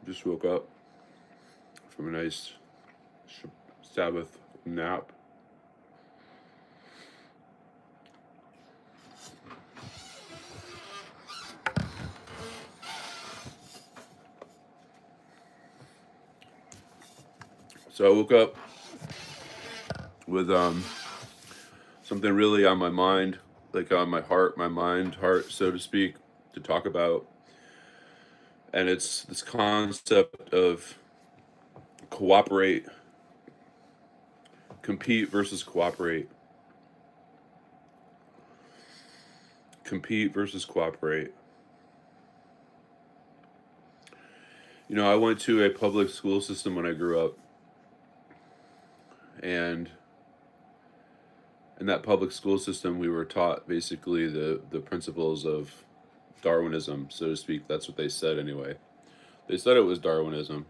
Just woke up from a nice Sabbath nap. So I woke up with something really on my mind, like on my heart, my mind, heart, so to speak, to talk about. And it's this concept of cooperate, compete versus cooperate, compete versus cooperate. You know, I went to a public school system when I grew up, and in that public school system, we were taught basically the principles of Darwinism, so to speak. That's what they said anyway. They said it was Darwinism,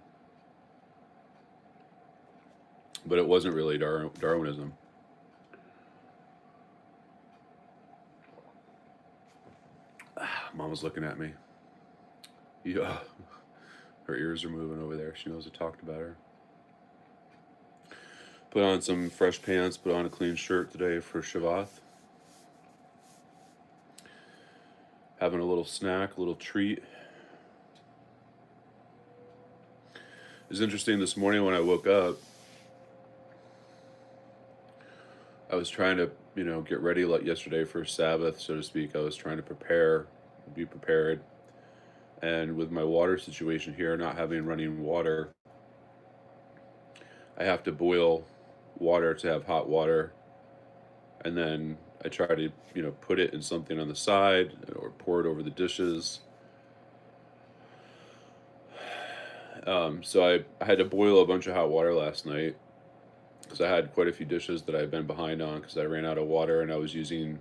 but it wasn't really Darwinism. Mom was looking at me. Yeah, her ears are moving over there. She knows I talked about her. Put on some fresh pants, put on a clean shirt today for Shabbat. Having a little snack, a little treat. It was interesting this morning when I woke up. I was trying to, get ready like yesterday for Sabbath, so to speak. I was trying to prepare, be prepared. And with my water situation here, not having running water, I have to boil water to have hot water. And then I try to, put it in something on the side or pour it over the dishes. So I had to boil a bunch of hot water last night because I had quite a few dishes that I've been behind on because I ran out of water, and I was using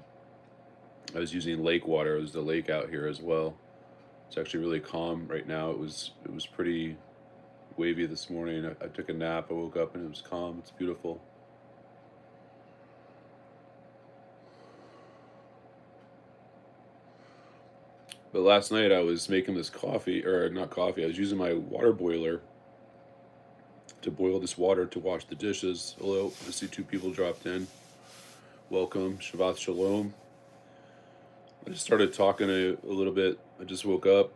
lake water. It was the lake out here as well. It's actually really calm right now. It was pretty wavy this morning. I took a nap. I woke up and it was calm. It's beautiful. But last night I was making this coffee, or not coffee. I was using my water boiler to boil this water to wash the dishes. Hello, I see two people dropped in. Welcome, Shabbat Shalom. I just started talking a little bit. I just woke up.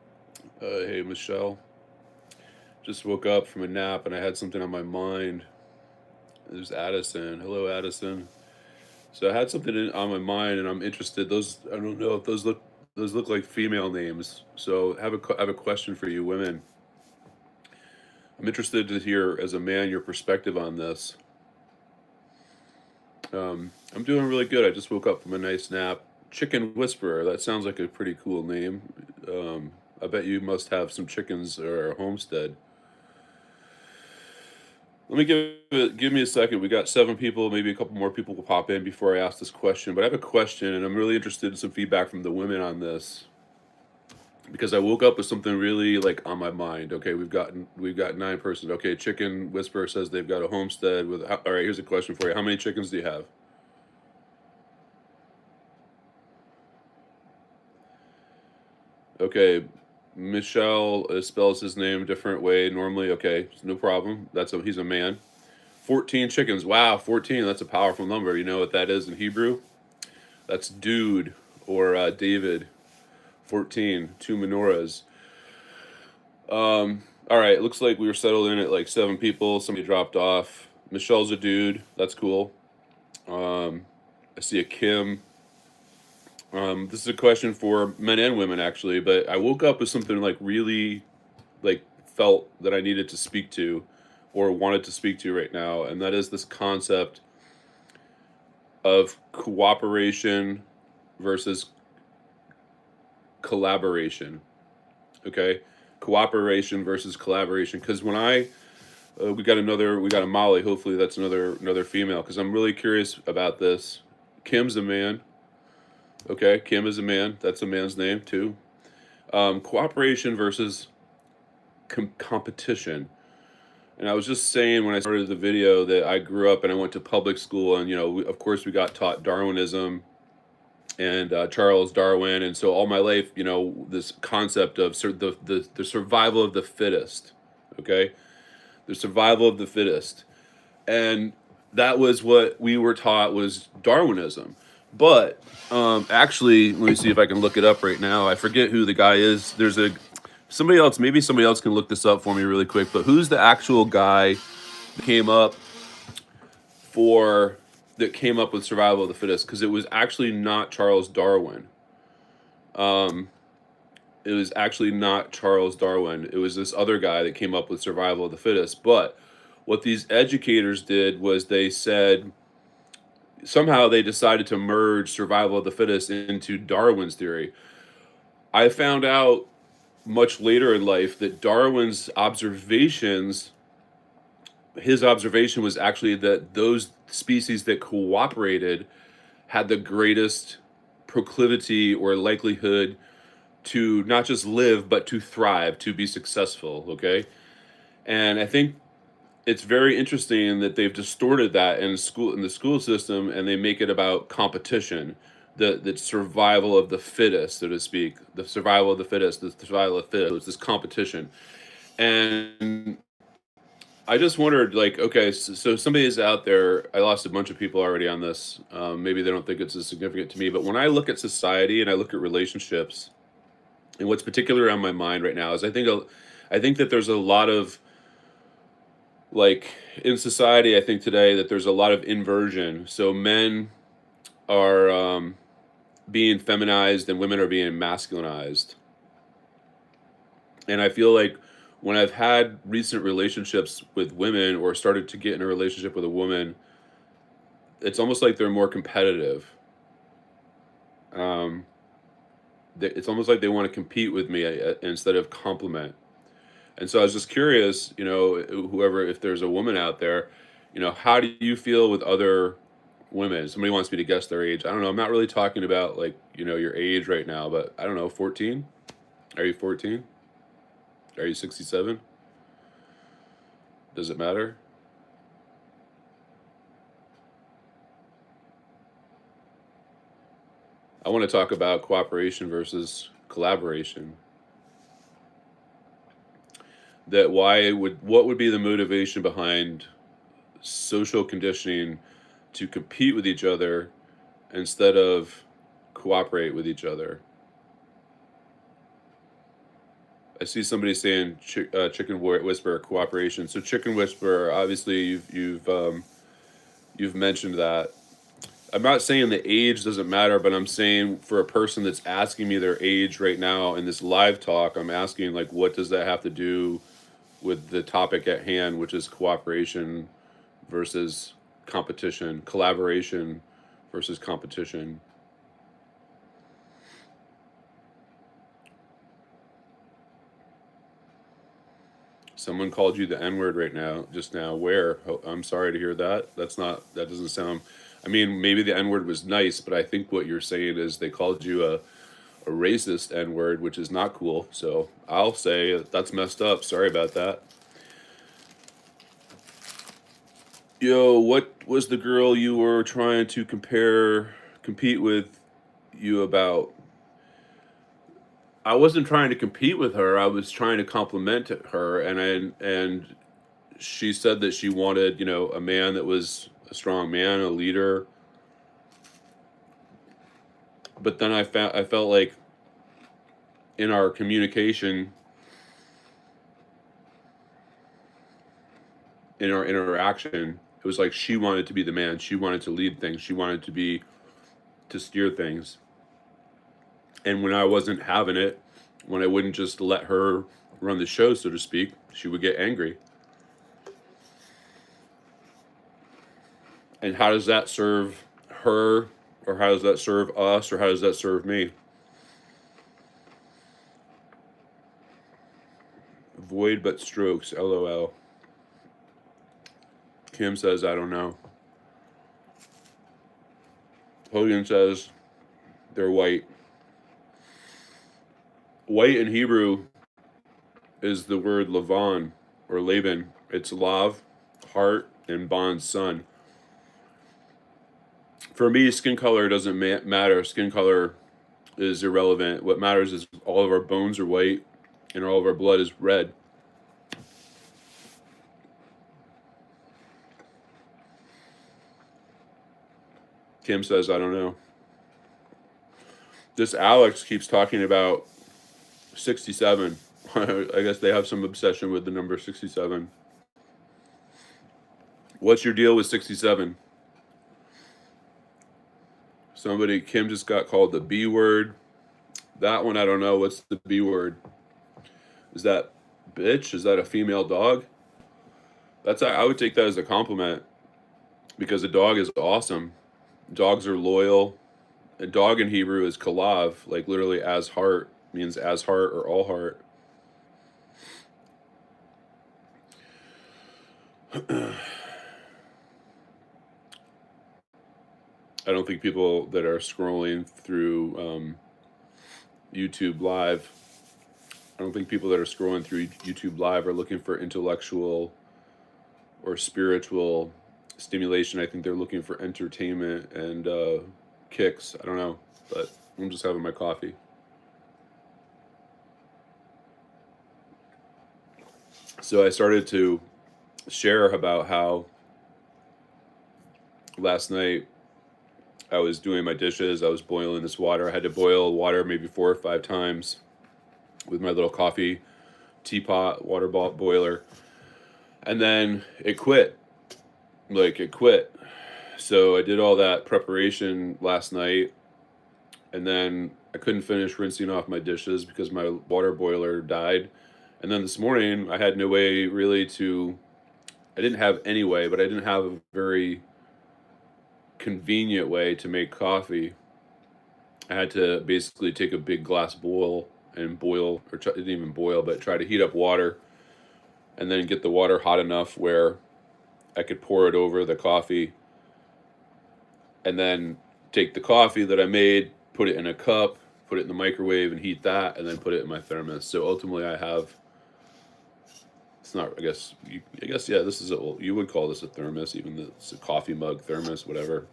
Hey, Michelle. Just woke up from a nap and I had something on my mind. There's Addison. Hello, Addison. So I had something on my mind, and I'm interested. Those, I don't know if those look like female names. So I have a question for you, women. I'm interested to hear, as a man, your perspective on this. I'm doing really good. I just woke up from a nice nap. Chicken Whisperer. That sounds like a pretty cool name. I bet you must have some chickens or a homestead. Let me give me a second. We got 7 people, maybe a couple more people will pop in before I ask this question. But I have a question, and I'm really interested in some feedback from the women on this because I woke up with something really like on my mind. Okay, we've got 9 persons. Okay, Chicken Whisperer says they've got a homestead with. All right, here's a question for you. How many chickens do you have? Okay, Michelle spells his name a different way normally. Okay, no problem. He's a man. 14 chickens. Wow, 14. That's a powerful number. You know what that is in Hebrew? That's dude or David. 14. 2 menorahs. All right. It looks like we were settled in at like 7 people. Somebody dropped off. Michelle's a dude. That's cool. I see a Kim. This is a question for men and women actually, but I woke up with something like really, like felt that I needed to speak to, or wanted to speak to right now, and that is this concept of cooperation versus collaboration. Okay, cooperation versus collaboration. Because when we got a Molly. Hopefully that's another female. Because I'm really curious about this. Kim's a man. Okay, Kim is a man. That's a man's name too. Cooperation versus competition. And I was just saying when I started the video that I grew up and I went to public school, and of course we got taught Darwinism and Charles Darwin, and so all my life, this concept of the survival of the fittest. Okay, the survival of the fittest, and that was what we were taught was Darwinism. But actually, let me see if I can look it up right now. I forget who the guy is. There's a somebody else. Maybe somebody else can look this up for me really quick. But who's the actual guy that came up for that came up with survival of the fittest? Because it was actually not Charles Darwin. Um, it was actually not Charles Darwin. It was this other guy that came up with survival of the fittest. But what these educators did was they said somehow they decided to merge survival of the fittest into Darwin's theory. I found out much later in life that Darwin's observations, his observation was actually that those species that cooperated had the greatest proclivity or likelihood to not just live but to thrive, to be successful. Okay, and I think it's very interesting that they've distorted that in the school system, and they make it about competition, the survival of the fittest, so to speak, the survival of the fittest, the survival of the fittest. It's this competition, and I just wondered, like, okay, so somebody is out there. I lost a bunch of people already on this. Maybe they don't think it's as significant to me, but when I look at society and I look at relationships, and what's particular on my mind right now is I think that there's a lot of like in society. I think today that there's a lot of inversion. So men are being feminized and women are being masculinized, and I feel like when I've had recent relationships with women or started to get in a relationship with a woman, it's almost like they're more competitive. Um, it's almost like they want to compete with me instead of compliment. And so I was just curious, whoever, if there's a woman out there, how do you feel with other women? Somebody wants me to guess their age. I don't know. I'm not really talking about like, your age right now, but I don't know, 14? Are you 14? Are you 67? Does it matter? I want to talk about cooperation versus collaboration. That what would be the motivation behind social conditioning to compete with each other instead of cooperate with each other? I see somebody saying chicken whisperer cooperation. So chicken whisperer, obviously you've mentioned that. I'm not saying the age doesn't matter, but I'm saying for a person that's asking me their age right now in this live talk, I'm asking like, what does that have to do with the topic at hand, which is cooperation versus competition, collaboration versus competition. Someone called you the N word right now, just now. Where? Oh, I'm sorry to hear that. That doesn't sound, I mean, maybe the N word was nice, but I think what you're saying is they called you a racist N word, which is not cool. So I'll say that's messed up. Sorry about that. Yo, what was the girl you were trying to compete with you about? I wasn't trying to compete with her. I was trying to compliment her, and she said that she wanted, a man that was a strong man, a leader. But then I felt like in our communication, in our interaction, it was like she wanted to be the man. She wanted to lead things. She wanted to steer things. And when I wasn't having it, when I wouldn't just let her run the show, so to speak, she would get angry. And how does that serve her, or how does that serve us, or how does that serve me? Void but strokes, lol. Kim says, I don't know. Hogan says, they're white. White in Hebrew is the word Lavan or Laban. It's Lav, heart, and Bon, son. For me, skin color doesn't matter. Skin color is irrelevant. What matters is all of our bones are white and all of our blood is red. Kim says, I don't know. This Alex keeps talking about 67. I guess they have some obsession with the number 67. What's your deal with 67? Somebody, Kim just got called the B word. That one, I don't know. What's the B word? Is that bitch? Is that a female dog? I would take that as a compliment because a dog is awesome. Dogs are loyal. A dog in Hebrew is kalav, like literally as heart, means as heart or all heart. I don't think people that are scrolling through YouTube Live, I don't think people that are scrolling through YouTube Live are looking for intellectual or spiritual stimulation. I think they're looking for entertainment and kicks. I don't know, but I'm just having my coffee. So I started to share about how last night I was doing my dishes. I was boiling this water. I had to boil water maybe 4 or 5 times with my little coffee teapot water boiler. And then it quit. Like it quit. So I did all that preparation last night. And then I couldn't finish rinsing off my dishes because my water boiler died. And then this morning I had no way really I didn't have any way, but I didn't have a very convenient way to make coffee. I had to basically take a big glass bowl and boil, or didn't even boil, but try to heat up water and then get the water hot enough where I could pour it over the coffee and then take the coffee that I made, put it in a cup, put it in the microwave and heat that, and then put it in my thermos. So ultimately I have, it's not, I guess, yeah, this is, you would call this a thermos, even though it's a coffee mug thermos, whatever.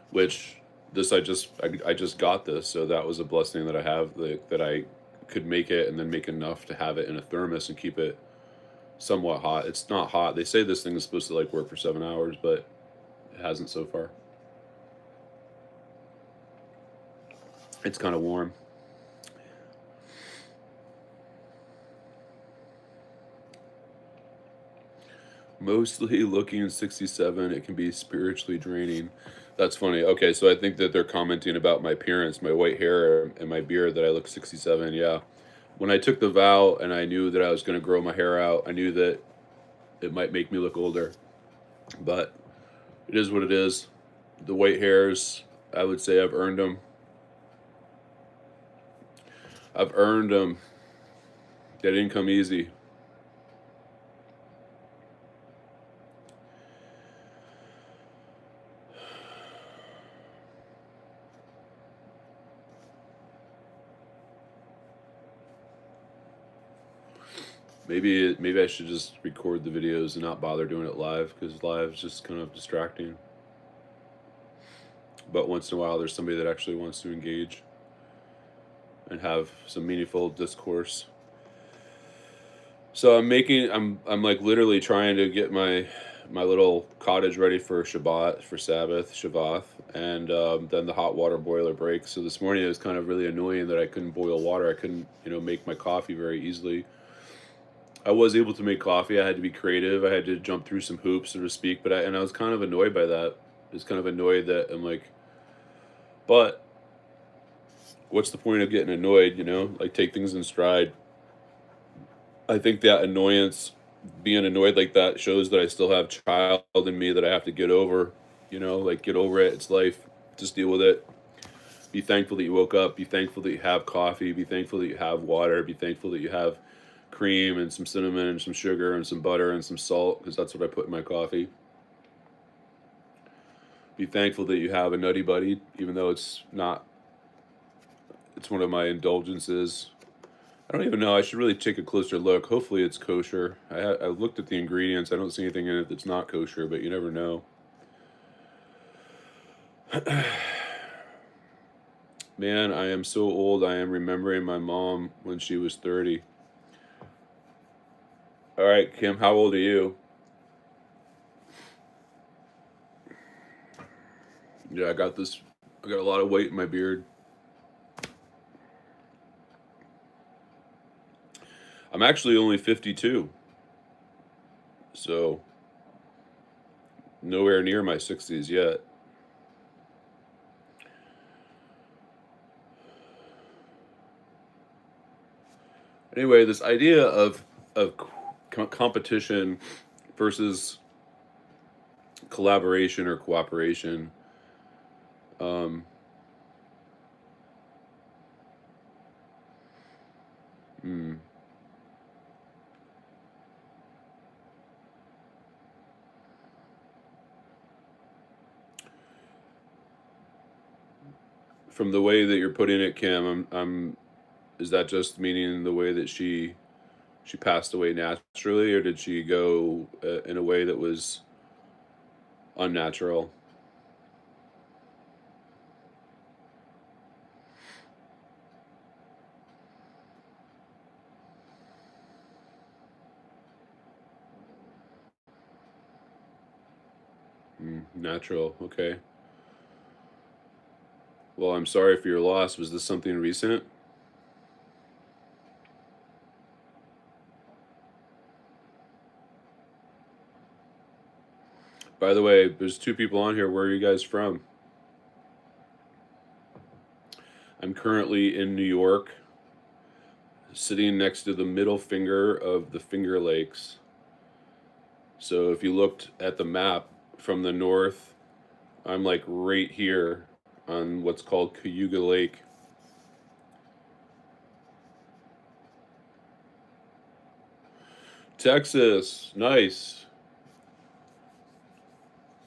Which this, I just got this, so that was a blessing that I have, that I could make it and then make enough to have it in a thermos and keep it somewhat hot. It's not hot. They say this thing is supposed to like work for 7 hours, but it hasn't so far. It's kind of warm. Mostly looking 67, it can be spiritually draining. That's funny. Okay, so I think that they're commenting about my appearance, my white hair and my beard, that I look 67. Yeah. When I took the vow and I knew that I was going to grow my hair out, I knew that it might make me look older. But it is what it is. The white hairs, I would say I've earned them. I've earned them. That didn't come easy. Maybe I should just record the videos and not bother doing it live, because live is just kind of distracting. But once in a while, there's somebody that actually wants to engage and have some meaningful discourse. So I'm like literally trying to get my little cottage ready for Shabbat, for Sabbath, Shabbat, and then the hot water boiler breaks. So this morning it was kind of really annoying that I couldn't boil water. I couldn't, make my coffee very easily. I was able to make coffee. I had to be creative. I had to jump through some hoops, so to speak. But I was kind of annoyed by that. I was kind of annoyed that I'm like, but what's the point of getting annoyed? Like, take things in stride. I think that annoyance, being annoyed like that, shows that I still have child in me that I have to get over. Like, get over it. It's life. Just deal with it. Be thankful that you woke up. Be thankful that you have coffee. Be thankful that you have water. Be thankful that you have cream and some cinnamon and some sugar and some butter and some salt, because that's what I put in my coffee. Be thankful that you have a Nutty Buddy, even though it's not, it's one of my indulgences. I don't even know. I should really take a closer look. Hopefully it's kosher. I looked at the ingredients. I don't see anything in it that's not kosher, but you never know. Man, I am so old. I am remembering my mom when she was 30. All right, Kim, how old are you? Yeah, I got this. I got a lot of weight in my beard. I'm actually only 52, so nowhere near my 60s yet. Anyway, this idea of competition versus collaboration or cooperation. Um, hmm, from the way that you're putting it, Kim, is that just meaning the way that she passed away naturally, or did she go in a way that was unnatural? Natural. Okay. Well, I'm sorry for your loss. Was this something recent? By the way, there's two people on here. Where are you guys from? I'm currently in New York, sitting next to the middle finger of the Finger Lakes. So if you looked at the map from the north, I'm like right here on what's called Cayuga Lake. Texas, nice.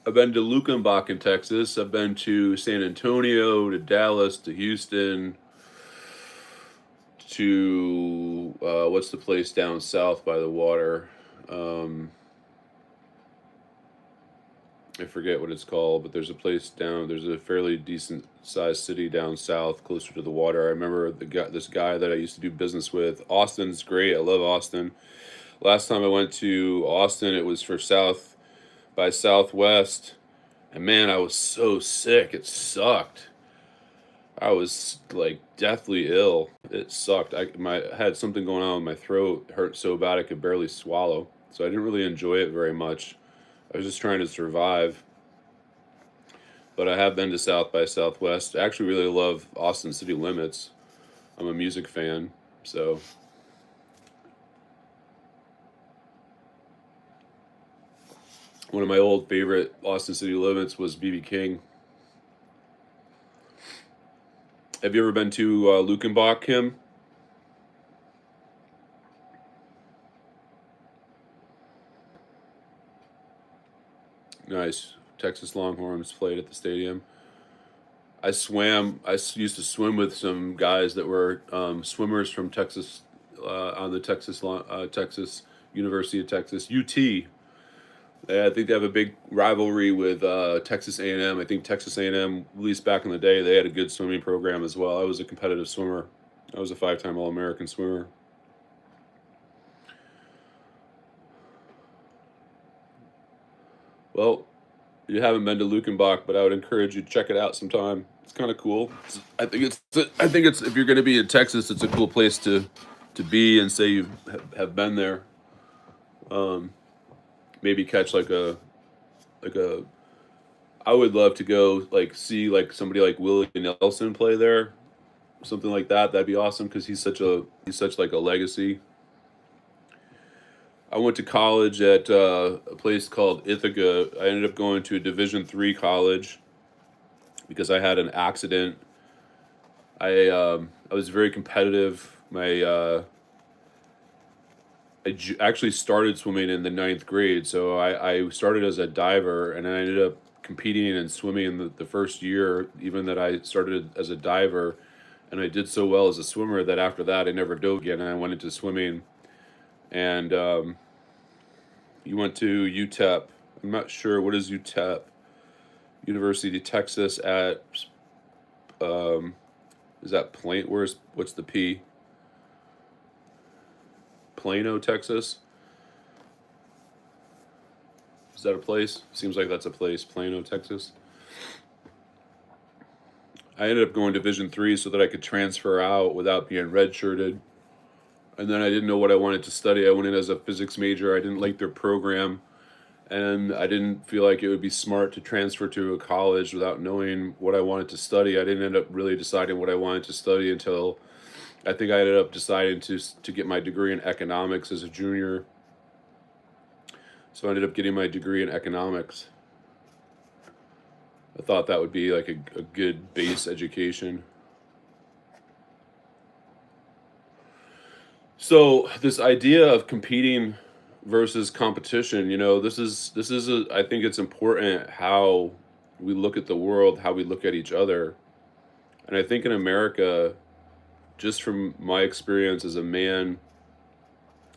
I've been to Lukenbach in Texas. I've been to San Antonio, to Dallas, to Houston, to what's the place down south by the water? Um, I forget what it's called, but there's a place down. There's a fairly decent sized city down south, closer to the water. I remember this guy that I used to do business with. Austin's great. I love Austin. Last time I went to Austin, it was for South by Southwest, and man, I was so sick. It sucked. I was like deathly ill. It sucked. I had something going on with my throat. It hurt so bad I could barely swallow. So I didn't really enjoy it very much. I was just trying to survive. But I have been to South by Southwest. I actually really love Austin City Limits. I'm a music fan, so one of my old favorite Austin City Limits was BB King. Have you ever been to Lukenbach, Kim? Nice. Texas Longhorns played at the stadium. I swam. Used to swim with some guys that were swimmers from Texas, on the Texas University of Texas UT. Yeah, I think they have a big rivalry with Texas A&M. I think Texas A&M, at least back in the day, they had a good swimming program as well. I was a competitive swimmer. I was a five-time All-American swimmer. Well, you haven't been to Lukenbach, but I would encourage you to check it out sometime. It's kind of cool. I think it's if you're going to be in Texas, it's a cool place to be and say you have been there. Um, Maybe catch like a. I would love to go like see like somebody like Willie Nelson play there, something like that. That'd be awesome because he's such like a legacy. I went to college at a place called Ithaca. I ended up going to a Division III college because I had an accident. I was very competitive. Actually started swimming in the ninth grade, so I started as a diver, and I ended up competing and swimming in the first year, even that I started as a diver, and I did so well as a swimmer that after that I never dove again, and I went into swimming. And you went to UTEP. I'm not sure what is UTEP. University of Texas at um, is that Plain? What's the P? Plano, Texas. Is that a place? Seems like that's a place. Plano, Texas. I ended up going Division 3 so that I could transfer out without being redshirted. And then I didn't know what I wanted to study. I went in as a physics major. I didn't like their program, and I didn't feel like it would be smart to transfer to a college without knowing what I wanted to study. I didn't end up really deciding what I wanted to study until I think I ended up deciding to get my degree in economics as a junior. So I ended up getting my degree in economics. I thought that would be like a good base education. So this idea of competing versus competition, I think it's important how we look at the world, how we look at each other. And I think in America, just from my experience as a man,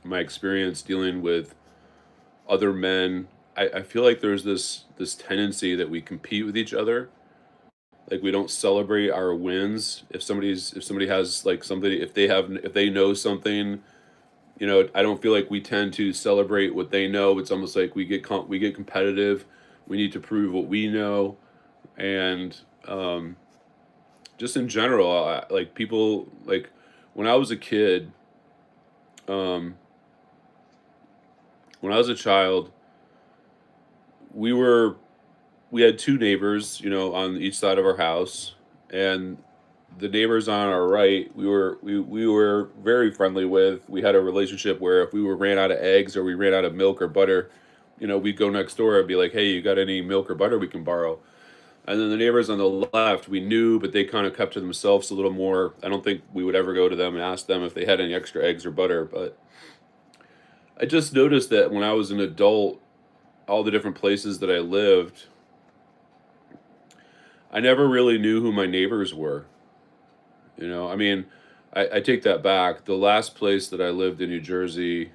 my experience dealing with other men, I feel like there's this tendency that we compete with each other. Like we don't celebrate our wins. If somebody has like somebody if they know something, I don't feel like we tend to celebrate what they know. It's almost like we get competitive. We need to prove what we know, and just in general, like people like when I was a kid, um, when I was a child, we were we had two neighbors, on each side of our house, and the neighbors on our right, we were very friendly with. We had a relationship where if we were ran out of eggs or we ran out of milk or butter, we'd go next door and be like, "Hey, you got any milk or butter we can borrow?" And then the neighbors on the left, we knew, but they kind of kept to themselves a little more. I don't think we would ever go to them and ask them if they had any extra eggs or butter. But I just noticed that when I was an adult, all the different places that I lived, I never really knew who my neighbors were. I mean, I take that back. The last place that I lived in New Jersey,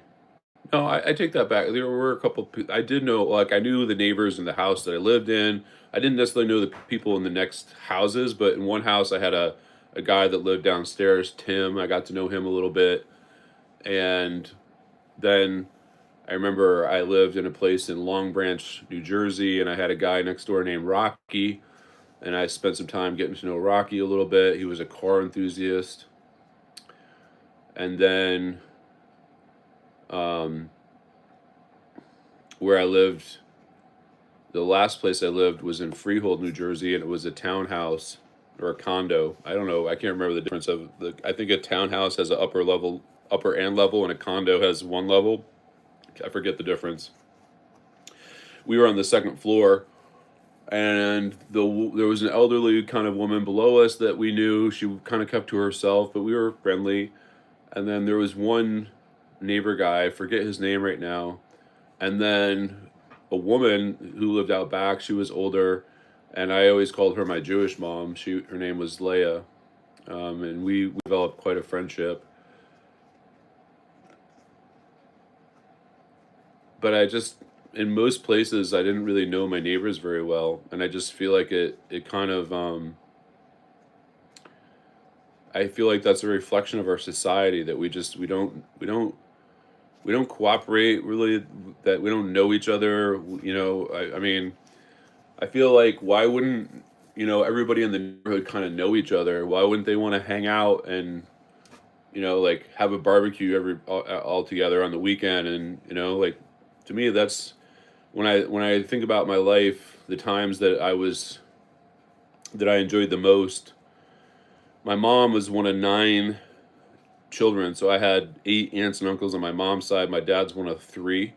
no, I take that back. There were a couple. I did know, like, I knew the neighbors in the house that I lived in. I didn't necessarily know the people in the next houses, but in one house, I had a guy that lived downstairs, Tim. I got to know him a little bit. And then I remember I lived in a place in Long Branch, New Jersey, and I had a guy next door named Rocky. And I spent some time getting to know Rocky a little bit. He was a car enthusiast. And then um, where I lived, the last place I lived was in Freehold, New Jersey, and it was a townhouse or a condo. I don't know. I can't remember the difference of the. I think a townhouse has an upper and level, and a condo has one level. I forget the difference. We were on the second floor, and there was an elderly kind of woman below us that we knew. She kind of kept to herself, but we were friendly. And then there was one neighbor guy, I forget his name right now, and then a woman who lived out back. She was older, and I always called her my Jewish mom. Her name was Leah, and we developed quite a friendship. But in most places, I didn't really know my neighbors very well, and I just feel like it kind of I feel like that's a reflection of our society that we don't cooperate really, that we don't know each other. I mean, I feel like why wouldn't everybody in the neighborhood kind of know each other? Why wouldn't they want to hang out and like have a barbecue all together on the weekend? And like, to me, that's when I think about my life, the times that I enjoyed the most. My mom was one of 9 children, so I had 8 aunts and uncles on my mom's side. My dad's one of 3,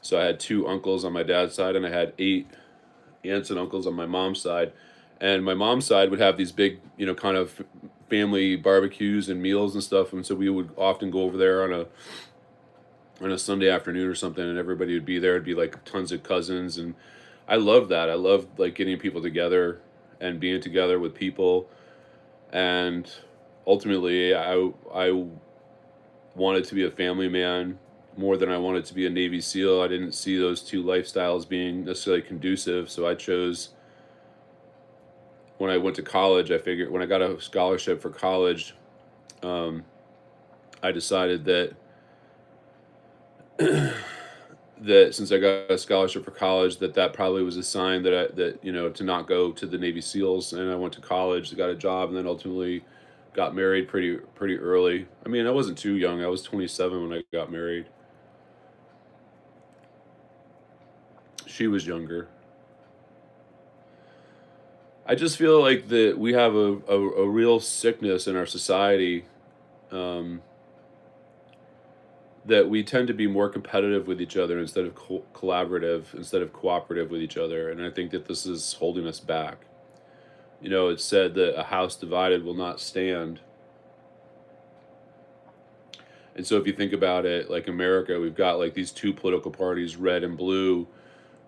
so I had 2 uncles on my dad's side, and I had 8 aunts and uncles on my mom's side. And my mom's side would have these big, kind of family barbecues and meals and stuff, and so we would often go over there on a Sunday afternoon or something, and everybody would be there. It'd be like tons of cousins, and I love that. I love like getting people together and being together with people. And ultimately, I wanted to be a family man more than I wanted to be a Navy SEAL. I didn't see those two lifestyles being necessarily conducive, so I chose. When I went to college, I figured when I got a scholarship for college, um, I decided that that since I got a scholarship for college, that probably was a sign that to not go to the Navy SEALs, and I went to college, got a job, and then ultimately got married pretty early. I mean, I wasn't too young. I was 27 when I got married. She was younger. I just feel like that we have a real sickness in our society, um, that we tend to be more competitive with each other instead of collaborative, instead of cooperative with each other. And I think that this is holding us back. It's said that a house divided will not stand. And so if you think about it, like America, we've got like these two political parties, red and blue,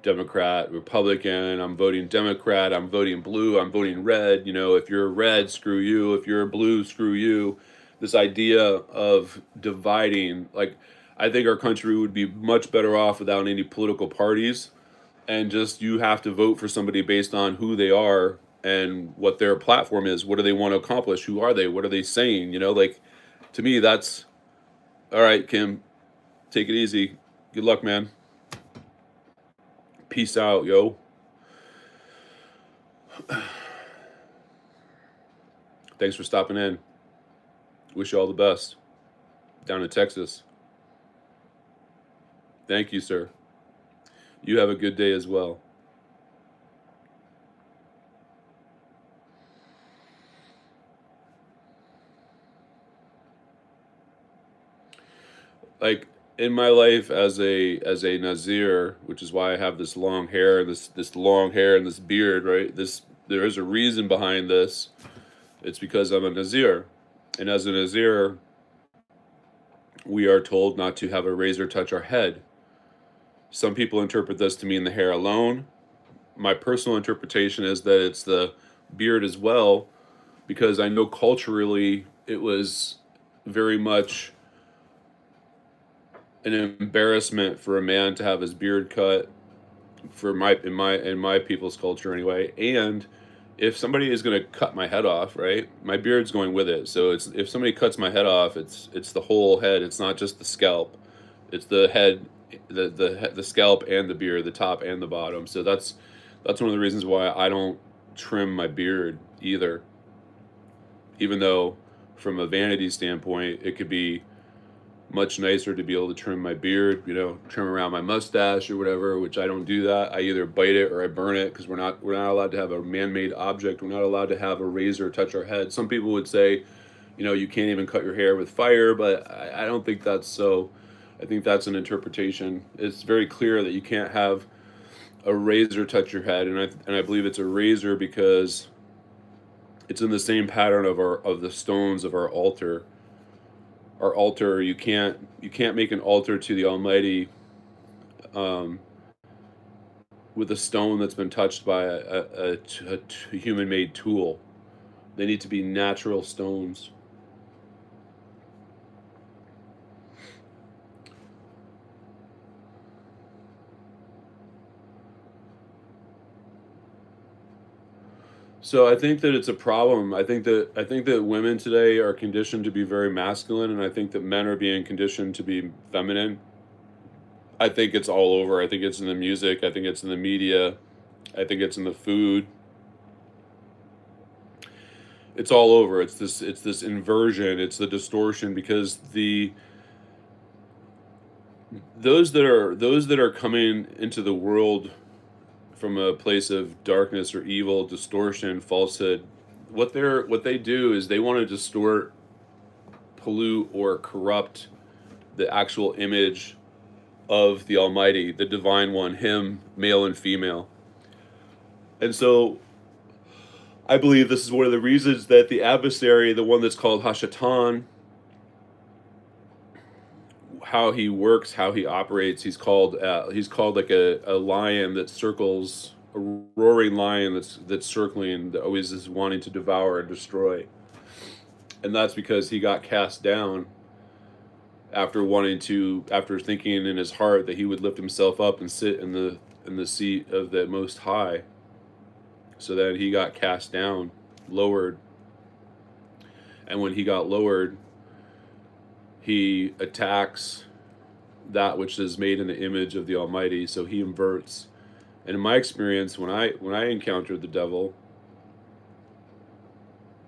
Democrat, Republican. I'm voting Democrat. I'm voting blue. I'm voting red. If you're red, screw you. If you're blue, screw you. This idea of dividing, like, I think our country would be much better off without any political parties, and just you have to vote for somebody based on who they are and what their platform is. What do they want to accomplish? Who are they? What are they saying? Like, to me, that's all right, Kim. Take it easy. Good luck, man. Peace out, yo. Thanks for stopping in. Wish you all the best. Down in Texas. Thank you, sir. You have a good day as well. Like, in my life as a Nazyr, which is why I have this long hair, this long hair and this beard, right? There is a reason behind this. It's because I'm a Nazyr. And as a Nazyr, we are told not to have a razor touch our head. Some people interpret this to mean the hair alone. My personal interpretation is that it's the beard as well, because I know culturally it was very much an embarrassment for a man to have his beard cut, for in my people's culture anyway. And if somebody is going to cut my head off, right, my beard's going with it. So it's, if somebody cuts my head off, it's the whole head. It's not just the scalp. It's the head, the scalp and the beard, the top and the bottom. So that's one of the reasons why I don't trim my beard either. Even though from a vanity standpoint, it could be much nicer to be able to trim my beard, trim around my mustache or whatever, which I don't do that. I either bite it or I burn it, because we're not allowed to have a man-made object. We're not allowed to have a razor touch our head. Some people would say, you can't even cut your hair with fire, but I don't think that's so. I think that's an interpretation. It's very clear that you can't have a razor touch your head, and I believe it's a razor because it's in the same pattern of the stones of our altar. Our altar, you can't make an altar to the Almighty um, with a stone that's been touched by a human-made tool. They need to be natural stones. So I think that it's a problem. I think that women today are conditioned to be very masculine, and I think that men are being conditioned to be feminine. I think it's all over. I think it's in the music. I think it's in the media. I think it's in the food. It's all over. It's this inversion. It's the distortion, because those that are coming into the world from a place of darkness or evil, distortion, falsehood, what they do is they want to distort, pollute, or corrupt the actual image of the Almighty, the Divine One, Him, male and female. And so I believe this is one of the reasons that the adversary, the one that's called Hashatan, how he works, how he operates, he's called like a lion that circles, a roaring lion that's circling, that always is wanting to devour and destroy. And that's because he got cast down after thinking in his heart that he would lift himself up and sit in the seat of the Most High. So then he got cast down, lowered, and when he got lowered, he attacks that which is made in the image of the Almighty. So he inverts. And in my experience, when I encountered the devil,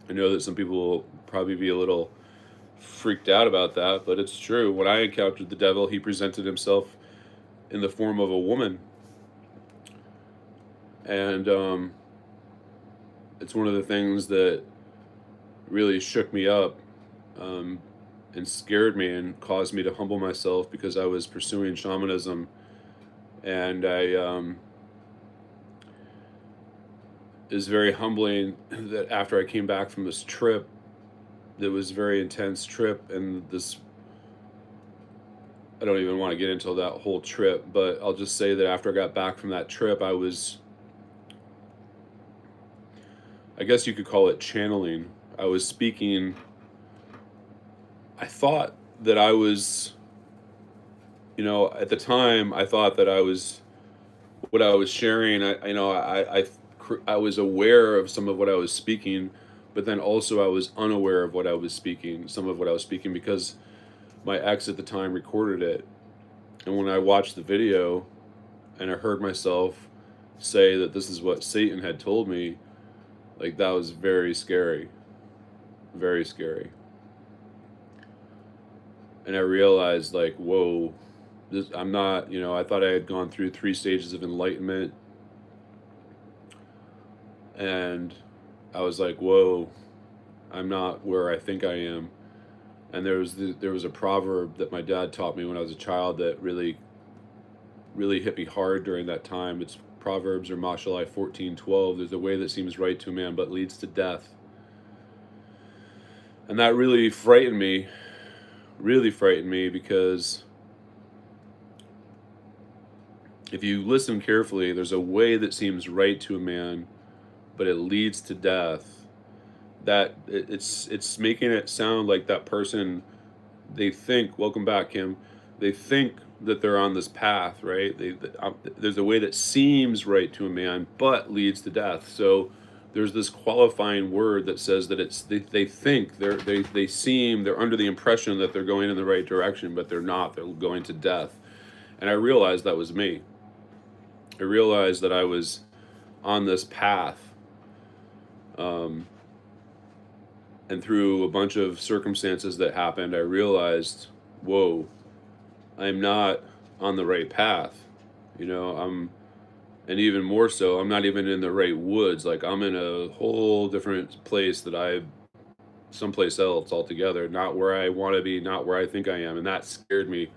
I know that some people will probably be a little freaked out about that, but it's true. When I encountered the devil, he presented himself in the form of a woman, and it's one of the things that really shook me up, um, and scared me and caused me to humble myself because I was pursuing shamanism, and it was very humbling that after I came back from this trip, that was a very intense trip, and this, I don't even want to get into that whole trip, but I'll just say that after I got back from that trip, I guess you could call it channeling. I was speaking, I thought that I was, at the time, I thought that what I was sharing, I was aware of some of what I was speaking, but then also I was unaware of what I was speaking, some of what I was speaking, because my ex at the time recorded it. And when I watched the video and I heard myself say that this is what Satan had told me, like, that was very scary, very scary. And I realized, like, whoa, I'm not, I thought I had gone through 3 stages of enlightenment, and I was like, whoa, I'm not where I think I am. And there was a proverb that my dad taught me when I was a child that really hit me hard during that time. It's Proverbs, or Mashallah 14:12. There's a way that seems right to a man but leads to death. And that really frightened me, because if you listen carefully, there's a way that seems right to a man, but it leads to death. That it's making it sound like that person, they think, welcome back, Kim, they think that they're on this path, right? There's a way that seems right to a man but leads to death. So there's this qualifying word that says that they think, they're under the impression that they're going in the right direction, but they're not. They're going to death. And I realized that was me. I realized that I was on this path, and through a bunch of circumstances that happened, I realized, whoa, I'm not on the right path. And even more so, I'm not even in the right woods. Like, I'm in a whole different place someplace else altogether, not where I want to be, not where I think I am. And that scared me.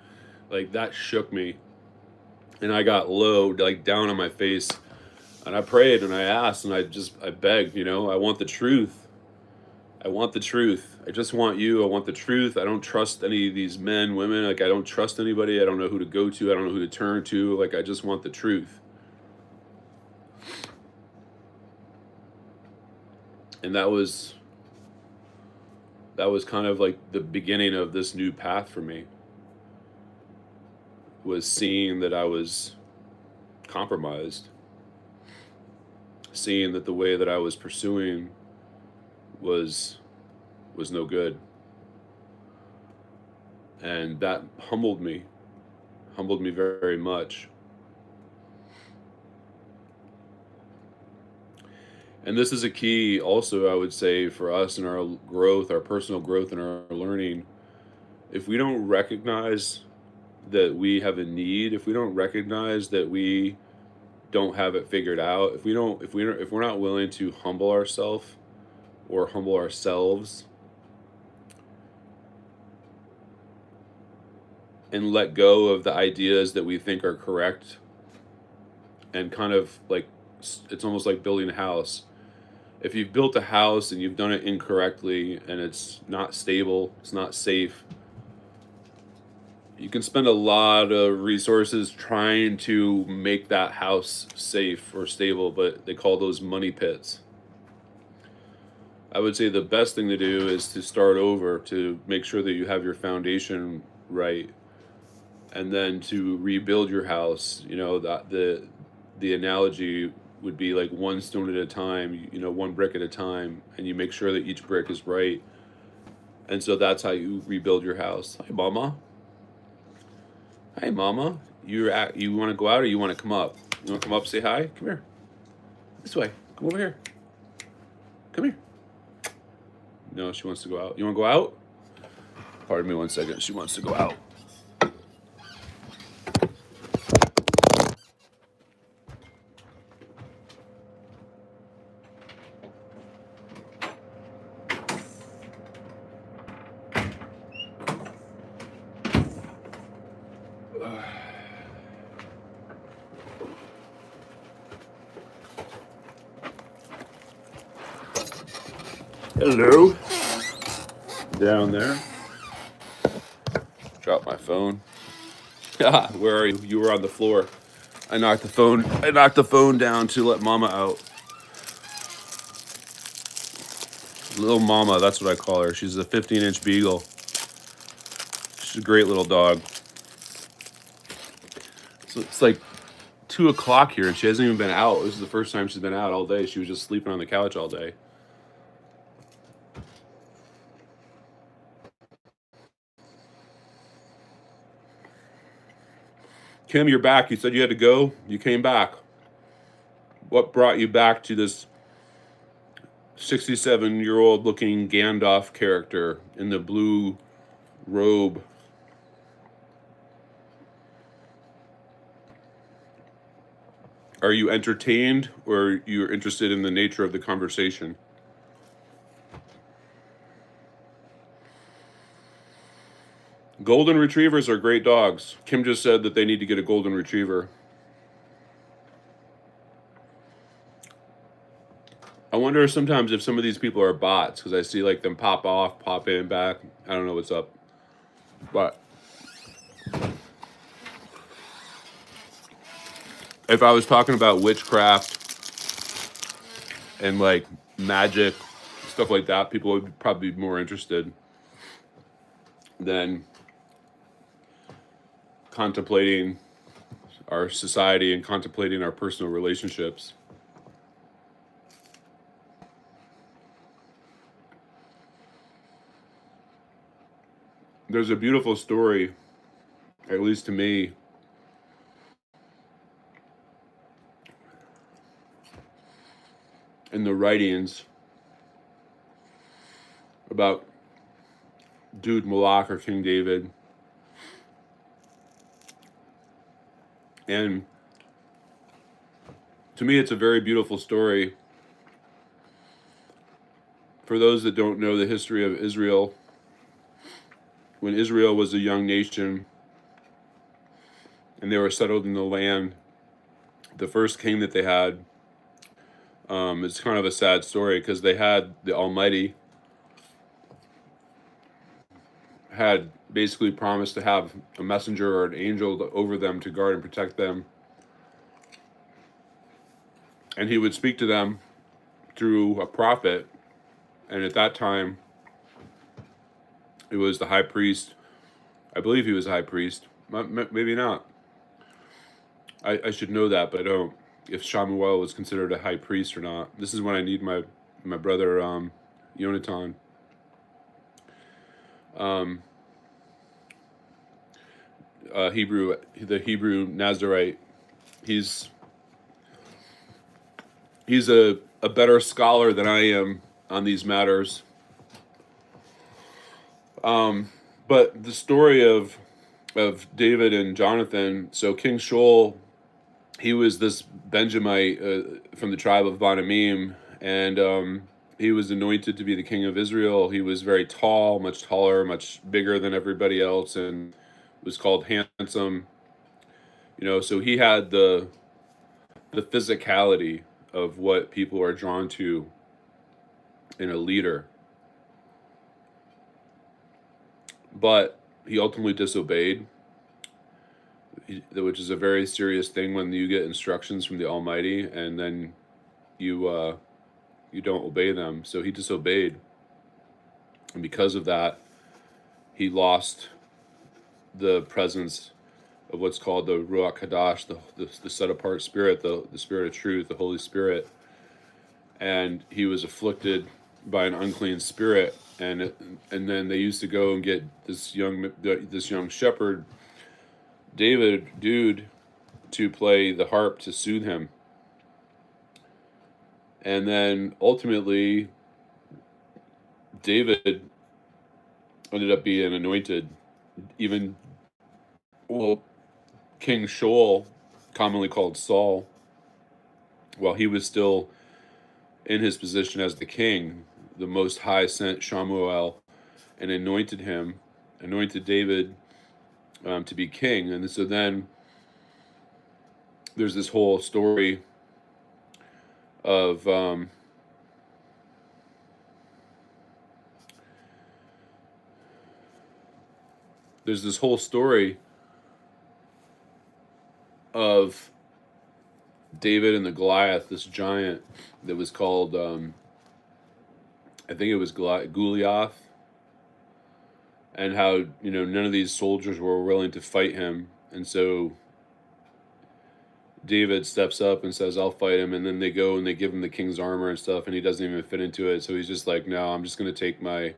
Like, that shook me. And I got low, like down on my face, and I prayed and I asked and I begged, I want the truth. I want the truth. I just want you. I want the truth. I don't trust any of these men, women. Like, I don't trust anybody. I don't know who to go to. I don't know who to turn to. Like, I just want the truth. And that was kind of like the beginning of this new path for me, was seeing that I was compromised, seeing that the way that I was pursuing was no good. And that humbled me very much. And this is a key also, I would say, for us in our growth, our personal growth and our learning. If we don't recognize that we have a need, if we don't recognize that we don't have it figured out, if we're not willing to humble ourselves or humble ourselves and let go of the ideas that we think are correct, and kind of like, it's almost like building a house. If you've built a house and you've done it incorrectly and it's not stable, it's not safe, you can spend a lot of resources trying to make that house safe or stable, but they call those money pits. I would say the best thing to do is to start over, to make sure that you have your foundation right, and then to rebuild your house. That the analogy would be like one stone at a time, one brick at a time, and you make sure that each brick is right. And so that's how you rebuild your house. Hi, Mama. Hi, Mama. You want to go out or you want to come up? You want to come up, say hi? Come here. This way. Come over here. Come here. No, she wants to go out. You want to go out? Pardon me 1 second. She wants to go out. Hello. Down there. Drop my phone. Where are you? You were on the floor. I knocked the phone down to let Mama out. Little Mama, that's what I call her. She's a 15-inch beagle. She's a great little dog. So it's like 2 o'clock here, and she hasn't even been out. This is the first time she's been out all day. She was just sleeping on the couch all day. Kim, you're back. You said you had to go. You came back. What brought you back to this 67-year-old looking Gandalf character in the blue robe? Are you entertained, or you're interested in the nature of the conversation? Golden retrievers are great dogs. Kim just said that they need to get a golden retriever. I wonder sometimes if some of these people are bots, because I see like them pop off, pop in, back. I don't know what's up. But if I was talking about witchcraft and like magic, stuff like that, people would probably be more interested than contemplating our society and contemplating our personal relationships. There's a beautiful story, at least to me, in the writings about Dude Malak or King David. And to me, it's a very beautiful story. For those that don't know the history of Israel, when Israel was a young nation and they were settled in the land, the first king that they had, it's kind of a sad story because they had the Almighty had basically promised to have a messenger or an angel over them to guard and protect them. And he would speak to them through a prophet. And at that time, it was the high priest. I believe he was a high priest. Maybe not. I should know that, but I don't. If Shamuel was considered a high priest or not. This is when I need my brother Yonatan. The Hebrew Nazarite. He's a better scholar than I am on these matters. But the story of David and Jonathan. So King Shaul, he was this Benjamite from the tribe of Benjamin, and he was anointed to be the king of Israel. He was very tall, much taller, much bigger than everybody else, and was called handsome. So he had the physicality of what people are drawn to in a leader. But he ultimately disobeyed, which is a very serious thing when you get instructions from the Almighty and then you don't obey them. So he disobeyed, and because of that, he lost the presence of what's called the Ruach Hadash, the set apart spirit, the spirit of truth, the Holy Spirit, and he was afflicted by an unclean spirit. And then they used to go and get this young shepherd David dude to play the harp to soothe him. And then ultimately, David ended up being anointed. Even, well, King Shaul, commonly called Saul, while he was still in his position as the king, the Most High sent Shamuel and anointed David to be king. And so then there's this whole story of David and the Goliath, this giant that was called, I think it was Goliath, and how, none of these soldiers were willing to fight him. And so David steps up and says, I'll fight him. And then they go and they give him the king's armor and stuff, and he doesn't even fit into it. So he's just like, no, I'm just going to take my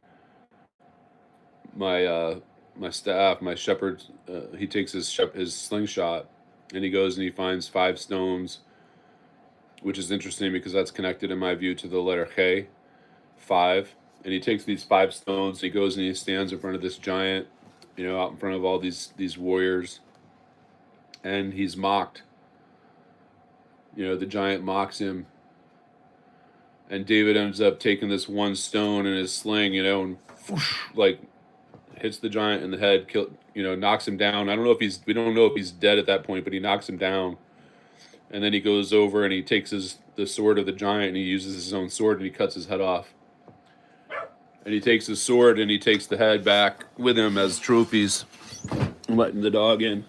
staff, my shepherd. He takes his slingshot, and he goes and he finds 5 stones, which is interesting because that's connected, in my view, to the letter He, 5. And he takes these 5 stones, he goes and he stands in front of this giant, out in front of all these warriors, and he's mocked. The giant mocks him, and David ends up taking this one stone in his sling, and whoosh, like hits the giant in the head, knocks him down. We don't know if he's dead at that point, but he knocks him down. And then he goes over and he takes the sword of the giant, and he uses his own sword and he cuts his head off. And he takes his sword and he takes the head back with him as trophies, letting the dog in.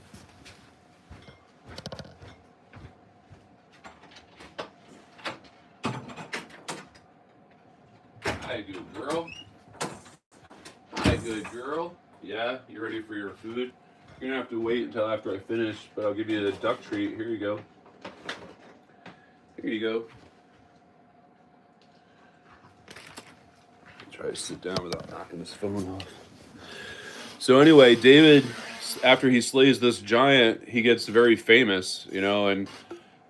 Hi, good girl. Hi, good girl. Yeah, you ready for your food? You're gonna have to wait until after I finish, but I'll give you the duck treat. Here you go. Here you go. Try to sit down without knocking this phone off. So anyway, David, after he slays this giant, he gets very famous, and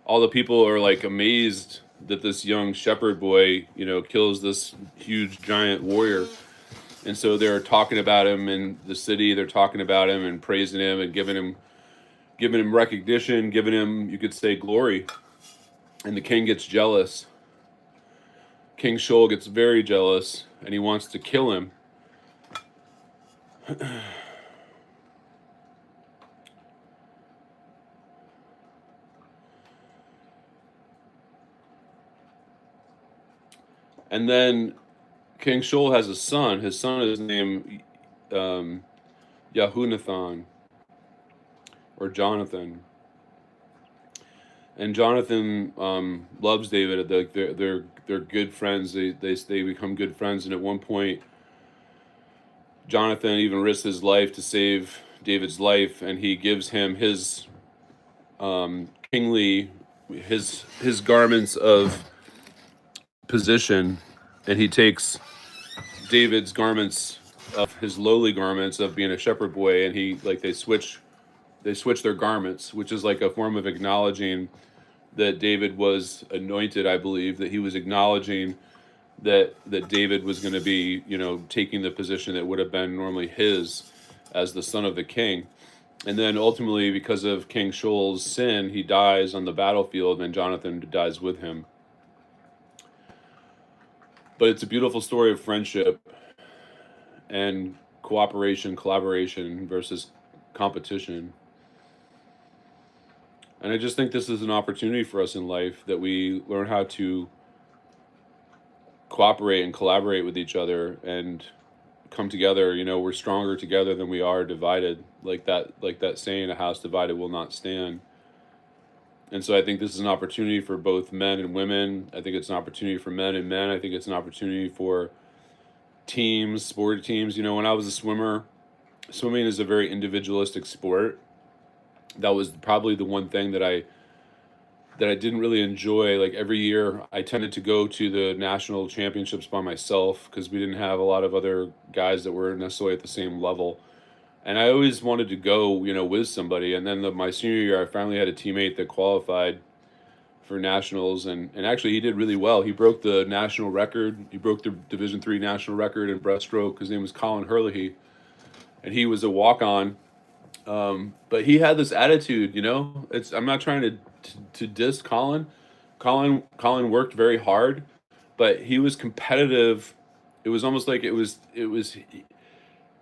all the people are like amazed that this young shepherd boy, kills this huge giant warrior. And so they're talking about him in the city. They're talking about him and praising him and giving him recognition, giving him, you could say, glory. And the king gets jealous. King Shaul gets very jealous, and he wants to kill him. And then King Shaul has a son. His son is named Yahunathan, or Jonathan. And Jonathan loves David. They're good friends. They become good friends. And at one point, Jonathan even risks his life to save David's life, and he gives him his his garments of position, and he takes David's garments, of his lowly garments of being a shepherd boy, and they switch their garments, which is like a form of acknowledging that David was anointed. I believe that he was acknowledging that David was going to be, taking the position that would have been normally his as the son of the king. And then ultimately, because of King Shaul's sin, he dies on the battlefield, and Jonathan dies with him. But it's a beautiful story of friendship and cooperation, collaboration versus competition. And I just think this is an opportunity for us in life, that we learn how to cooperate and collaborate with each other and come together. We're stronger together than we are divided. Like that saying, a house divided will not stand. And so I think this is an opportunity for both men and women. I think it's an opportunity for men and men. I think it's an opportunity for teams, sport teams. When I was a swimmer, swimming is a very individualistic sport. That was probably the one thing that I didn't really enjoy. Like every year, I tended to go to the national championships by myself because we didn't have a lot of other guys that were necessarily at the same level. And I always wanted to go, with somebody. And then my senior year, I finally had a teammate that qualified for nationals, and actually he did really well. He broke the national record. He broke the Division III national record in breaststroke. His name was Colin Herlihy, and he was a walk on. But he had this attitude, I'm not trying to diss Colin. Colin worked very hard, but he was competitive. It was almost like it was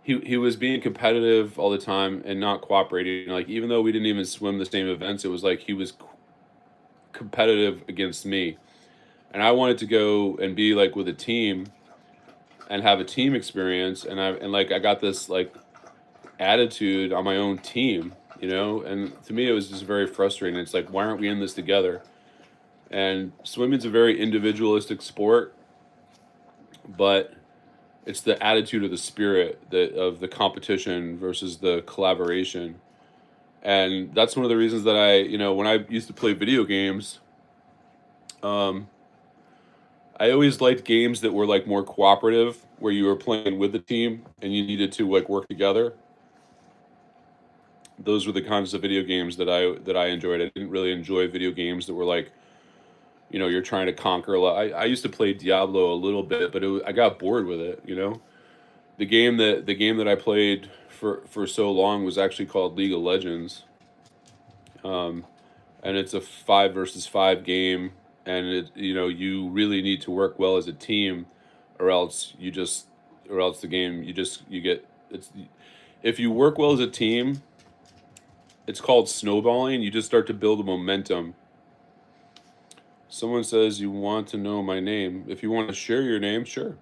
he was being competitive all the time and not cooperating. Like, even though we didn't even swim the same events, it was like he was competitive against me. And I wanted to go and be like with a team and have a team experience, and like I got this like attitude on my own team, and to me it was just very frustrating. It's like, why aren't we in this together? And swimming's a very individualistic sport, but it's the attitude of the spirit of the competition versus the collaboration. And that's one of the reasons that when I used to play video games, um, I always liked games that were like more cooperative, where you were playing with the team and you needed to like work together. Those were the kinds of video games that I enjoyed. I didn't really enjoy video games that were like, you're trying to conquer a lot. I used to play Diablo a little bit, but I got bored with it. The game that I played for so long was actually called League of Legends, um, and it's a 5 versus 5 game, and you really need to work well as a team, or else the game you get it's if you work well as a team, it's called snowballing. You just start to build a momentum. Someone says you want to know my name. If you want to share your name, sure.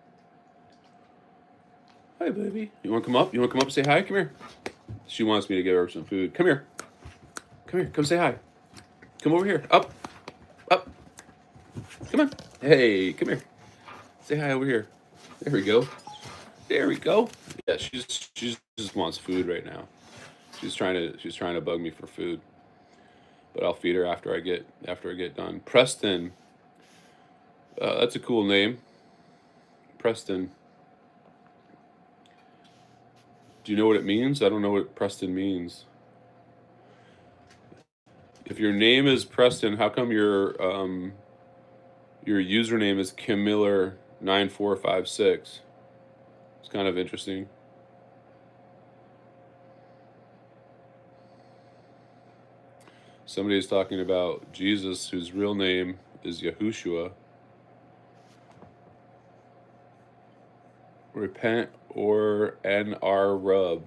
Hi, baby. You want to come up? You want to come up and say hi? Come here. She wants me to give her some food. Come here. Come here. Come say hi. Come over here. Up. Up. Come on. Hey, come here. Say hi over here. There we go. There we go. Yeah, she's just wants food right now. She's trying to bug me for food. But I'll feed her after I get done. Preston. That's a cool name. Preston. Do you know what it means? I don't know what Preston means. If your name is Preston, how come your username is Kimmiller9456? It's kind of interesting. Somebody is talking about Jesus, whose real name is Yahushua. Repent or NR rub.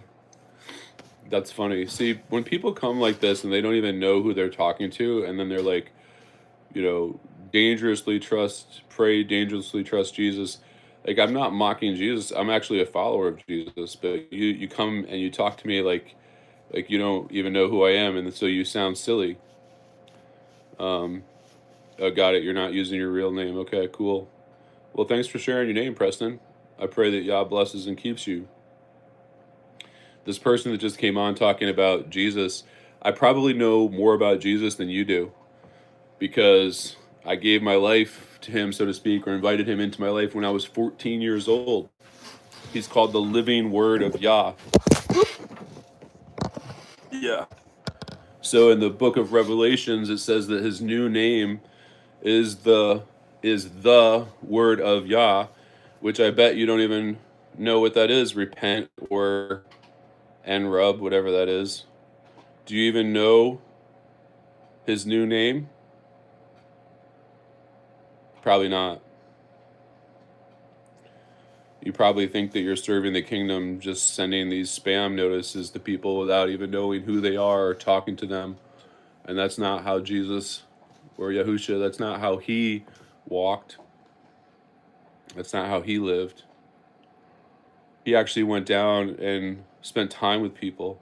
That's funny. See, when people come like this and they don't even know who they're talking to, and then they're like, pray dangerously trust Jesus. Like, I'm not mocking Jesus. I'm actually a follower of Jesus. But you come and you talk to me like you don't even know who I am, and so you sound silly. Oh, got it. You're not using your real name. Okay, cool. Well, thanks for sharing your name, Preston. I pray that Yah blesses and keeps you. This person that just came on talking about Jesus, I probably know more about Jesus than you do, because I gave my life to him, so to speak, or invited him into my life when I was 14 years old. He's called the living word of Yah. Yeah. So in the book of Revelations, it says that his new name is the word of Yah, which I bet you don't even know what that is. Repent or Enrub, whatever that is. Do you even know his new name? Probably not. You probably think that you're serving the kingdom just sending these spam notices to people without even knowing who they are or talking to them. And that's not how Jesus or Yahusha, that's not how he walked. That's not how he lived. He actually went down and spent time with people.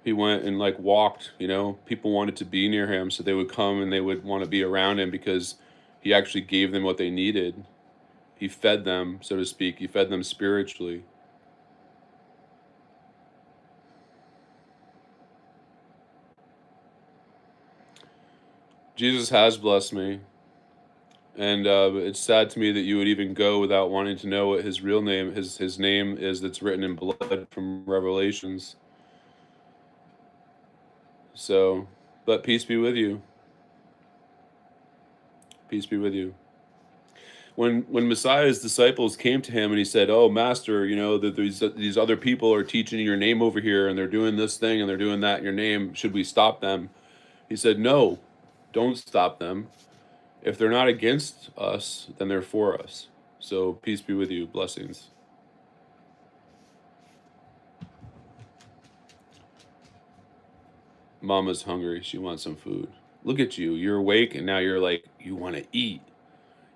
He went and like walked, people wanted to be near him, so they would come and they would want to be around him because he actually gave them what they needed. He fed them, so to speak. He fed them spiritually. Jesus has blessed me. And it's sad to me that you would even go without wanting to know what his real name, his name is that's written in blood from Revelations. So, but peace be with you. Peace be with you. When Messiah's disciples came to him and he said, "Oh, Master, you know that these other people are teaching your name over here, and they're doing this thing and they're doing that in your name. Should we stop them?" He said, "No, don't stop them. If they're not against us, then they're for us. So peace be with you. Blessings." Mama's hungry. She wants some food. Look at you. You're awake and now you're like, you want to eat.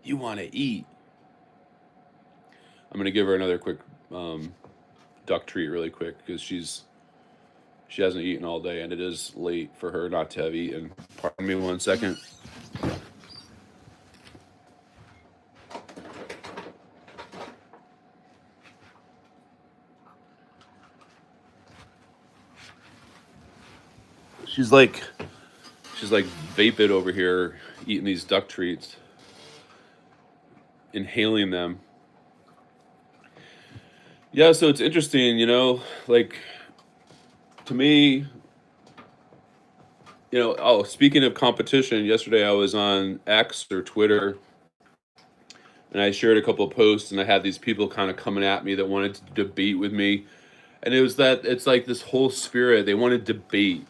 You want to eat. I'm going to give her another quick duck treat really quick because she hasn't eaten all day and it is late for her not to have eaten. Pardon me 1 second. She's like vapid over here eating these duck treats, inhaling them. Yeah, so it's interesting, like to me, oh, speaking of competition, yesterday I was on X or Twitter and I shared a couple of posts and I had these people kind of coming at me that wanted to debate with me. And it's like this whole spirit, they want to debate.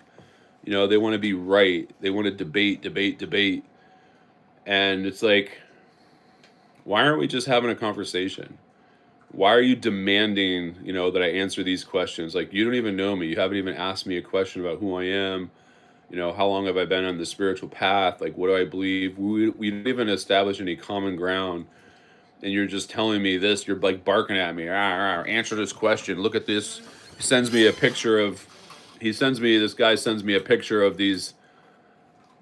They want to be right. They want to debate. And it's like, why aren't we just having a conversation? Why are you demanding, that I answer these questions? Like, you don't even know me. You haven't even asked me a question about who I am. How long have I been on the spiritual path? Like, what do I believe? We don't even establish any common ground. And you're just telling me this. You're like barking at me. Answer this question. Look at this. He sends me a picture of. This guy sends me a picture of these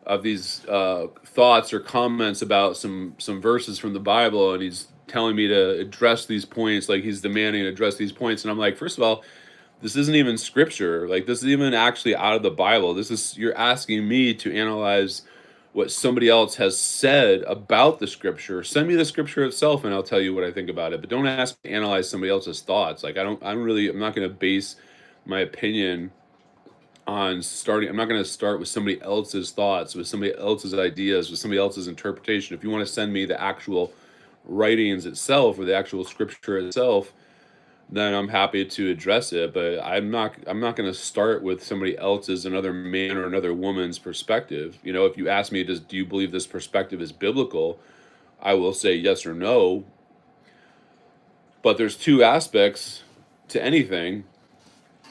thoughts or comments about some verses from the Bible, and he's telling me to address these points, like he's demanding to address these points. And I'm like, first of all, this isn't even scripture. Like, this is even actually out of the Bible. You're asking me to analyze what somebody else has said about the scripture. Send me the scripture itself and I'll tell you what I think about it. But don't ask me to analyze somebody else's thoughts. Like, I'm not going to base my opinion on starting. I'm not going to start with somebody else's thoughts, with somebody else's ideas, with somebody else's interpretation. If you want to send me the actual writings itself or the actual scripture itself, then I'm happy to address it. But I'm not going to start with somebody else's, another man or another woman's perspective. If you ask me, do you believe this perspective is biblical? I will say yes or no. But there's two aspects to anything.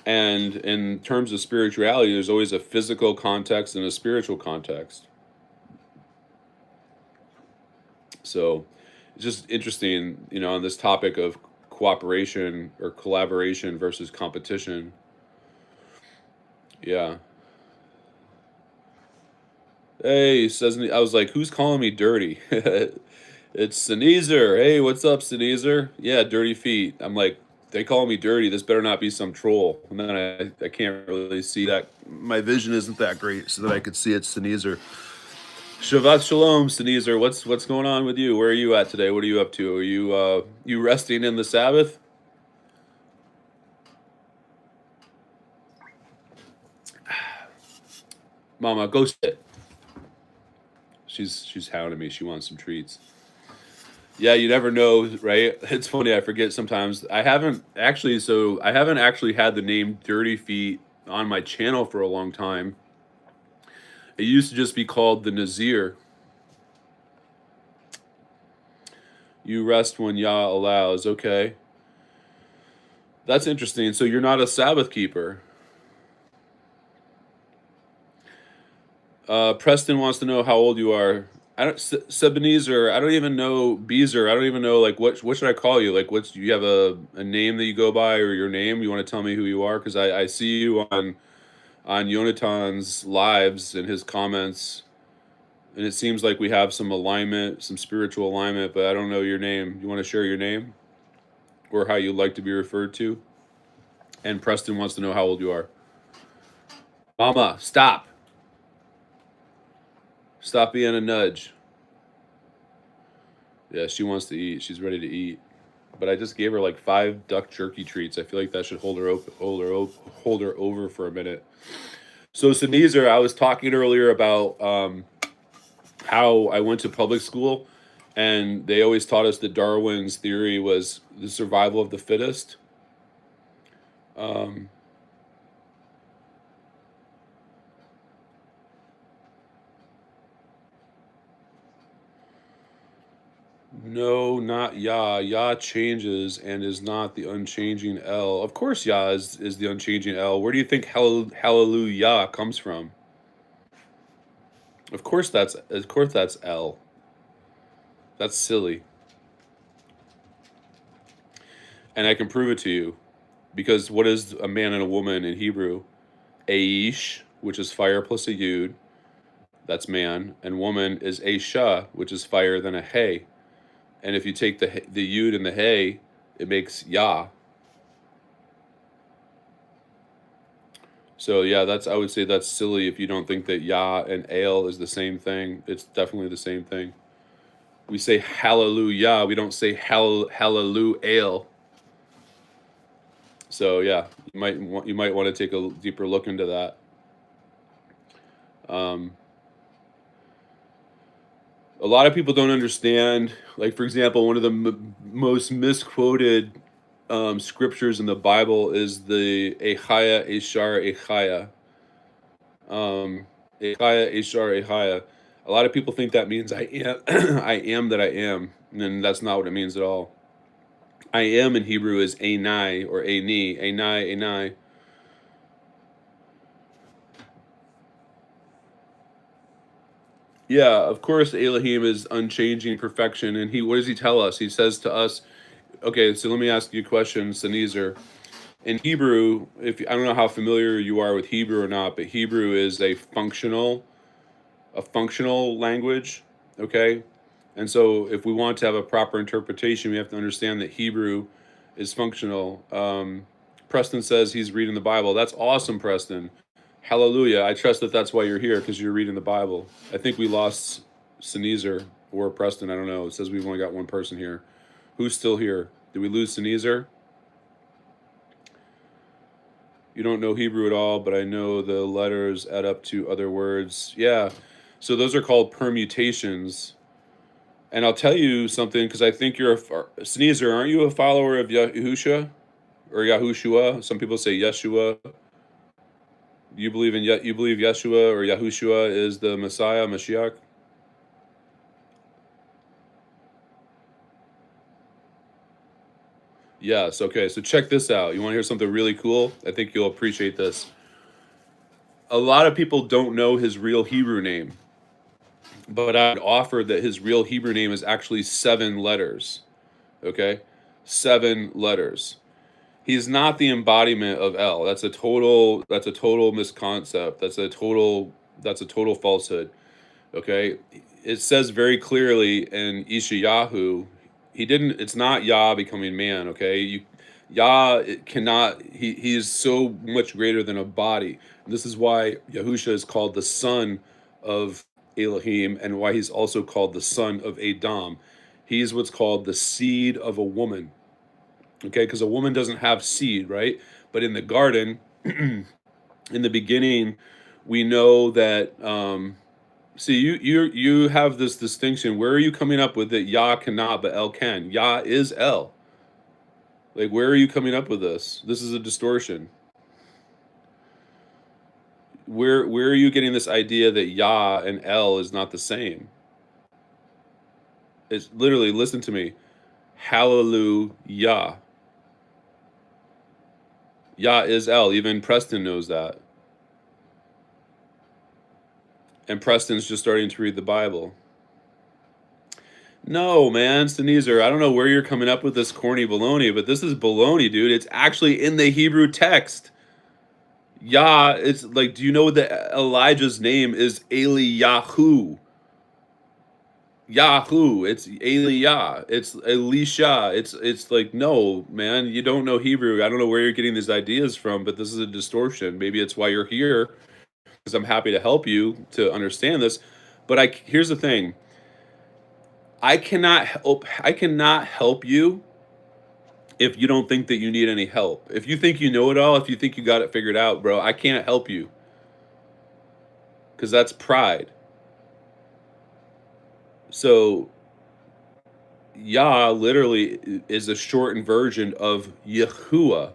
And in terms of spirituality, there's always a physical context and a spiritual context. So it's just interesting, on this topic of cooperation or collaboration versus competition. Yeah. Hey, says I was like, who's calling me dirty? It's Nazyr. Hey, what's up, Nazyr? Yeah, dirty feet. I'm like, they call me dirty. This better not be some troll. And then I can't really see that. My vision isn't that great, so that I could see it's Nazyr. Shabbat shalom, Nazyr. What's going on with you? Where are you at today? What are you up to? Are you resting in the Sabbath? Mama, go sit. She's hounding me. She wants some treats. Yeah, you never know, right? It's funny. I forget sometimes. I haven't actually had the name Dirty Feet on my channel for a long time. It used to just be called the Nazyr. You rest when Yah allows. Okay. That's interesting. So you're not a Sabbath keeper. Preston wants to know how old you are. I don't, Sebenezer. I don't even know Beezer. I don't even know, like, what should I call you? Like, do you have a name that you go by, or your name? You want to tell me who you are? Because I see you on Yonathan's lives and his comments, and it seems like we have some alignment, some spiritual alignment. But I don't know your name. You want to share your name, or how you like to be referred to? And Preston wants to know how old you are. Mama, stop. Stop being a nudge. Yeah, she wants to eat. She's ready to eat. But I just gave her like 5 duck jerky treats. I feel like that should hold her over for a minute. So Nazyr, I was talking earlier about how I went to public school, and they always taught us that Darwin's theory was the survival of the fittest. Um, no, not Yah. Yah changes and is not the unchanging El. Of course, Yah is the unchanging El. Where do you think Hallelujah comes from? Of course that's El. That's silly, and I can prove it to you because what is a man and a woman in Hebrew? Aysh, which is fire plus a yud, that's man, and woman is Ashah, which is fire then a hay. And if you take the yud and the hay, it makes Yah. So yeah, I would say that's silly if you don't think that Yah and Ale is the same thing. It's definitely the same thing. We say hallelujah, we don't say hallelujah ale. So yeah, you might want to take a deeper look into that. Um, a lot of people don't understand. Like for example, one of the most misquoted scriptures in the Bible is the Echaya Eshar Echaya. Echaya Eshar Echaya. A lot of people think that means I am I am that I am, and that's not what it means at all. I am in Hebrew is Einai or Eini, Einai, Einai. Yeah, of course Elohim is unchanging perfection, and what does he tell us? He says to us, okay, so let me ask you a question, Nazyr. In Hebrew, if I don't know how familiar you are with Hebrew or not, but Hebrew is a functional language, okay? And so if we want to have a proper interpretation, we have to understand that Hebrew is functional. Preston says he's reading the Bible. That's awesome, Preston. Hallelujah. I trust that that's why you're here, because you're reading the Bible. I think we lost Nazyr or Preston. I don't know. It says we've only got one person here. Who's still here? Did we lose Nazyr? You don't know Hebrew at all, but I know the letters add up to other words. Yeah. So those are called permutations. And I'll tell you something because I think you're Nazyr, aren't you a follower of Yahusha or Yahushua? Some people say Yeshua. You believe you believe Yeshua or Yahushua is the Messiah, Mashiach? Yes. Okay. So check this out. You want to hear something really cool? I think you'll appreciate this. A lot of people don't know his real Hebrew name, but I would offer that his real Hebrew name is actually 7 letters. Okay? 7 letters. He's not the embodiment of El. That's a total misconcept. That's a total falsehood. Okay? It says very clearly in Ishayahu, it's not Yah becoming man, okay? Yah cannot he is so much greater than a body. This is why Yahusha is called the son of Elohim and why he's also called the son of Adam. He's what's called the seed of a woman. Okay, because a woman doesn't have seed, right? But in the garden, in the beginning, we know that see, you have this distinction. Where are you coming up with that Yah cannot, but El can? Yah is El. Like, where are you coming up with this? This is a distortion. Where are you getting this idea that Yah and El is not the same? It's literally, listen to me. Hallelujah. Yah is El. Even Preston knows that. And Preston's just starting to read the Bible. No, man, Nazyr, I don't know where you're coming up with this corny baloney, but this is baloney, dude. It's actually in the Hebrew text. Yah, it's like, do you know that Elijah's name is Eliyahu? Yahoo, it's Eliah, it's Elisha. It's like, no, man, you don't know Hebrew. I don't know where you're getting these ideas from, but this is a distortion. Maybe it's why you're here, because I'm happy to help you to understand this. But here's the thing. I cannot help you if you don't think that you need any help. If you think you know it all, if you think you got it figured out, bro, I can't help you because that's pride. So Yah literally is a shortened version of Yahuwah.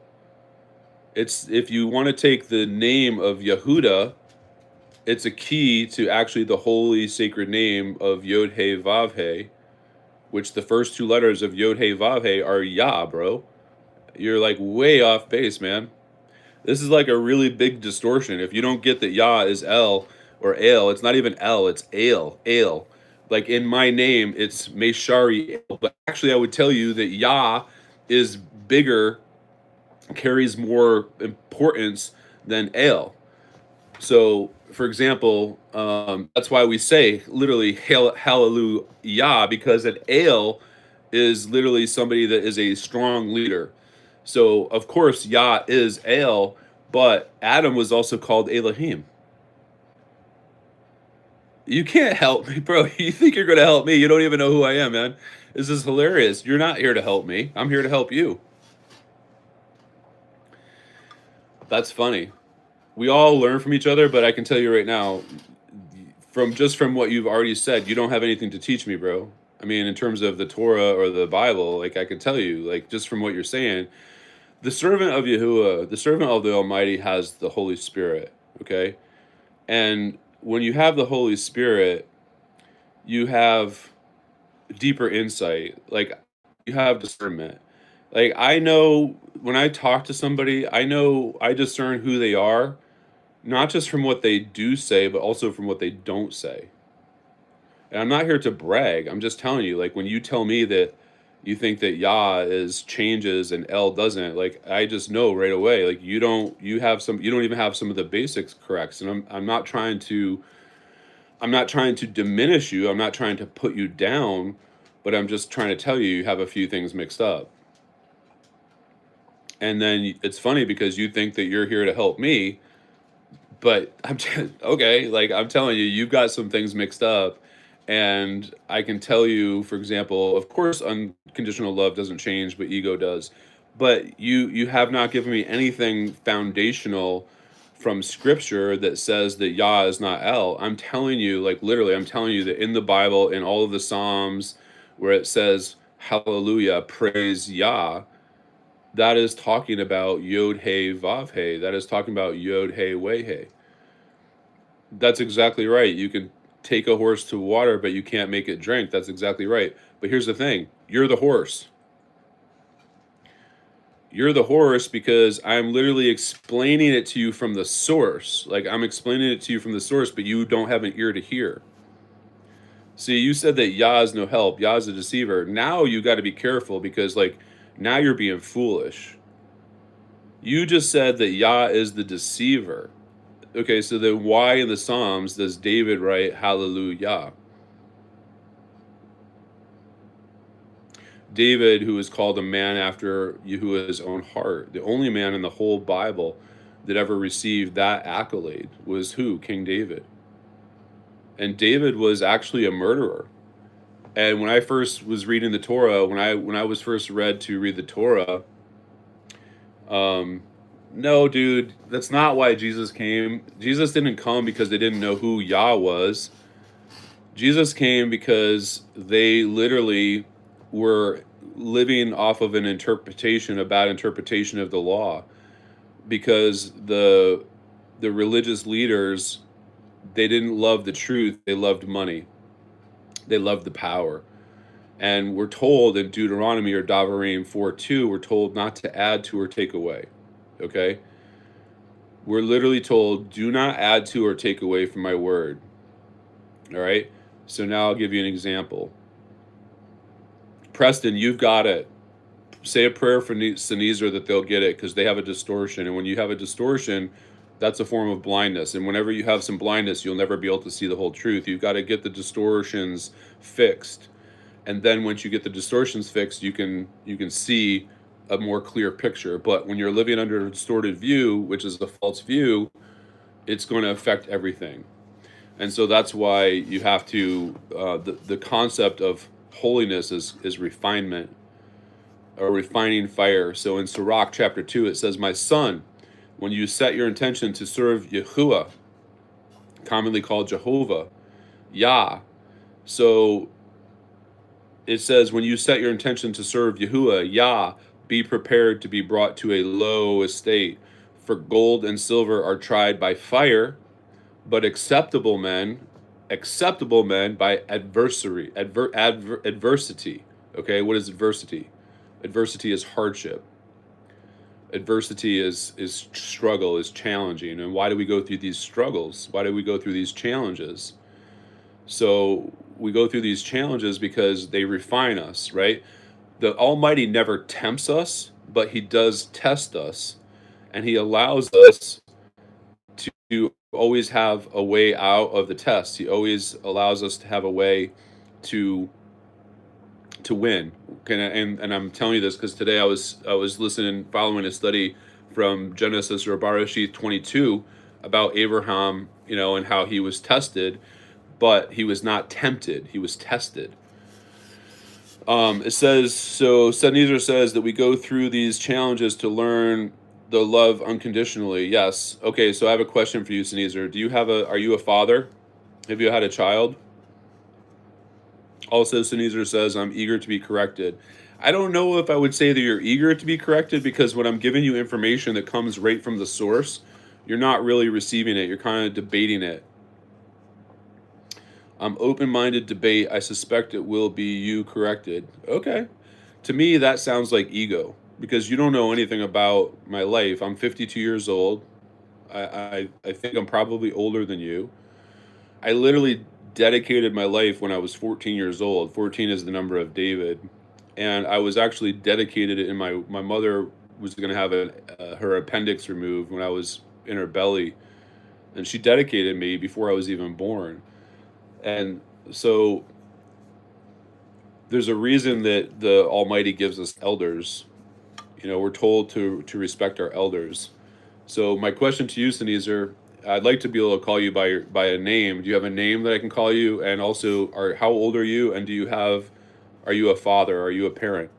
It's if you want to take the name of Yehuda, it's a key to actually the holy sacred name of Yod He Vav He, which the first two letters of Yod He Vav He are Yah, bro. You're like way off base, man. This is like a really big distortion. If you don't get that Yah is El or Ale, it's not even El, it's Ale, Ale. Like in my name, it's Meshari Ale. But actually, I would tell you that Yah is bigger, carries more importance than Ale. So, for example, that's why we say literally Hallelujah, because an Ale is literally somebody that is a strong leader. So, of course, Yah is El, but Adam was also called Elohim. You can't help me, bro. You think you're going to help me? You don't even know who I am, man. This is hilarious. You're not here to help me. I'm here to help you. That's funny. We all learn from each other, but I can tell you right now, from what you've already said, you don't have anything to teach me, bro. I mean, in terms of the Torah or the Bible, like I can tell you, like just from what you're saying, the servant of Yahuwah, the servant of the Almighty has the Holy Spirit, okay? And when you have the Holy Spirit, you have deeper insight. Like you have discernment. Like I know when I talk to somebody, I discern who they are, not just from what they do say, but also from what they don't say. And I'm not here to brag. I'm just telling you, like when you tell me that you think that Yah is changes and El doesn't, like I just know right away. Like you don't even have some of the basics correct. And I'm not trying to diminish you. I'm not trying to put you down, but I'm just trying to tell you have a few things mixed up. And then it's funny because you think that you're here to help me, but okay, like I'm telling you, you've got some things mixed up. And I can tell you, for example, of course, unconditional love doesn't change, but ego does. But you have not given me anything foundational from scripture that says that Yah is not El. I'm telling you, like literally, I'm telling you that in the Bible, in all of the Psalms, where it says Hallelujah, praise Yah, that is talking about Yod He Vav He. That is talking about Yod He Weh He. That's exactly right. You can take a horse to water, but you can't make it drink. That's exactly right. But here's the thing. You're the horse. You're the horse because I'm literally explaining it to you from the source. Like I'm explaining it to you from the source, but you don't have an ear to hear. See, you said that Yah is no help. Yah is a deceiver. Now you got to be careful because like now you're being foolish. You just said that Yah is the deceiver. Okay, so then why in the Psalms does David write Hallelujah? David, who is called a man after Yahuwah's own heart, the only man in the whole Bible that ever received that accolade was who? King David. And David was actually a murderer. And when I first was reading the Torah, when I was first read to read the Torah, no, dude, that's not why Jesus came. Jesus didn't come because they didn't know who Yah was. Jesus came because they literally were living off of a bad interpretation of the law. Because the religious leaders, they didn't love the truth, they loved money. They loved the power. And we're told in Deuteronomy or Davarim 4:2, we're told not to add to or take away. Okay? We're literally told, do not add to or take away from my word. All right? So now I'll give you an example. Preston, you've got it. Say a prayer for Nazyr that they'll get it because they have a distortion. And when you have a distortion, that's a form of blindness. And whenever you have some blindness, you'll never be able to see the whole truth. You've got to get the distortions fixed. And then once you get the distortions fixed, you can see a more clear picture. But when you're living under a distorted view, which is a false view, it's going to affect everything. And so that's why you have to, the concept of Holiness is refinement, a refining fire. So in Sirach chapter 2, it says, "My son, when you set your intention to serve Yahuwah, commonly called Jehovah, Yah." So it says, when you set your intention to serve Yahuwah, Yah, be prepared to be brought to a low estate. For gold and silver are tried by fire, but acceptable men by adversity. Okay, what is adversity? Adversity is hardship. Adversity is struggle, is challenging. And why do we go through these struggles? Why do we go through these challenges? So we go through these challenges because they refine us, right? The Almighty never tempts us, but He does test us, and He allows us to always have a way out of the test. He always allows us to have a way to win. And I'm telling you this because today I was listening, following a study from Genesis or Bereshith 22 about Abraham, and how he was tested, but he was not tempted. He was tested. It says, so Nazyr says that we go through these challenges to learn the love unconditionally. Yes. Okay, so I have a question for you, Nazyr. Are you a father? Have you had a child? Also, Nazyr says, I'm eager to be corrected. I don't know if I would say that you're eager to be corrected, because when I'm giving you information that comes right from the source, you're not really receiving it. You're kind of debating it. Open-minded debate. I suspect it will be you corrected. Okay. To me, that sounds like ego, because you don't know anything about my life. I'm 52 years old. I think I'm probably older than you. I literally dedicated my life when I was 14 years old. 14 is the number of David. And I was actually dedicated in my mother was going to have her appendix removed when I was in her belly. And she dedicated me before I was even born. And so there's a reason that the Almighty gives us elders. We're told to respect our elders. So my question to you, Nazyr, I'd like to be able to call you by a name. Do you have a name that I can call you? And also, how old are you? And are you a father? Are you a parent?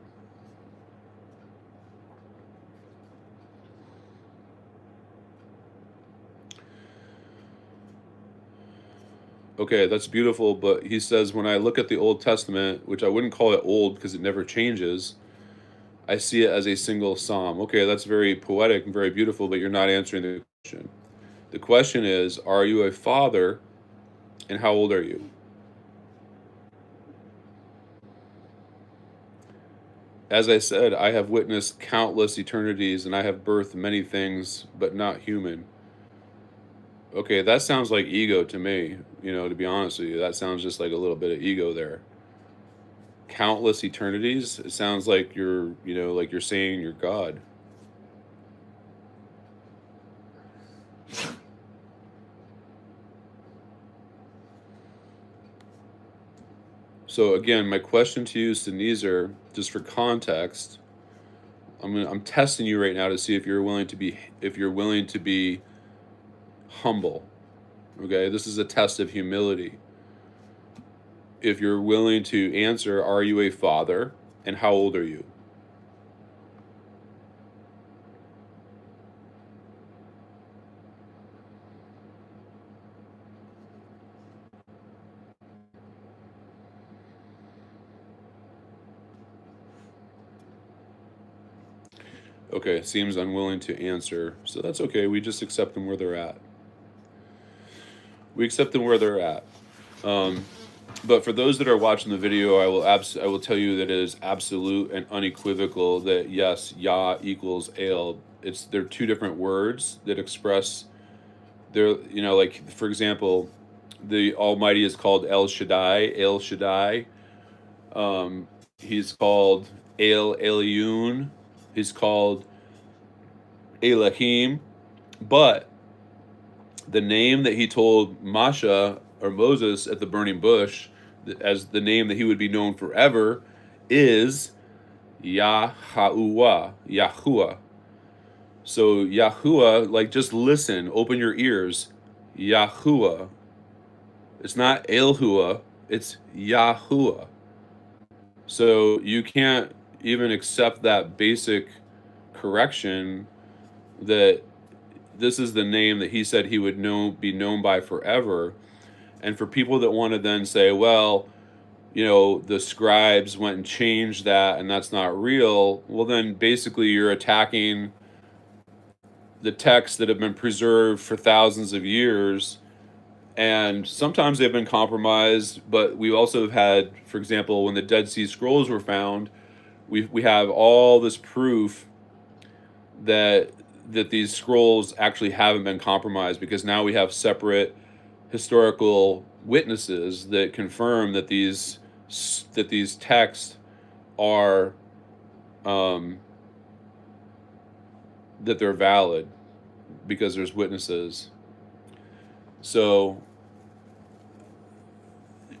Okay, that's beautiful, but he says, when I look at the Old Testament, which I wouldn't call it old because it never changes, I see it as a single psalm. Okay, that's very poetic and very beautiful, but you're not answering the question. The question is, are you a father, and how old are you? As I said, I have witnessed countless eternities, and I have birthed many things, but not human. Okay, that sounds like ego to me, to be honest with you. That sounds just like a little bit of ego there. Countless eternities? It sounds like like you're saying you're God. So again, my question to you, Nazyr, just for context, I'm testing you right now to see if you're willing to be humble. Okay, this is a test of humility. If you're willing to answer, are you a father, and how old are you? Okay, seems unwilling to answer, so that's okay. We just accept them where they're at. We accept them where they're at. But for those that are watching the video, I will tell you that it is absolute and unequivocal that yes, Yah equals El. They're two different words that express their, like for example, the Almighty is called El Shaddai, El Shaddai. He's called El Elyon. He's called Elohim. But the name that he told Masha or Moses at the burning bush as the name that he would be known forever is Yahuwah. Yahuwah. So Yahuwah, like just listen, open your ears. Yahuwah. It's not Elhua, it's Yahuwah. So you can't even accept that basic correction that this is the name that he said he would be known by forever. And for people that want to then say, well, the scribes went and changed that and that's not real, well, then basically you're attacking the texts that have been preserved for thousands of years. And sometimes they've been compromised, but we also have had, for example, when the Dead Sea Scrolls were found, we have all this proof that these scrolls actually haven't been compromised, because now we have separate historical witnesses that confirm that these texts are that they're valid because there's witnesses. So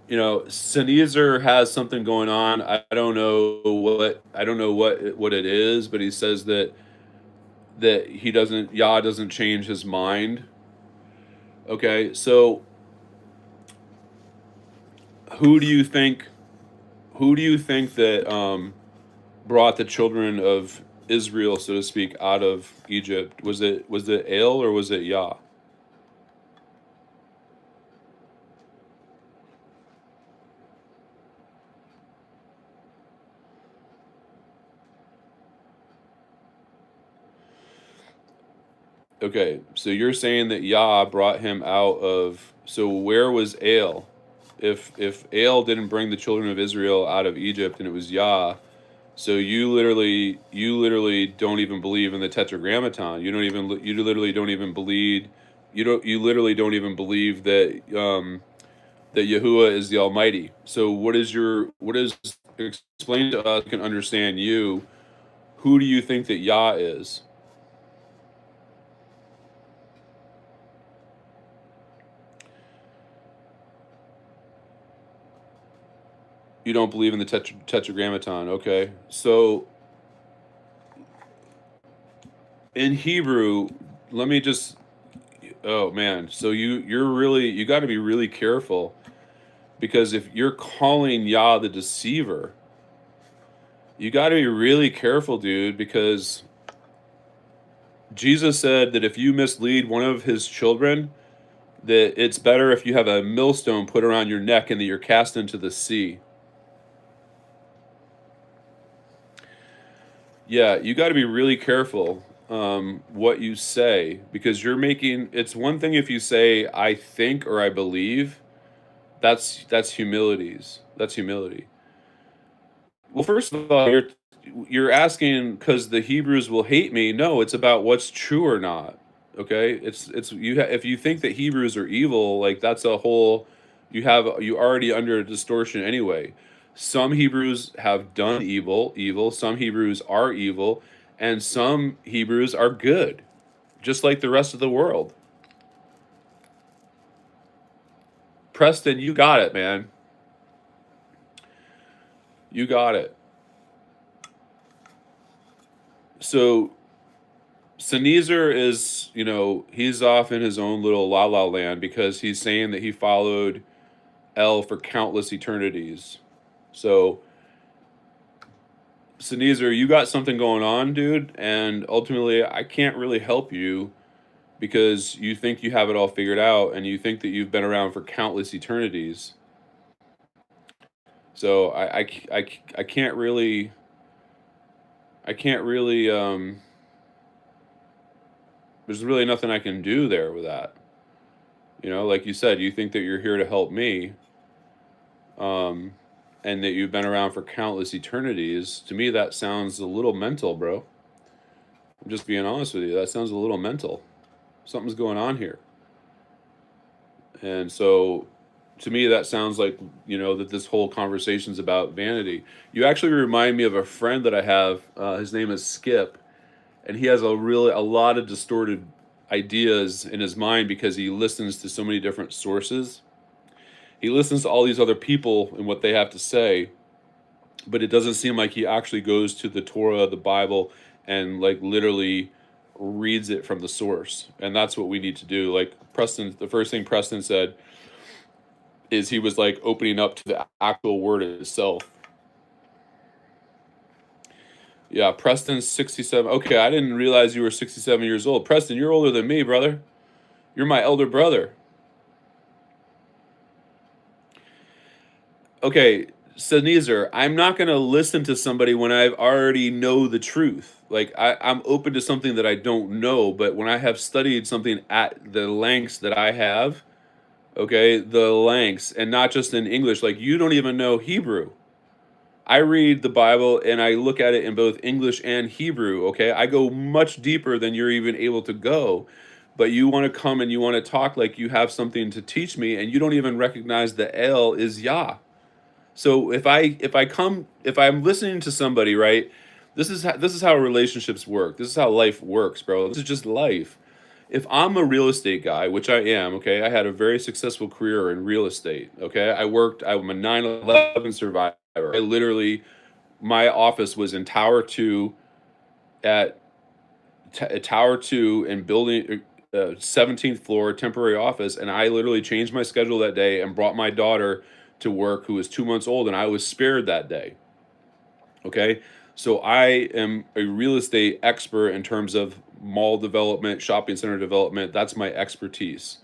Nazyr has something going on. I don't know what it is, but he says that Yah doesn't change his mind. Okay, so who do you think that brought the children of Israel, so to speak, out of Egypt? Was it El or was it Yah? Okay, so you're saying that Yah brought him out of. So where was El? If El didn't bring the children of Israel out of Egypt and it was Yah, so you literally don't even believe in the Tetragrammaton. You literally don't even believe that that Yahuwah is the Almighty. So what is explain to us, can understand you? Who do you think that Yah is? You don't believe in the Tetragrammaton, okay? So in Hebrew, let me just. Oh man, so you got to be really careful, because if you're calling Yah the deceiver, you got to be really careful, dude, because Jesus said that if you mislead one of his children, that it's better if you have a millstone put around your neck and that you're cast into the sea. Yeah, you got to be really careful what you say, because it's one thing if you say I think or I believe. That's humility. Well, first of all, you're asking because the Hebrews will hate me. No, it's about what's true or not. Okay, if you think that Hebrews are evil, like that's a whole you already under a distortion anyway. Some Hebrews have done evil. Some Hebrews are evil, and some Hebrews are good, just like the rest of the world. Preston, you got it, man. You got it. So Sneezer is, he's off in his own little la la land, because he's saying that he followed El for countless eternities. So, Sneezer, you got something going on, dude, and ultimately I can't really help you, because you think you have it all figured out and you think that you've been around for countless eternities. So I can't really there's really nothing I can do there with that. Like you said, you think that you're here to help me, and that you've been around for countless eternities. To me, that sounds a little mental, bro. I'm just being honest with you. That sounds a little mental. Something's going on here. And so, to me, that sounds like, that this whole conversation's about vanity. You actually remind me of a friend that I have. His name is Skip, and he has a lot of distorted ideas in his mind, because he listens to so many different sources. He listens to all these other people and what they have to say, but it doesn't seem like he actually goes to the Torah, the Bible, and like literally reads it from the source. And that's what we need to do. Like Preston, the first thing Preston said is he was like opening up to the actual word itself. Yeah, Preston's 67. Okay, I didn't realize you were 67 years old. Preston, you're older than me, brother. You're my elder brother. Okay, so Nazyr, I'm not going to listen to somebody when I already know the truth. Like, I'm open to something that I don't know, but when I have studied something at the lengths that I have, okay, the lengths, and not just in English, like, you don't even know Hebrew. I read the Bible and I look at it in both English and Hebrew, okay? I go much deeper than you're even able to go. But you want to come and you want to talk like you have something to teach me, and you don't even recognize the El is Yah. So if I'm listening to somebody, right? This is how relationships work. This is how life works, bro. This is just life. If I'm a real estate guy, which I am, okay, I had a very successful career in real estate. Okay, I'm a 9/11 survivor. I literally, my office was in Tower 2 at Tower 2 in building 17th floor temporary office, and I literally changed my schedule that day and brought my daughter to work, who was 2 months old, and I was spared that day. Okay, so I am a real estate expert in terms of mall development, shopping center development. That's my expertise.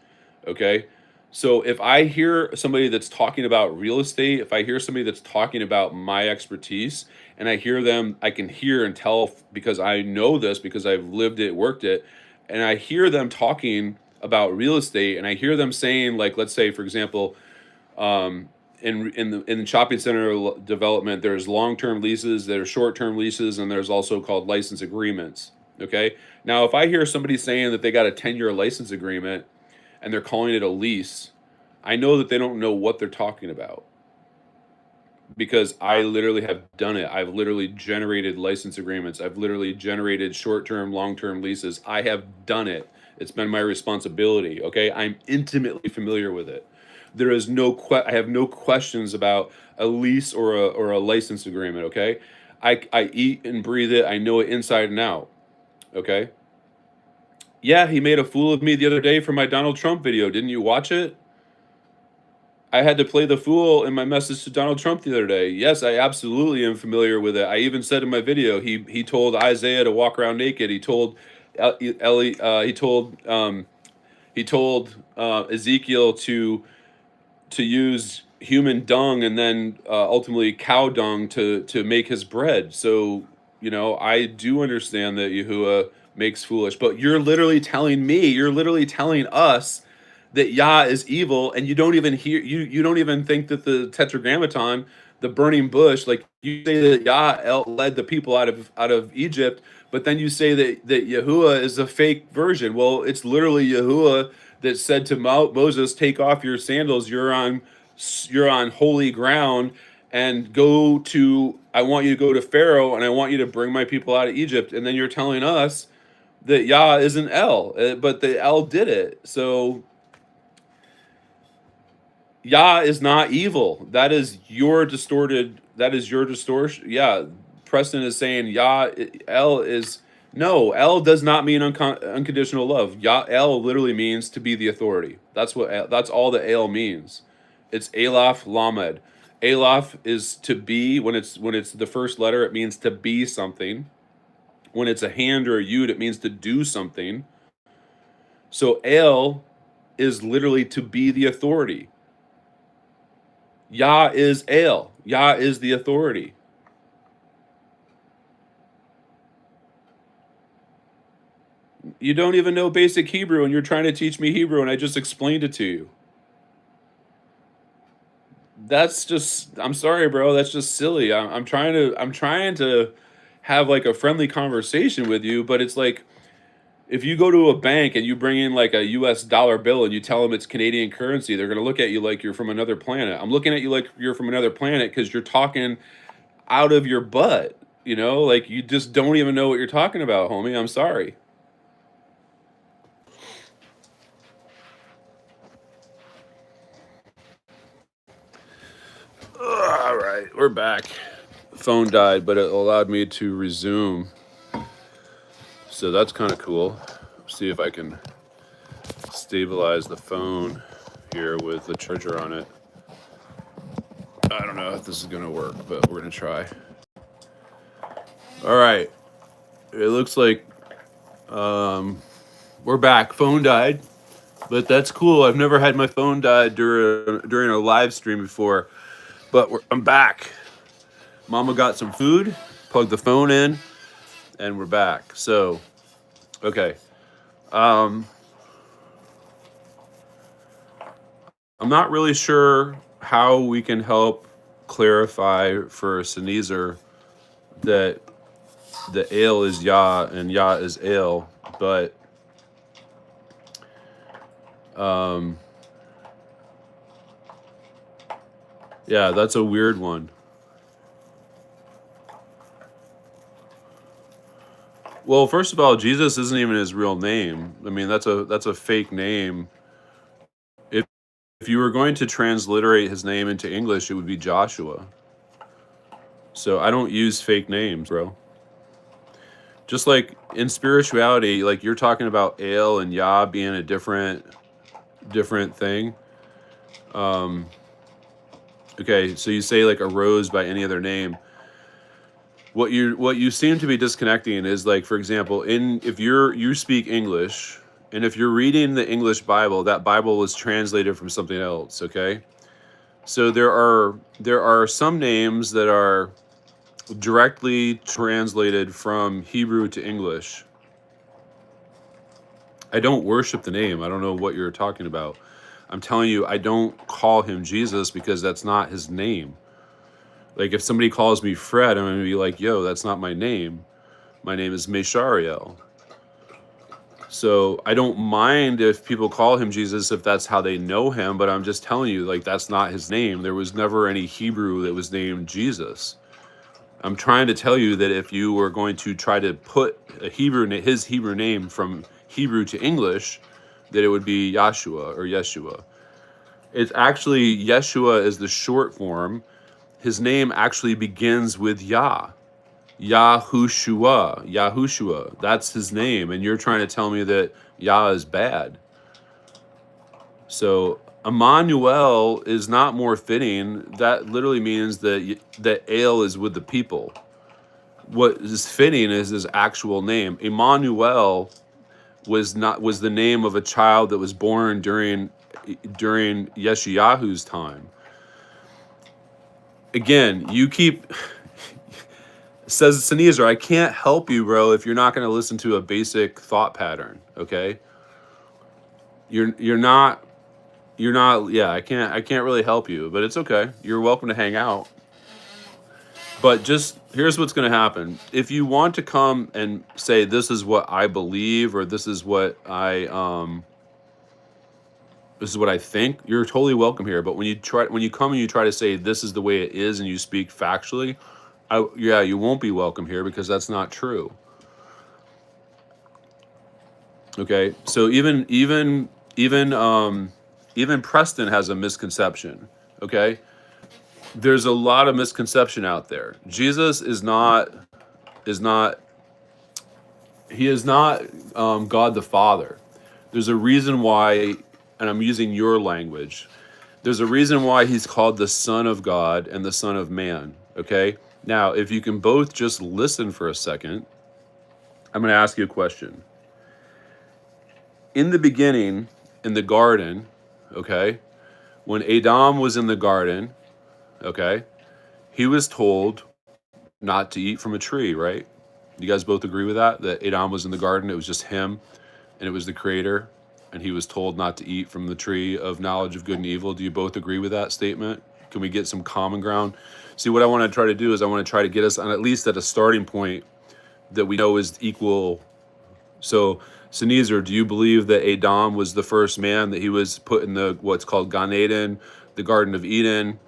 Okay, so if I hear somebody that's talking about real estate, if I hear somebody that's talking about my expertise, and I hear them, I can hear and tell because I know this, because I've lived it, worked it, and I hear them talking about real estate, and I hear them saying, like, let's say, for example, um, in shopping center development, there's long-term leases, there's short-term leases, and there's also called license agreements. Okay. Now, if I hear somebody saying that they got a 10-year license agreement and they're calling it a lease, I know that they don't know what they're talking about, because I literally have done it. I've literally generated license agreements. I've literally generated short-term, long-term leases. I have done it. It's been my responsibility. Okay. I'm intimately familiar with it. There is I have no questions about a lease or a license agreement. Okay. I eat and breathe it. I know it inside and out. Okay. Yeah, he made a fool of me the other day for my Donald Trump video. Didn't you watch it? I had to play the fool in my message to Donald Trump the other day. Yes, I absolutely am familiar with it. I even said in my video, he told Isaiah to walk around naked. He told Ellie, he told Ezekiel to use human dung and then ultimately cow dung to make his bread. So, I do understand that Yahuwah makes foolish, but you're literally telling me, you're literally telling us that Yah is evil, and you don't even you don't even think that the Tetragrammaton, the burning bush, like, you say that led the people out of Egypt, but then you say that Yahuwah is a fake version. Well, it's literally Yahuwah that said to Moses, "Take off your sandals. You're on holy ground, and go to. I want you to go to Pharaoh, and I want you to bring my people out of Egypt." And then you're telling us that Yah isn't El, but the El did it. So Yah is not evil. That is your distorted. That is your distortion. Yeah, Preston is saying Yah El is no. El does not mean unconditional love. Yah El literally means to be the authority. That's all that El means. It's Elaf Lamed. Elaf is to be. When it's the first letter, it means to be something. When it's a hand or a yud, it means to do something. So El is literally to be the authority. Yah is El. Yah is the authority. You don't even know basic Hebrew, and you're trying to teach me Hebrew, and I just explained it to you. That's just, I'm sorry, bro. That's just silly. I'm trying to have like a friendly conversation with you, but it's like, if you go to a bank and you bring in like a US dollar bill and you tell them it's Canadian currency, they're going to look at you like you're from another planet. I'm looking at you like you're from another planet because you're talking out of your butt, like you just don't even know what you're talking about, homie. I'm sorry. All right, we're back. Phone died, but it allowed me to resume. So that's kind of cool. See if I can stabilize the phone here with the charger on it. I don't know if this is going to work, but we're going to try. All right. It looks like we're back. Phone died, but that's cool. I've never had my phone die during a live stream before, but I'm back. Mama got some food, plugged the phone in, and we're back. So, okay. Um, I'm not really sure how we can help clarify for Nazyr that the ale is Yah and Yah is ale, but yeah, that's a weird one. Well, first of all, Jesus isn't even his real name. I mean, that's a fake name. If you were going to transliterate his name into English, it would be Joshua. So I don't use fake names, bro. Just like in spirituality, like you're talking about ale and Yah being a different thing. Okay, so you say like a rose by any other name. What you seem to be disconnecting is like, for example, if you speak English, and if you're reading the English Bible, that Bible was translated from something else. Okay, so there are some names that are directly translated from Hebrew to English. I don't worship the name. I don't know what you're talking about. I'm telling you, I don't call him Jesus because that's not his name. Like if somebody calls me Fred, I'm going to be like, yo, that's not my name. My name is Meshariel. So I don't mind if people call him Jesus if that's how they know him, but I'm just telling you, like, that's not his name. There was never any Hebrew that was named Jesus. I'm trying to tell you that if you were going to try to put his Hebrew name from Hebrew to English, that it would be Yahshua or Yeshua. It's actually, Yeshua is the short form. His name actually begins with Yah. Yahushua. That's his name. And you're trying to tell me that Yah is bad. So Emmanuel is not more fitting. That literally means that ale is with the people. What is fitting is his actual name. Emmanuel was the name of a child that was born during Yeshayahu's time. Again, you keep says Nazyr, I can't help you, bro, if you're not going to listen to a basic thought pattern. Okay, you're not. Yeah, I can't really help you, but it's okay. You're welcome to hang out. But just here's what's going to happen. If you want to come and say this is what I believe or this is what I think, you're totally welcome here. But when you come and you try to say this is the way it is and you speak factually, you won't be welcome here because that's not true. Okay, so even Preston has a misconception. Okay, there's a lot of misconception out there. Jesus is not God the Father. There's a reason why, and I'm using your language. There's a reason why he's called the Son of God and the Son of Man. Okay. Now, if you can both just listen for a second, I'm going to ask you a question. In the beginning, in the garden, okay, when Adam was in the garden, okay, he was told not to eat from a tree, right? You guys both agree with that? That Adam was in the garden, it was just him, and it was the creator, and he was told not to eat from the tree of knowledge of good and evil. Do you both agree with that statement? Can we get some common ground? See, what I want to try to do is I want to try to get us on at least at a starting point that we know is equal. So, Nazyr, do you believe that Adam was the first man, that he was put in the what's called Gan Eden, the Garden of Eden,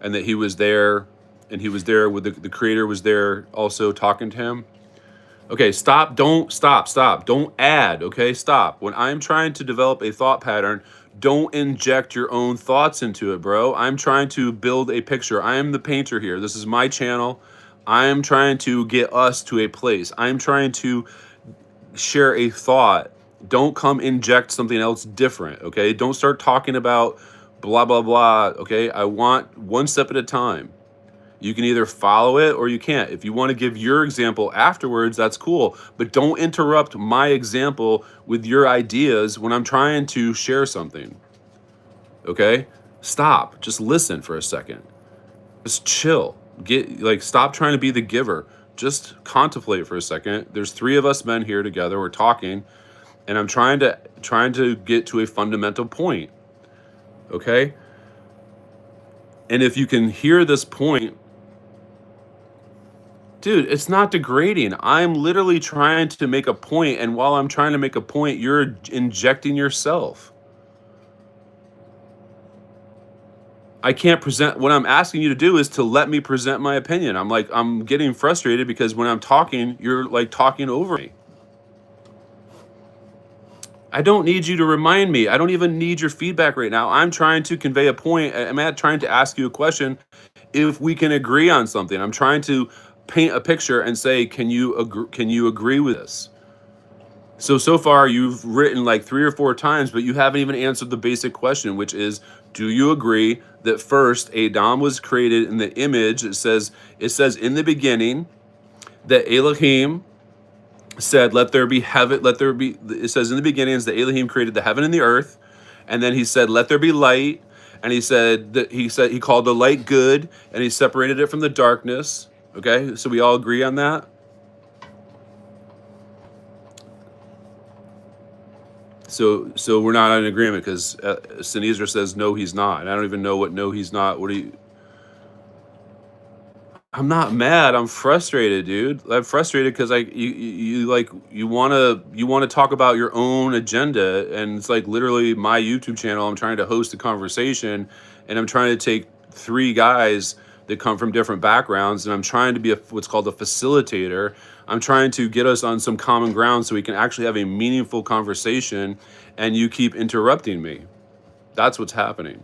and that he was there, and he was there with the Creator was there also talking to him? Okay, stop. Don't add. Okay, stop. When I'm trying to develop a thought pattern, don't inject your own thoughts into it, bro. I'm trying to build a picture. I am the painter here. This is my channel. I am trying to get us to a place. I'm trying to share a thought. Don't come inject something else different, okay? Don't start talking about blah, blah, blah, okay? I want one step at a time. You can either follow it or you can't. If you want to give your example afterwards, that's cool. But don't interrupt my example with your ideas when I'm trying to share something. Okay? Stop. Just listen for a second. Just chill. Stop trying to be the giver. Just contemplate for a second. There's 3 of us men here together. We're talking, and I'm trying to get to a fundamental point. Okay? And if you can hear this point, dude, it's not degrading. I'm literally trying to make a point, and while I'm trying to make a point, you're injecting yourself. I can't present what I'm asking you to do is to let me present my opinion. I'm getting frustrated because when I'm talking, you're like talking over me. I don't need you to remind me. I don't even need your feedback right now. I'm trying to convey a point. I'm not trying to ask you a question if we can agree on something. I'm trying to paint a picture and say, can you agree with this? So far you've written like 3 or 4 times, but you haven't even answered the basic question, which is, do you agree that first Adam was created in the image? It says in the beginning that Elohim said, let there be heaven, let there be, it says in the beginning is that Elohim created the heaven and the earth, and then he said, let there be light, and he called the light good, and he separated it from the darkness. Okay, so we all agree on that. So we're not in agreement because Nazyr says no, he's not, and I don't even know what no, he's not. What do you? I'm not mad. I'm frustrated, dude. I'm frustrated because you wanna talk about your own agenda, and it's like literally my YouTube channel. I'm trying to host a conversation, and I'm trying to take 3 guys that come from different backgrounds, and I'm trying to be what's called a facilitator. I'm trying to get us on some common ground so we can actually have a meaningful conversation, and you keep interrupting me. That's what's happening.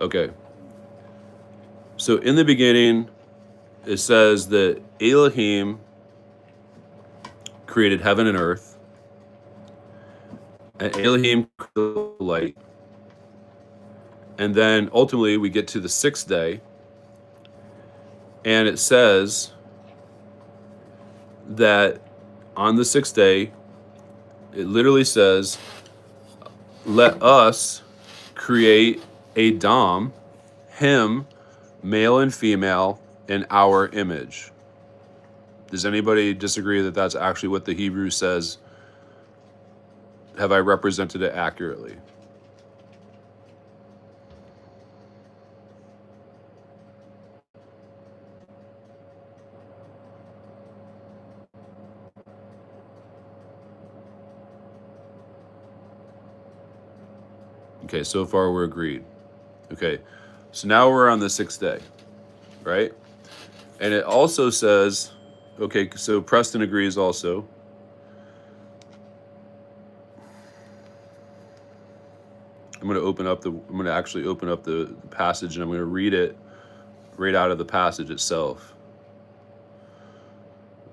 Okay. So in the beginning, it says that Elohim created heaven and earth, and Elohim created the light. And then ultimately we get to the 6th day, and it says that on the 6th day, it literally says, let us create Adam, him, male and female, in our image. Does anybody disagree that that's actually what the Hebrew says? Have I represented it accurately? Okay, so far we're agreed. Okay, so now we're on the 6th day, right? And it also says, okay, so Preston agrees also. I'm going to actually open up the passage, and I'm going to read it right out of the passage itself.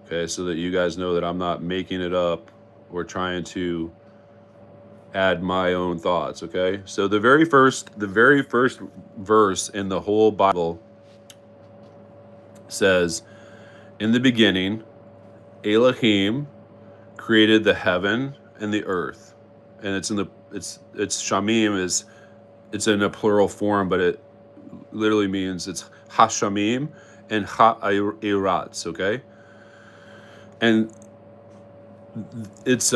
Okay, so that you guys know that I'm not making it up or trying to add my own thoughts. Okay, so the very first verse in the whole Bible says, in the beginning, Elohim created the heaven and the earth. And it's shamim it's in a plural form, but it literally means it's hashamim and ha'irats, okay? And it's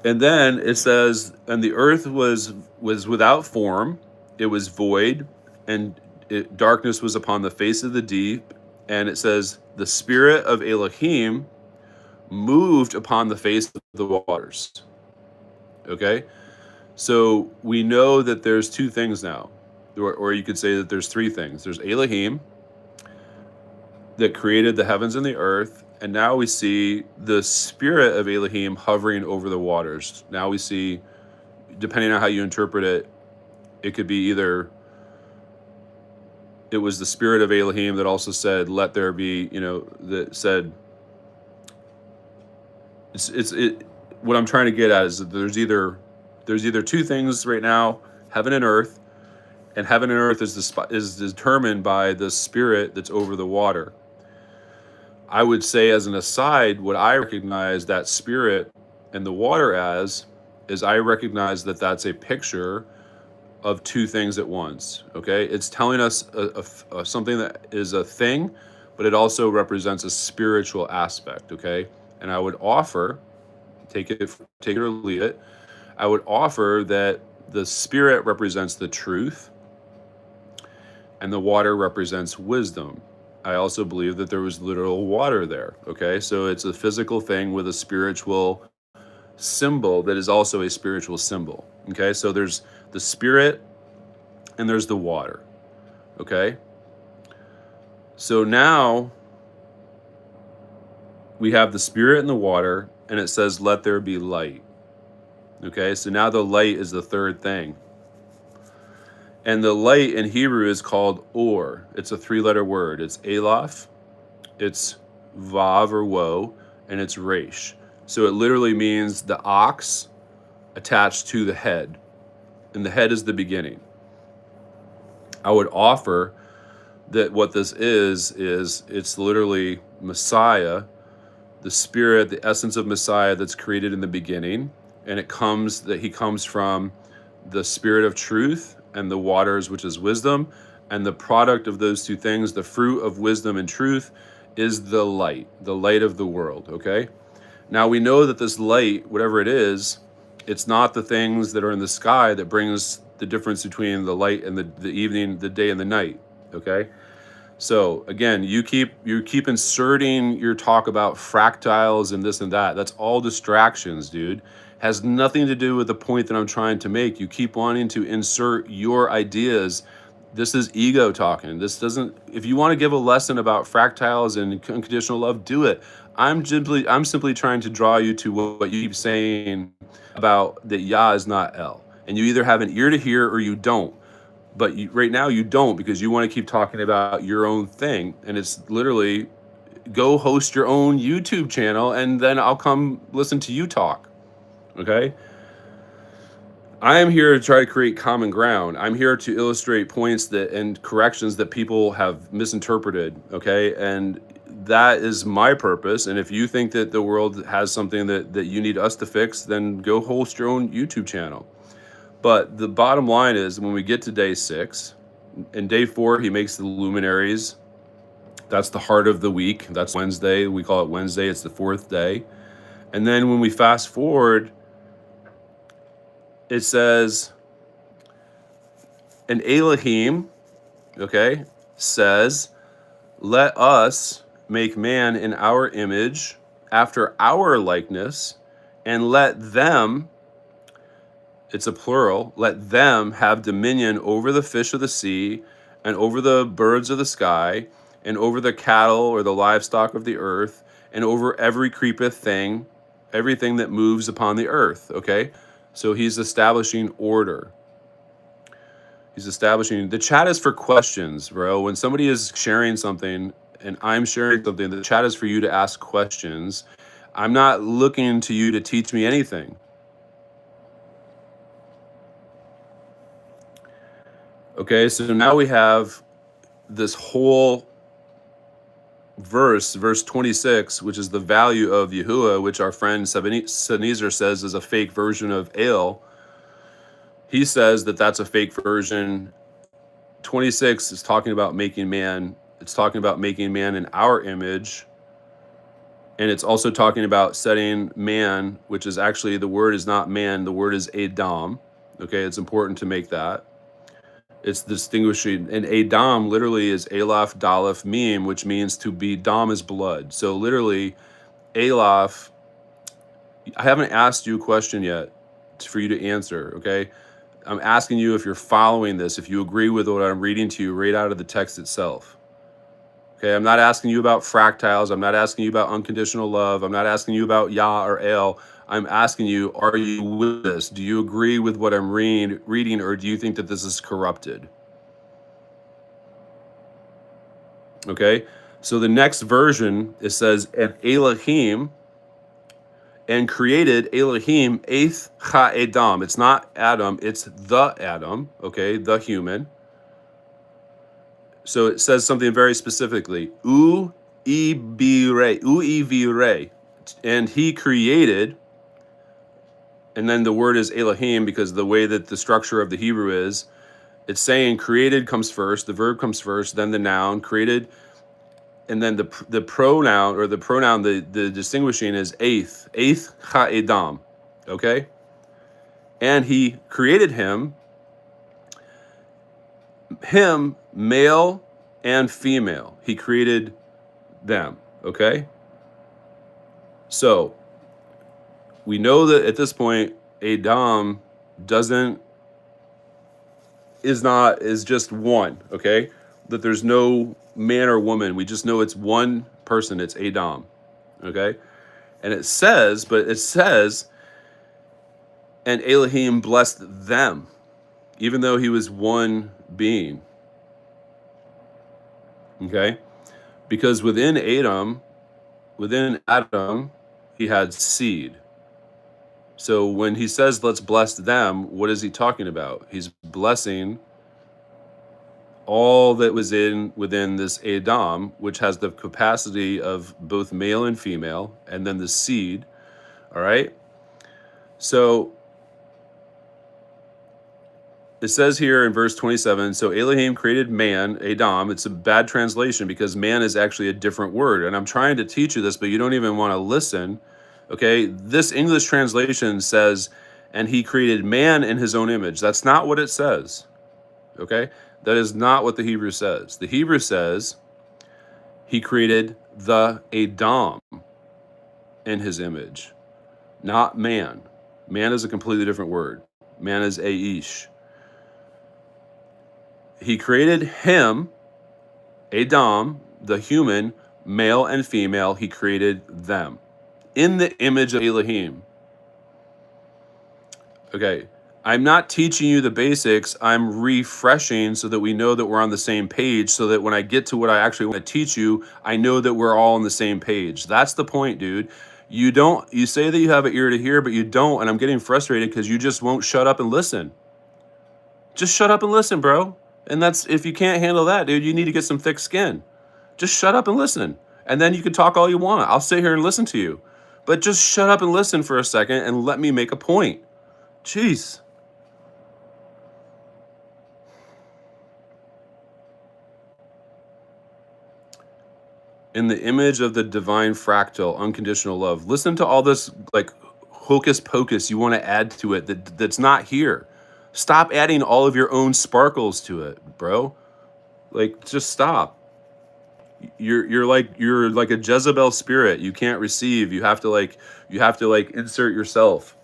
and then it says, and the earth was without form, it was void, and darkness was upon the face of the deep. And it says the spirit of Elohim moved upon the face of the waters. Okay, so we know that there's 2 things now, or you could say that there's 3 things. There's Elohim that created the heavens and the earth, and now we see the spirit of Elohim hovering over the waters. Now we see, depending on how you interpret it, it could be either it was the spirit of Elohim that also said, let there be, that said, what I'm trying to get at is that there's either two things right now, heaven and earth, and heaven and earth is determined by the spirit that's over the water. I would say, as an aside, what I recognize that spirit and the water as is I recognize that that's a picture of two things at once. Okay, it's telling us something that is a thing, but it also represents a spiritual aspect. Okay, and I would offer, take it or leave it, I would offer that the spirit represents the truth and the water represents wisdom. I also believe that there was literal water there. Okay, so it's a physical thing with a spiritual symbol that is also a spiritual symbol. Okay, so there's the spirit and there's the water. Okay, so now we have the spirit and the water, and it says, let there be light. Okay, so now the light is the third thing. And the light in Hebrew is called or. It's a 3-letter word. It's Aleph, it's Vav or Woe, and it's Resh. So it literally means the ox attached to the head. And the head is the beginning. I would offer that what this is it's literally Messiah, the spirit, the essence of Messiah that's created in the beginning. And he comes from the spirit of truth and the waters, which is wisdom. And the product of those two things, the fruit of wisdom and truth, is the light of the world. Okay, now we know that this light, whatever it is, it's not the things that are in the sky that brings the difference between the light and the evening, the day and the night. Okay, so again, you keep inserting your talk about fractals and this and that. That's all distractions, dude. Has nothing to do with the point that I'm trying to make. You keep wanting to insert your ideas. This is ego talking. This doesn't, if you want to give a lesson about fractals and unconditional love, do it. I'm simply trying to draw you to what you keep saying about that Yah is not El. And you either have an ear to hear or you don't. But right now you don't, because you want to keep talking about your own thing. And it's literally, go host your own YouTube channel and then I'll come listen to you talk. Okay? I am here to try to create common ground. I'm here to illustrate points and corrections that people have misinterpreted. Okay? And that is my purpose. And if you think that the world has something that you need us to fix, then go host your own YouTube channel. But the bottom line is, when we get to day 6, in day 4, he makes the luminaries. That's the heart of the week. That's Wednesday. We call it Wednesday. It's the 4th day. And then when we fast forward, it says, and Elohim, okay, says, let us make man in our image, after our likeness, and let them, it's a plural, let them have dominion over the fish of the sea, and over the birds of the sky, and over the cattle or the livestock of the earth, and over every creepeth thing, everything that moves upon the earth. Okay, so he's establishing order. He's establishing, the chat is for questions, bro. When somebody is sharing something and I'm sharing something, the chat is for you to ask questions. I'm not looking to you to teach me anything. Okay, so now we have this whole verse 26, which is the value of Yahuwah, which our friend Nazyr says is a fake version of El. He says that that's a fake version. 26 is talking about making man. It's talking about making man in our image. And it's also talking about setting man, which is actually, the word is not man, the word is Adam. Okay, it's important to make that. It's distinguishing, and Adam literally is Aleph, Daleth, Mim, which means to be, Dam is blood. So literally, Aleph, I haven't asked you a question yet for you to answer, okay? I'm asking you if you're following this, if you agree with what I'm reading to you right out of the text itself. Okay, I'm not asking you about fractals. I'm not asking you about unconditional love. I'm not asking you about Yah or El. I'm asking you, are you with this? Do you agree with what I'm reading, or do you think that this is corrupted? Okay, so the next version, it says, and Elohim and created Elohim Eith Ha-Edam. It's not Adam, it's the Adam, okay, the human. So it says something very specifically. U-E-V-Re. And he created, and then the word is Elohim because the way that the structure of the Hebrew is, it's saying created comes first, the verb comes first, then the noun, created, and then the pronoun, or the pronoun, the distinguishing is Eith Ha-Edam, okay? And he created him, male and female. He created them, okay? So, we know that at this point, Adam is just one, okay? That there's no man or woman. We just know it's one person. It's Adam, okay? And it says, and Elohim blessed them, even though he was one being, okay? Because within Adam, he had seed. So when he says, let's bless them, what is he talking about? He's blessing all that was within this Adam, which has the capacity of both male and female, and then the seed, all right? So it says here in verse 27, so Elohim created man, Adam. It's a bad translation because man is actually a different word. And I'm trying to teach you this, but you don't even want to listen. Okay, this English translation says, and he created man in his own image. That's not what it says. Okay, that is not what the Hebrew says. The Hebrew says he created the Adam in his image, not man. Man is a completely different word. Man is Aysh. He created him, Adam, the human, male and female. He created them in the image of Elohim. Okay, I'm not teaching you the basics. I'm refreshing so that we know that we're on the same page, so that when I get to what I actually want to teach you, I know that we're all on the same page. That's the point, dude. You say that you have an ear to hear, but you don't, and I'm getting frustrated because you just won't shut up and listen. Just shut up and listen, bro. And that's, if you can't handle that, dude, you need to get some thick skin. Just shut up and listen. And then you can talk all you want. I'll sit here and listen to you. But just shut up and listen for a second and let me make a point. Jeez. In the image of the divine fractal, unconditional love. Listen to all this like hocus pocus you want to add to it that's not here. Stop adding all of your own sparkles to it, bro. Like, just stop. You're like a Jezebel spirit. You can't receive. You have to insert yourself.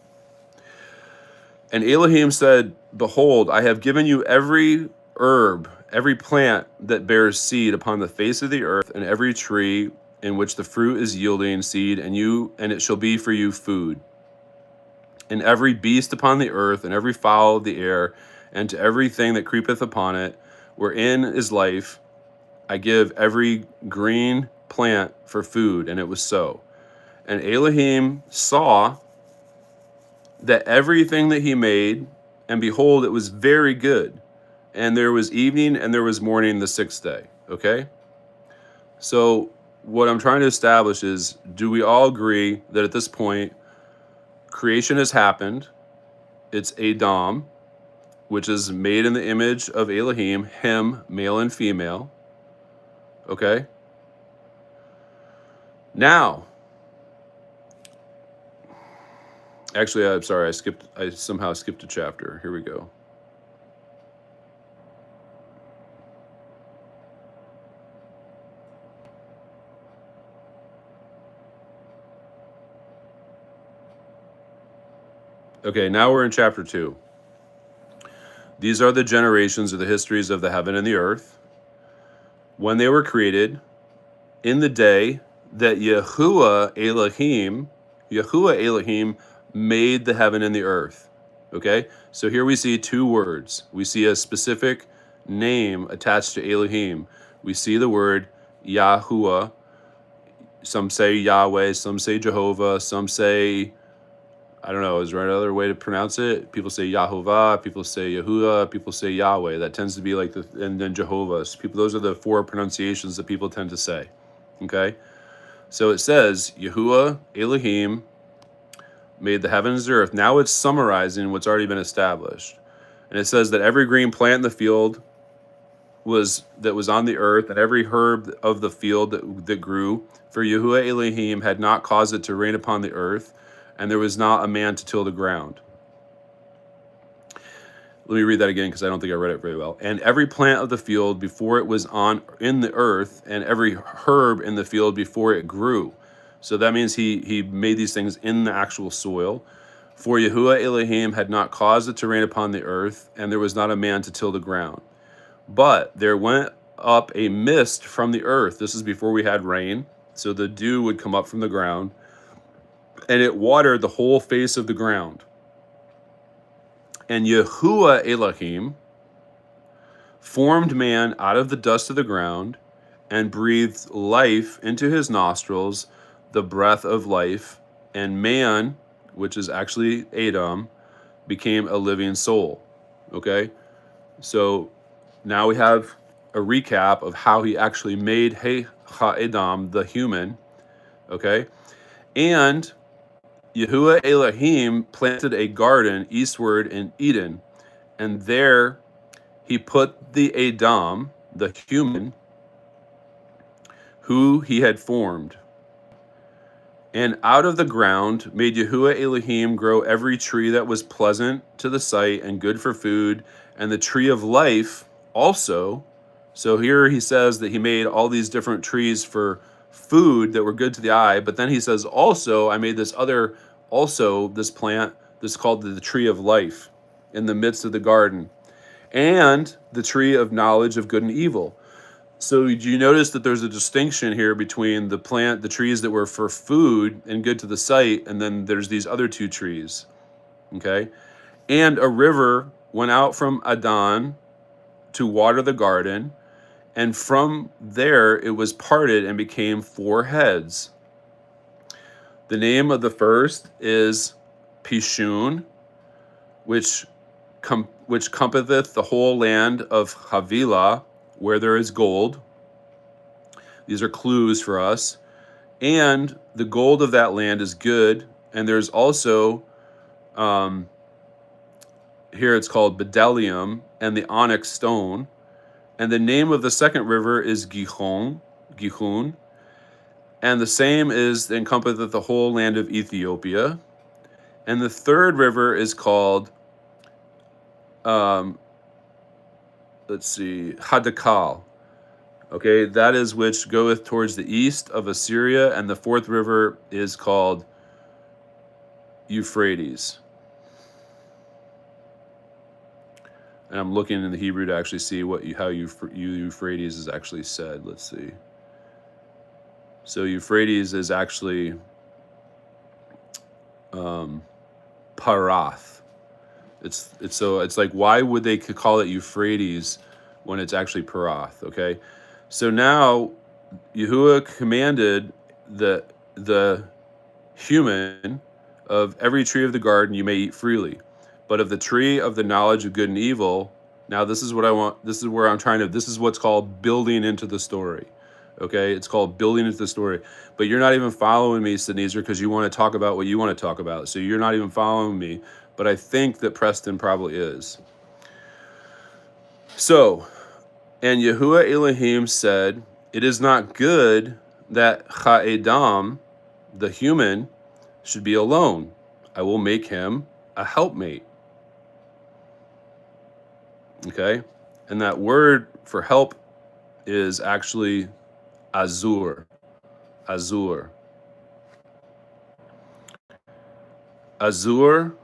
And Elohim said, behold, I have given you every herb, every plant that bears seed upon the face of the earth, and every tree in which the fruit is yielding seed, and it shall be for you food. And every beast upon the earth, and every fowl of the air, and to everything that creepeth upon it, wherein is life, I give every green plant for food. And it was so. And Elohim saw that everything that he made, and behold, it was very good. And there was evening and there was morning the sixth day. Okay? So what I'm trying to establish is, do we all agree that at this point, creation has happened? It's Adam, which is made in the image of Elohim, him, male and female. Okay? Now, actually, I'm sorry, I somehow skipped a chapter. Here we go. Okay, now we're in chapter 2. These are the generations or the histories of the heaven and the earth, when they were created, in the day that Yahuwah Elohim made the heaven and the earth. Okay, so here we see two words. We see a specific name attached to Elohim. We see the word Yahuwah. some say Yahweh, some say Jehovah, some say, I don't know, is there another way to pronounce it? People say Yahovah, people say Yahuwah, people say Yahweh. That tends to be like and then Jehovah's. People, those are the four pronunciations that people tend to say. Okay? So it says, Yahuwah, Elohim, made the heavens and earth. Now it's summarizing what's already been established. And it says that every green plant in the field was on the earth, and every herb of the field that grew, for Yahuwah Elohim had not caused it to rain upon the earth, and there was not a man to till the ground. Let me read that again because I don't think I read it very well. And every plant of the field before it was in the earth, and every herb in the field before it grew. So that means he made these things in the actual soil. For Yahuwah Elohim had not caused it to rain upon the earth, and there was not a man to till the ground. But there went up a mist from the earth. This is before we had rain. So the dew would come up from the ground, and it watered the whole face of the ground. And Yahuwah Elohim formed man out of the dust of the ground and breathed life into his nostrils, the breath of life, and man, which is actually Adam, became a living soul. Okay? So now we have a recap of how he actually made Ha-Adam, the human. Okay? And Yahuwah Elohim planted a garden eastward in Eden, and there he put the Adam, the human, who he had formed. And out of the ground made Yahuwah Elohim grow every tree that was pleasant to the sight and good for food, and the tree of life also. So here he says that he made all these different trees for food that were good to the eye, but then he says also, I made this plant that's called the tree of life in the midst of the garden, and the tree of knowledge of good and evil. So do you notice that there's a distinction here between the trees that were for food and good to the sight, and then there's these other two trees, okay? And a river went out from Adon to water the garden, and from there it was parted and became four heads. The name of the first is Pishun, which compasseth the whole land of Havilah, where there is gold. These are clues for us. And the gold of that land is good. And there's also, here it's called bdellium and the onyx stone. And the name of the second river is Gihon. And the same is encompasseth the whole land of Ethiopia. And the third river is called, Hadakal. Okay, that is which goeth towards the east of Assyria. And the fourth river is called Euphrates. And I'm looking in the Hebrew to actually see how Euphrates is actually said. Let's see. So Euphrates is actually Parath. It's like, why would they call it Euphrates when it's actually Parath? Okay, so now Yahuwah commanded the human, of every tree of the garden you may eat freely, but of the tree of the knowledge of good and evil. Now this is what I want. This is where I'm trying to. This is what's called building into the story. Okay, it's called building into the story. But you're not even following me, Nazyr, because you want to talk about what you want to talk about. So you're not even following me. But I think that Preston probably is. So, and Yahuwah Elohim said, it is not good that Ha-Adam, the human, should be alone. I will make him a helpmate. Okay? And that word for help is actually Azur. Azur. Azur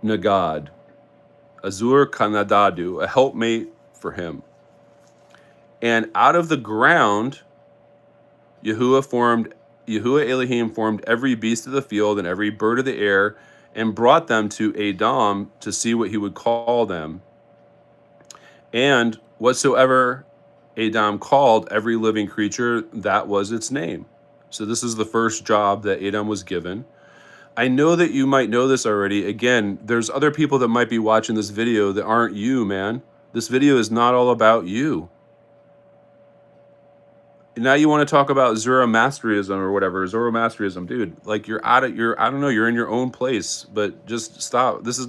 Nagad. Azur Kanadadu, a helpmate for him. And out of the ground, Yahuwah Elohim formed every beast of the field and every bird of the air, and brought them to Adam to see what he would call them. And whatsoever Adam called every living creature that was its name. So this is the first job that Adam was given. I know that you might know this already. Again, there's other people that might be watching this video that aren't you, man. This video is not all about you. Now you want to talk about Zoroastrianism or whatever, Zoroastrianism, dude. Like I don't know, you're in your own place, but just stop. This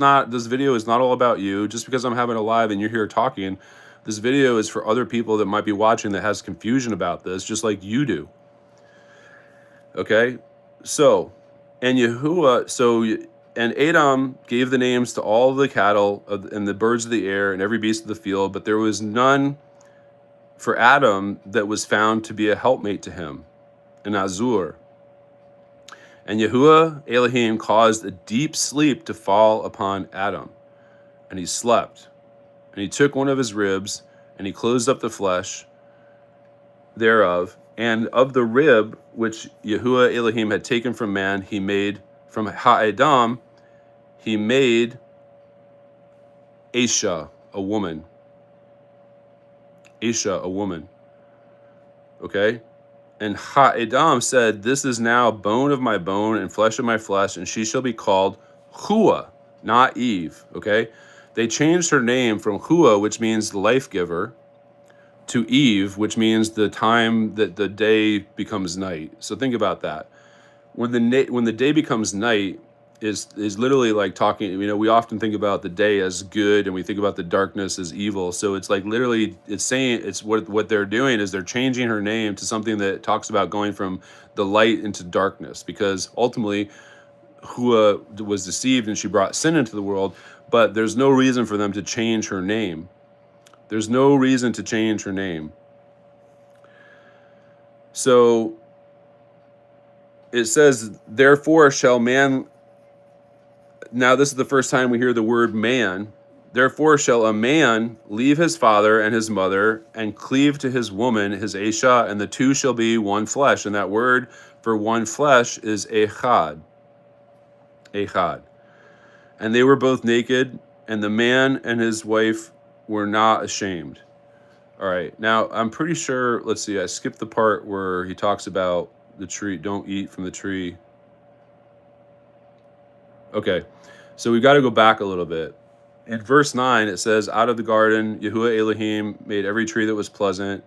video is not all about you. Just because I'm having a live and you're here talking, this video is for other people that might be watching that has confusion about this, just like you do. Okay? So, and Adam gave the names to all the cattle and the birds of the air and every beast of the field, but there was none for Adam that was found to be a helpmate to him, an Nazyr. And Yahuwah Elohim caused a deep sleep to fall upon Adam, and he slept. And he took one of his ribs, and he closed up the flesh thereof, and of the rib which Yahuwah Elohim had taken from man, he made from Ha'adam, he made Ashah, a woman. Aysh, a woman. Okay? And Ha'adam said, this is now bone of my bone and flesh of my flesh, and she shall be called Chuah, not Eve. Okay? They changed her name from Chuah, which means the life giver, to Eve, which means the time that the day becomes night. So think about that. When the day becomes night, is literally like talking, you know, we often think about the day as good and we think about the darkness as evil. So it's like literally, it's saying, it's what they're doing is they're changing her name to something that talks about going from the light into darkness, because ultimately Hua was deceived and she brought sin into the world, but there's no reason for them to change her name. There's no reason to change her name. So it says, therefore shall man, now this is the first time we hear the word man. Therefore shall a man leave his father and his mother and cleave to his woman, his Ashah, and the two shall be one flesh. And that word for one flesh is echad. Echad. And they were both naked, and the man and his wife were not ashamed. All right, now I'm pretty sure, let's see, I skipped the part where he talks about the tree, don't eat from the tree. Okay, so we've got to go back a little bit. In verse 9, it says, out of the garden, Yahuwah Elohim made every tree that was pleasant.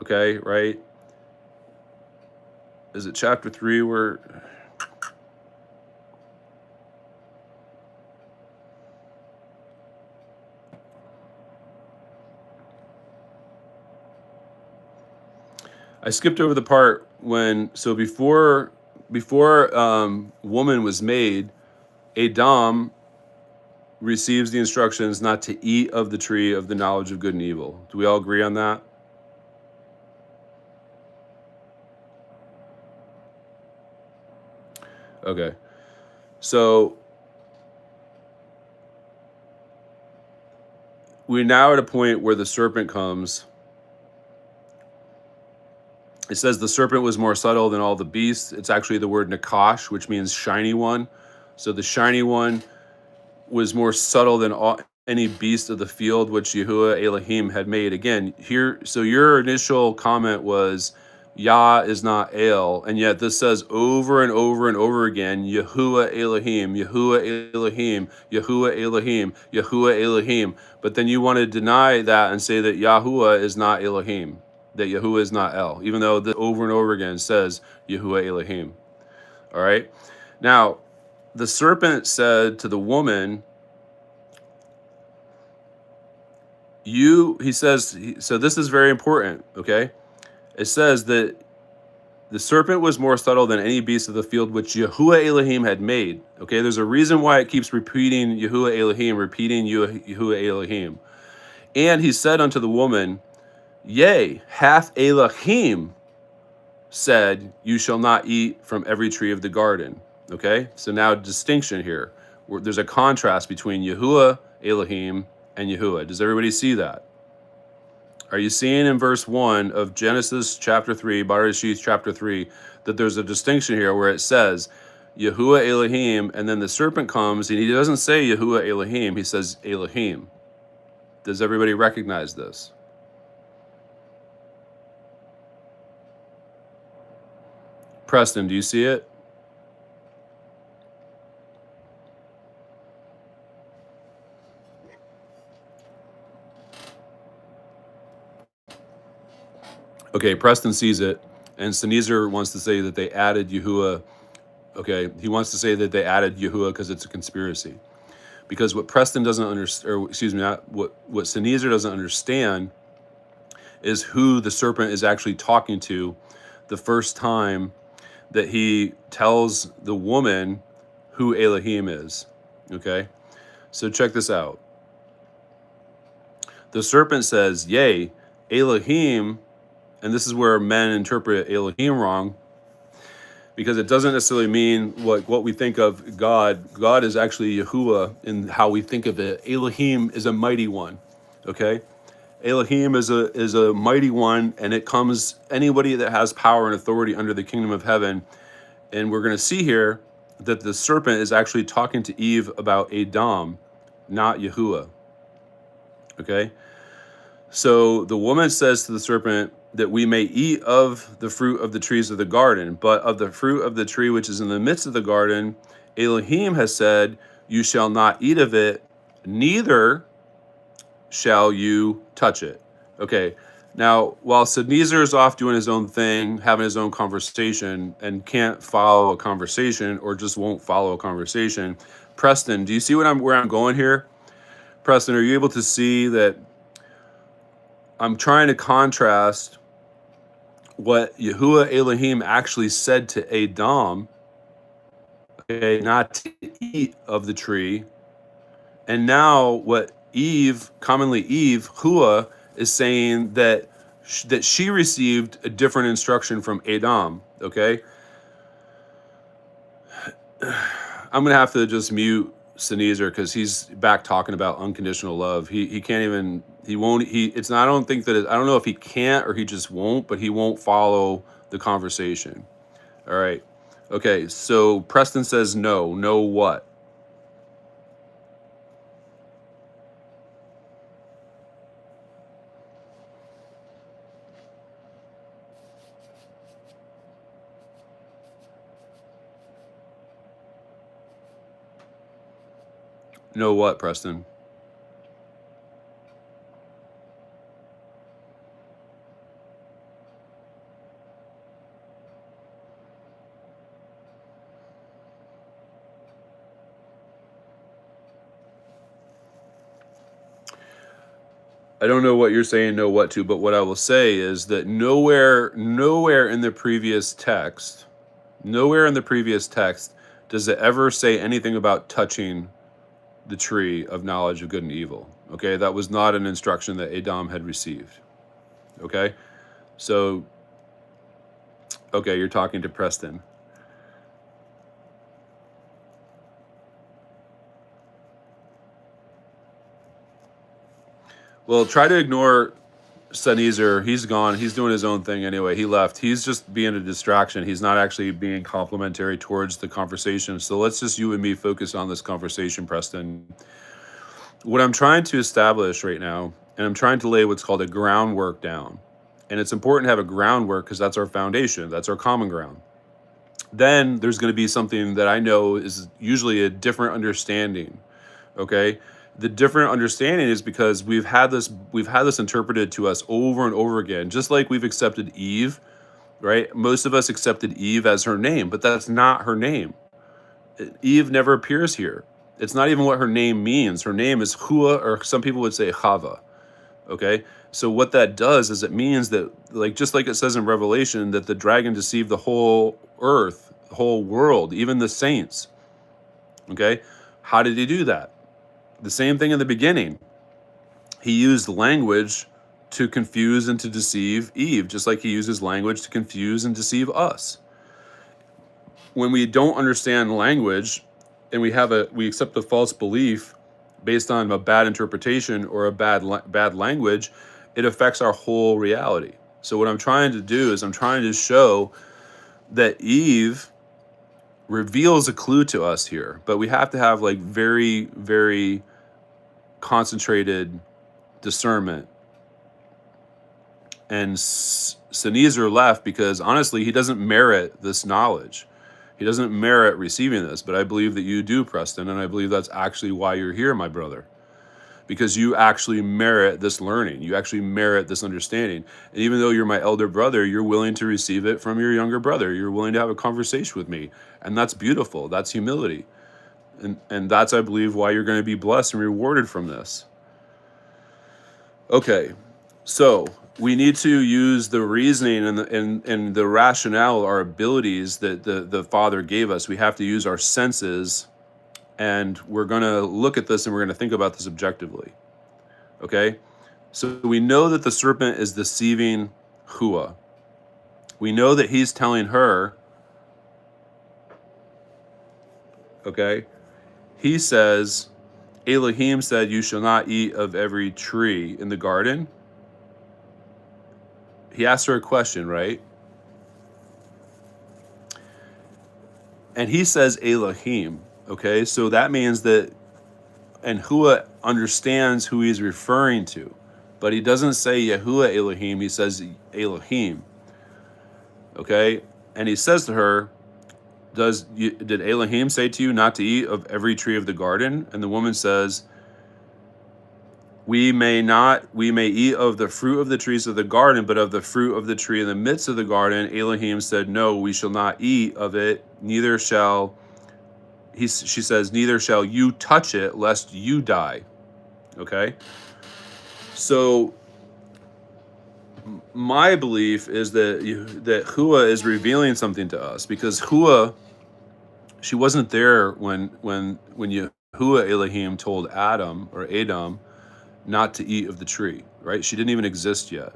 Okay, right? Is it chapter 3 where... I skipped over the part when, so before woman was made, Adam receives the instructions not to eat of the tree of the knowledge of good and evil. Do we all agree on that? Okay. So we're now at a point where the serpent comes. It says the serpent was more subtle than all the beasts. It's actually the word nakash, which means shiny one. So the shiny one was more subtle than any beast of the field which Yahuwah Elohim had made. Again, here, so your initial comment was, Yah is not El, and yet this says over and over and over again, Yahuwah Elohim, Yahuwah Elohim, Yahuwah Elohim, Yahuwah Elohim. But then you want to deny that and say that Yahuwah is not Elohim, that Yahuwah is not El, even though the over and over again says Yahuwah Elohim. All right? Now, the serpent said to the woman, he says, so this is very important, okay? It says that the serpent was more subtle than any beast of the field which Yahuwah Elohim had made. Okay, there's a reason why it keeps repeating Yahuwah Elohim, repeating Yahuwah Elohim. And he said unto the woman, yea, hath Elohim said, you shall not eat from every tree of the garden. Okay, so now distinction here. There's a contrast between Yahuwah Elohim and Yahuwah. Does everybody see that? Are you seeing in verse 1 of Genesis chapter 3, Bereshit chapter 3, that there's a distinction here where it says Yahuwah Elohim, and then the serpent comes, and he doesn't say Yahuwah Elohim, he says Elohim. Does everybody recognize this? Preston, do you see it? Okay, Preston sees it, and Nazyr wants to say that they added Yahuwah. Okay, he wants to say that they added Yahuwah because it's a conspiracy. Because what Preston doesn't understand, or excuse me, not what Nazyr doesn't understand is who the serpent is actually talking to the first time that he tells the woman who Elohim is. Okay, so check this out. The serpent says, yea, Elohim, and this is where men interpret Elohim wrong, because it doesn't necessarily mean what we think of God. God is actually Yahuwah in how we think of it. Elohim is a mighty one, okay? Elohim is a mighty one, and it comes anybody that has power and authority under the kingdom of heaven. And we're going to see here that the serpent is actually talking to Eve about Adam, not Yahuwah, okay? So the woman says to the serpent that we may eat of the fruit of the trees of the garden, but of the fruit of the tree which is in the midst of the garden, Elohim has said, you shall not eat of it, neither shall you touch it. Okay, now while Nazyr is off doing his own thing, having his own conversation, and can't follow a conversation or just won't follow a conversation, Preston, do you see where I'm going here? Preston, are you able to see that I'm trying to contrast what Yahuwah Elohim actually said to Adam, okay, not to eat of the tree, and now what Eve, commonly Eve, Hua, is saying that she received a different instruction from Adam, okay? I'm gonna have to just mute Nazyr because he's back talking about unconditional love. He can't even, he won't, it's not, I don't think that I don't know if he can't or he just won't, but he won't follow the conversation. All right. Okay, so Preston says no. No what? No what, Preston? I don't know what you're saying no what to, but what I will say is that nowhere in the previous text, does it ever say anything about touching the tree of knowledge of good and evil. Okay, that was not an instruction that Adam had received. Okay, so, okay, you're talking to Preston. Well, try to ignore Nazyr. He's gone. He's doing his own thing anyway. He left. He's just being a distraction. He's not actually being complimentary towards the conversation. So let's just you and me focus on this conversation, Preston. What I'm trying to establish right now, and I'm trying to lay what's called a groundwork down. And it's important to have a groundwork because that's our foundation. That's our common ground. Then there's going to be something that I know is usually a different understanding. Okay? The different understanding is because we've had this interpreted to us over and over again, just like we've accepted Eve, right? Most of us accepted Eve as her name, but that's not her name. Eve never appears here. It's not even what her name means. Her name is Hua, or some people would say Chava. Okay? So what that does is it means that, like, just like it says in Revelation, that the dragon deceived the whole earth, the whole world, even the saints. Okay? How did he do that? The same thing in the beginning. He used language to confuse and to deceive Eve, just like he uses language to confuse and deceive us. When we don't understand language and we accept a false belief based on a bad interpretation or a bad language, it affects our whole reality. So what I'm trying to do is I'm trying to show that Eve reveals a clue to us here, but we have to have like very, very concentrated discernment and So Nazyr left because honestly, he doesn't merit this knowledge. He doesn't merit receiving this, but I believe that you do, Preston, and I believe that's actually why you're here, my brother. Because you actually merit this learning. You actually merit this understanding. And even though you're my elder brother, you're willing to receive it from your younger brother. You're willing to have a conversation with me. And that's beautiful. That's humility. And that's, I believe, why you're going to be blessed and rewarded from this. Okay, so we need to use the reasoning and the rationale, our abilities that the Father gave us. We have to use our senses, and we're going to look at this and we're going to think about this objectively. Okay, so we know that the serpent is deceiving Chuah. We know that he's telling her, okay, he says, Elohim said, you shall not eat of every tree in the garden. He asked her a question, right? And he says Elohim, okay? So that means that, and Chuah understands who he's referring to, but he doesn't say Yahuwah Elohim, he says Elohim, okay? And he says to her, did Elohim say to you not to eat of every tree of the garden? And the woman says, we may eat of the fruit of the trees of the garden, but of the fruit of the tree in the midst of the garden, Elohim said, no, we shall not eat of it, neither shall, she says, neither shall you touch it, lest you die. Okay? So my belief is that Chuah is revealing something to us, because Chuah, she wasn't there when Yahuwah Elohim told Adam not to eat of the tree, right? She didn't even exist yet.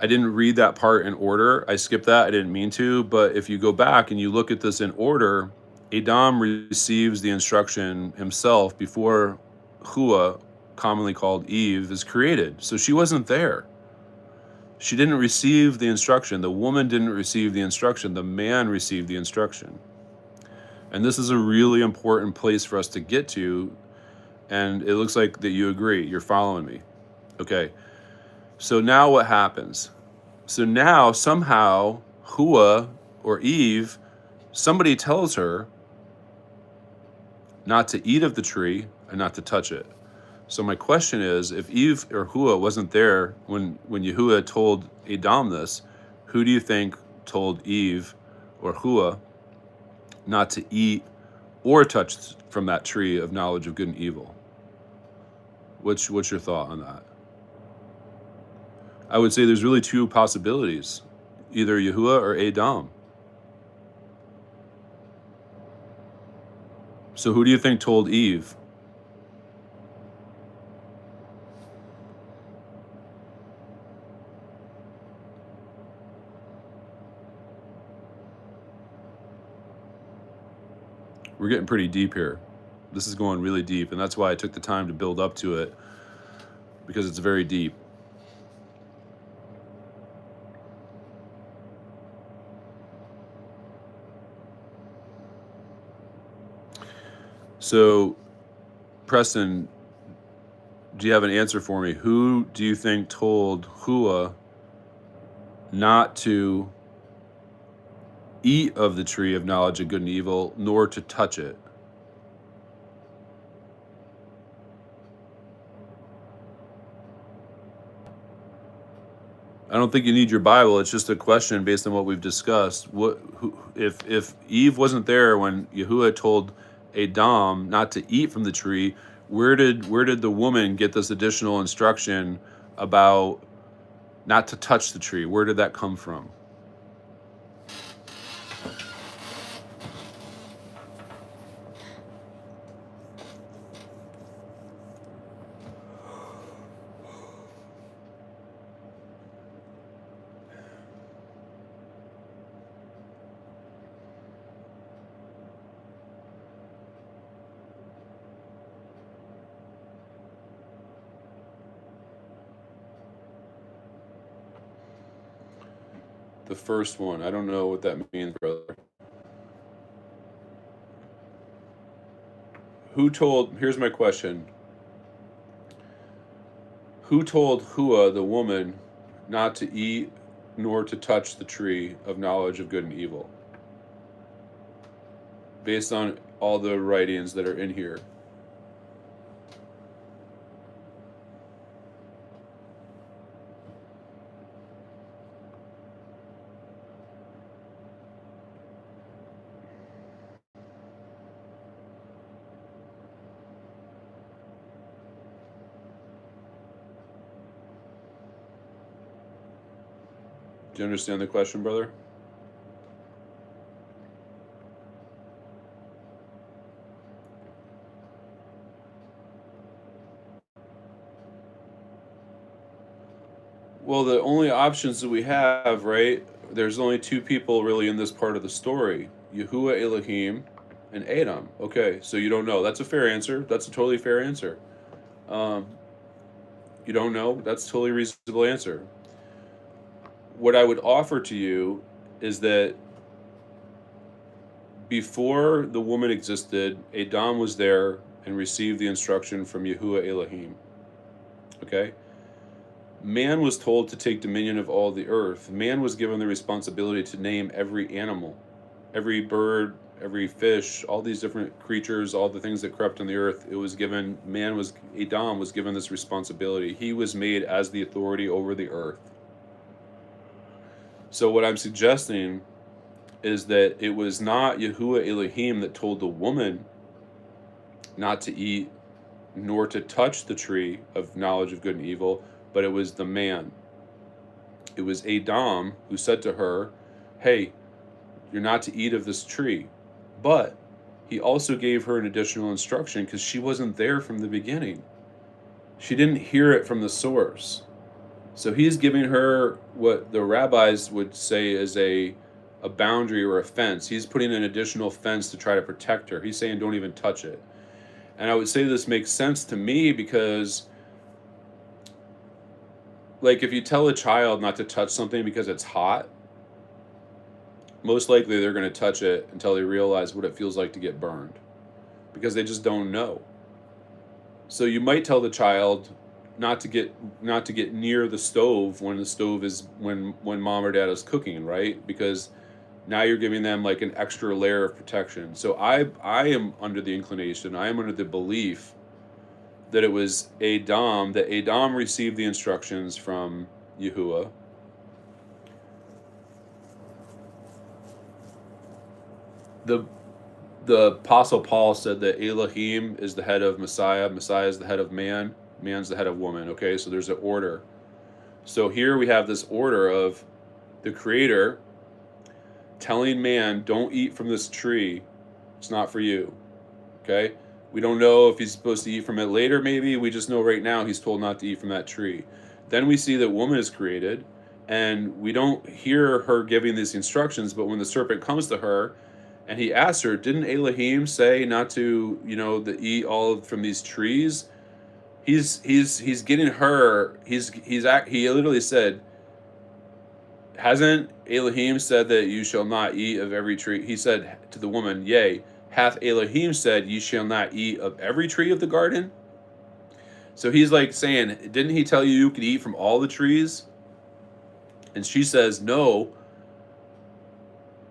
I didn't read that part in order. I skipped that. I didn't mean to. But if you go back and you look at this in order, Adam receives the instruction himself before Chuah, commonly called Eve, is created. So she wasn't there. She didn't receive the instruction. The woman didn't receive the instruction. The man received the instruction. And this is a really important place for us to get to. And it looks like that you agree. You're following me. Okay. So now what happens? So now somehow Chuah or Eve, somebody tells her not to eat of the tree and not to touch it. So my question is, if Eve or Chuah wasn't there when Yahuwah told Adam this, who do you think told Eve or Chuah not to eat or touch from that tree of knowledge of good and evil? What's your thought on that? I would say there's really two possibilities, either Yahuwah or Adam. So who do you think told Eve? We're getting pretty deep here. This is going really deep, and that's why I took the time to build up to it, because it's very deep. So, Preston, do you have an answer for me? Who do you think told Chuah not to eat of the tree of knowledge of good and evil, nor to touch it? I don't think you need your Bible. It's just a question based on what we've discussed. If Eve wasn't there when Yahuwah told Adam not to eat from the tree, where did the woman get this additional instruction about not to touch the tree? Where did that come from? The first one. I don't know what that means, brother. Here's my question. Who told Chuah, the woman, not to eat nor to touch the tree of knowledge of good and evil, based on all the writings that are in here. Do you understand the question, brother? Well, the only options that we have, right? There's only two people really in this part of the story: Yahuwah Elohim and Adam. Okay, so you don't know. That's a fair answer. That's a totally fair answer. Um, you don't know. That's a totally reasonable answer. What I would offer to you is that before the woman existed, Adam was there and received the instruction from Yahuwah Elohim. Okay? Man was told to take dominion of all the earth. Man was given the responsibility to name every animal, every bird, every fish, all these different creatures, all the things that crept on the earth. It was given, Adam was given this responsibility. He was made as the authority over the earth. So what I'm suggesting is that it was not Yahuwah Elohim that told the woman not to eat nor to touch the tree of knowledge of good and evil, but it was the man. It was Adam who said to her, hey, you're not to eat of this tree. But he also gave her an additional instruction because she wasn't there from the beginning. She didn't hear it from the source. So he's giving her what the rabbis would say is a boundary or a fence. He's putting an additional fence to try to protect her. He's saying don't even touch it. And I would say this makes sense to me because, like, if you tell a child not to touch something because it's hot, most likely they're going to touch it until they realize what it feels like to get burned, because they just don't know. So you might tell the child not to get near the stove when the stove is when mom or dad is cooking, right? Because now you're giving them like an extra layer of protection. So I am under the inclination, I am under the belief that it was Adam, that Adam received the instructions from Yahuwah. The Apostle Paul said that Elohim is the head of Messiah, Messiah is the head of man, man's the head of woman. Okay, so there's an order. So here we have this order of the Creator telling man, don't eat from this tree. It's not for you. Okay? We don't know if he's supposed to eat from it later, maybe. We just know right now he's told not to eat from that tree. Then we see that woman is created, and we don't hear her giving these instructions, but when the serpent comes to her and he asks her, didn't Elohim say not to, eat all from these trees? He's getting her, he literally said, hasn't Elohim said that you shall not eat of every tree? He said to the woman, yea, hath Elohim said, ye shall not eat of every tree of the garden? So he's like saying, didn't he tell you you could eat from all the trees? And she says, no.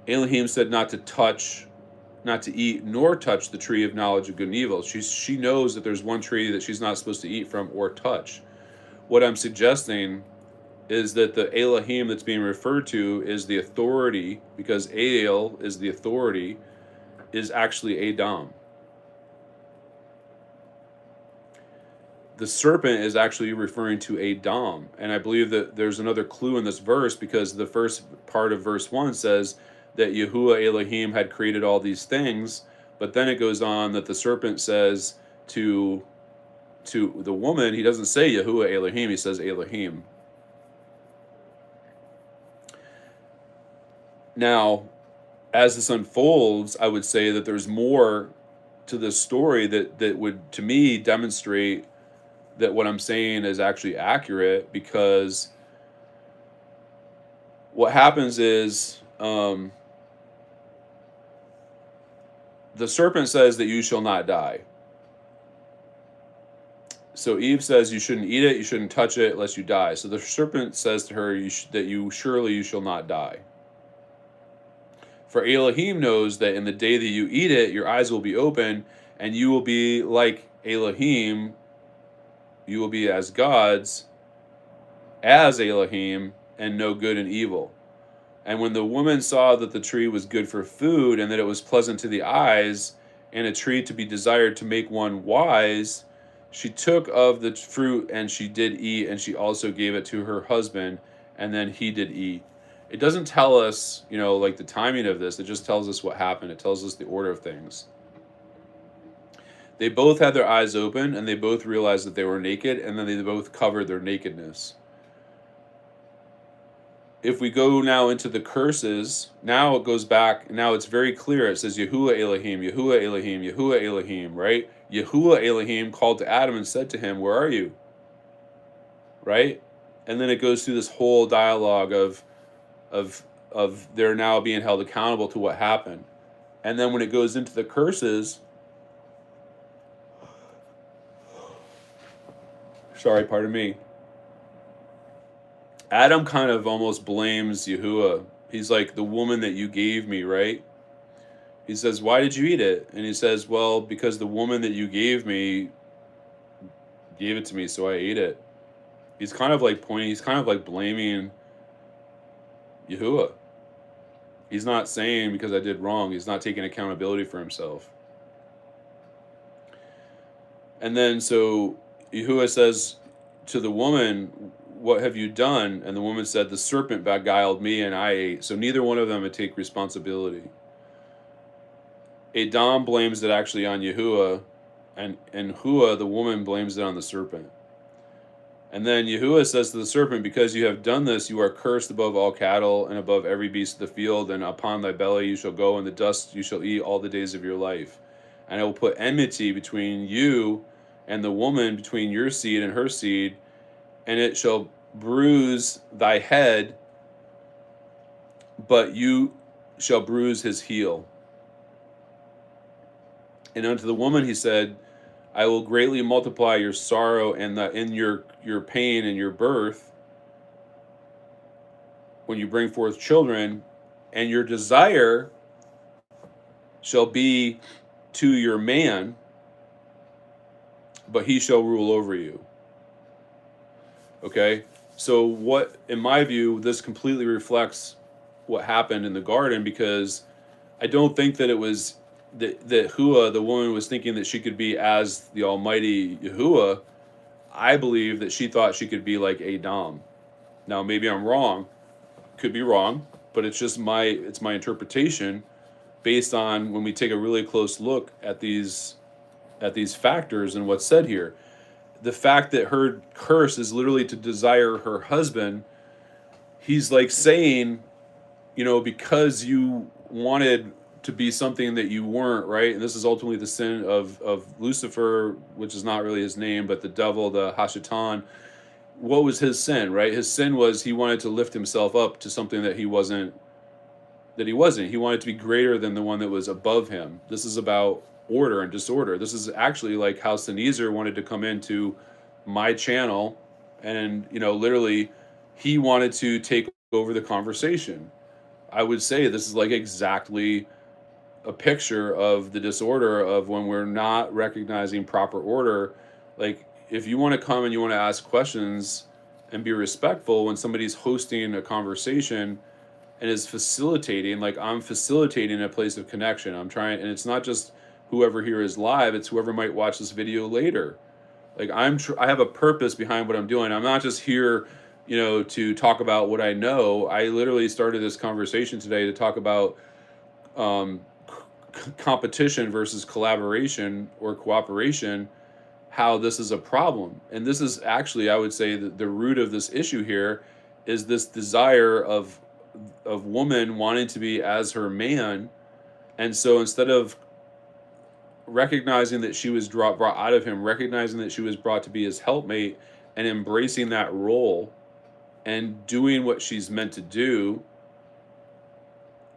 Elohim said not to eat nor touch the tree of knowledge of good and evil. She knows that there's one tree that she's not supposed to eat from or touch. What I'm suggesting is that the Elohim that's being referred to is the authority, because El is the authority, is actually Adam. The serpent is actually referring to Adam, and I believe that there's another clue in this verse, because the first part of verse 1 says that Yahuwah Elohim had created all these things, but then it goes on that the serpent says to the woman, he doesn't say Yahuwah Elohim, he says Elohim. Now, as this unfolds, I would say that there's more to this story that would, to me, demonstrate that what I'm saying is actually accurate, because what happens is the serpent says that you shall not die. So Eve says you shouldn't eat it, you shouldn't touch it, lest you die. So the serpent says to her that you shall not die. For Elohim knows that in the day that you eat it, your eyes will be open, and you will be like Elohim. You will be as gods, as Elohim, and know good and evil. And when the woman saw that the tree was good for food, and that it was pleasant to the eyes, and a tree to be desired to make one wise, she took of the fruit, and she did eat, and she also gave it to her husband, and then he did eat. It doesn't tell us, like the timing of this. It just tells us what happened. It tells us the order of things. They both had their eyes open, and they both realized that they were naked, and then they both covered their nakedness. If we go now into the curses, now it goes back. Now it's very clear. It says Yahuwah Elohim, Yahuwah Elohim, Yahuwah Elohim, right? Yahuwah Elohim called to Adam and said to him, "Where are you?" Right? And then it goes through this whole dialogue of they're now being held accountable to what happened. And then when it goes into the curses, sorry, pardon me, Adam kind of almost blames Yahuwah. He's like, the woman that you gave me, right? He says, why did you eat it? And he says, well, because the woman that you gave me gave it to me, so I ate it. He's kind of like blaming Yahuwah. He's not saying because I did wrong. He's not taking accountability for himself. And then so Yahuwah says to the woman, what have you done? And the woman said, the serpent beguiled me and I ate. So neither one of them would take responsibility. Adam blames it actually on Yahuwah, and Hua, the woman, blames it on the serpent. And then Yahuwah says to the serpent, because you have done this, you are cursed above all cattle and above every beast of the field, and upon thy belly you shall go, and the dust you shall eat all the days of your life. And I will put enmity between you and the woman, between your seed and her seed, and it shall bruise thy head, but you shall bruise his heel. And unto the woman he said, I will greatly multiply your sorrow and in your pain and your birth when you bring forth children, and your desire shall be to your man, but he shall rule over you. Okay? So what, in my view, this completely reflects what happened in the garden, because I don't think that it was that Hua, the woman, was thinking that she could be as the Almighty Yahuwah. I believe that she thought she could be like Adam. Now, maybe I'm wrong, could be wrong, but it's my interpretation based on when we take a really close look at these factors and what's said here. The fact that her curse is literally to desire her husband, he's like saying, because you wanted to be something that you weren't, right? And this is ultimately the sin of Lucifer, which is not really his name, but the devil, the Hashatan. What was his sin, right? His sin was he wanted to lift himself up to something that he wasn't. He wanted to be greater than the one that was above him. This is about order and disorder. This is actually like how Nazyr wanted to come into my channel, and literally he wanted to take over the conversation. I would say this is like exactly a picture of the disorder of when we're not recognizing proper order. Like, if you want to come and you want to ask questions and be respectful when somebody's hosting a conversation and is facilitating, like I'm facilitating a place of connection. I'm trying, and it's not just whoever here is live, it's whoever might watch this video later. Like I have a purpose behind what I'm doing. I'm not just here, to talk about what I know. I literally started this conversation today to talk about competition versus collaboration or cooperation, how this is a problem. And this is actually, I would say, that the root of this issue here is this desire of woman wanting to be as her man. And so instead of recognizing that she was brought out of him, recognizing that she was brought to be his helpmate, and embracing that role and doing what she's meant to do,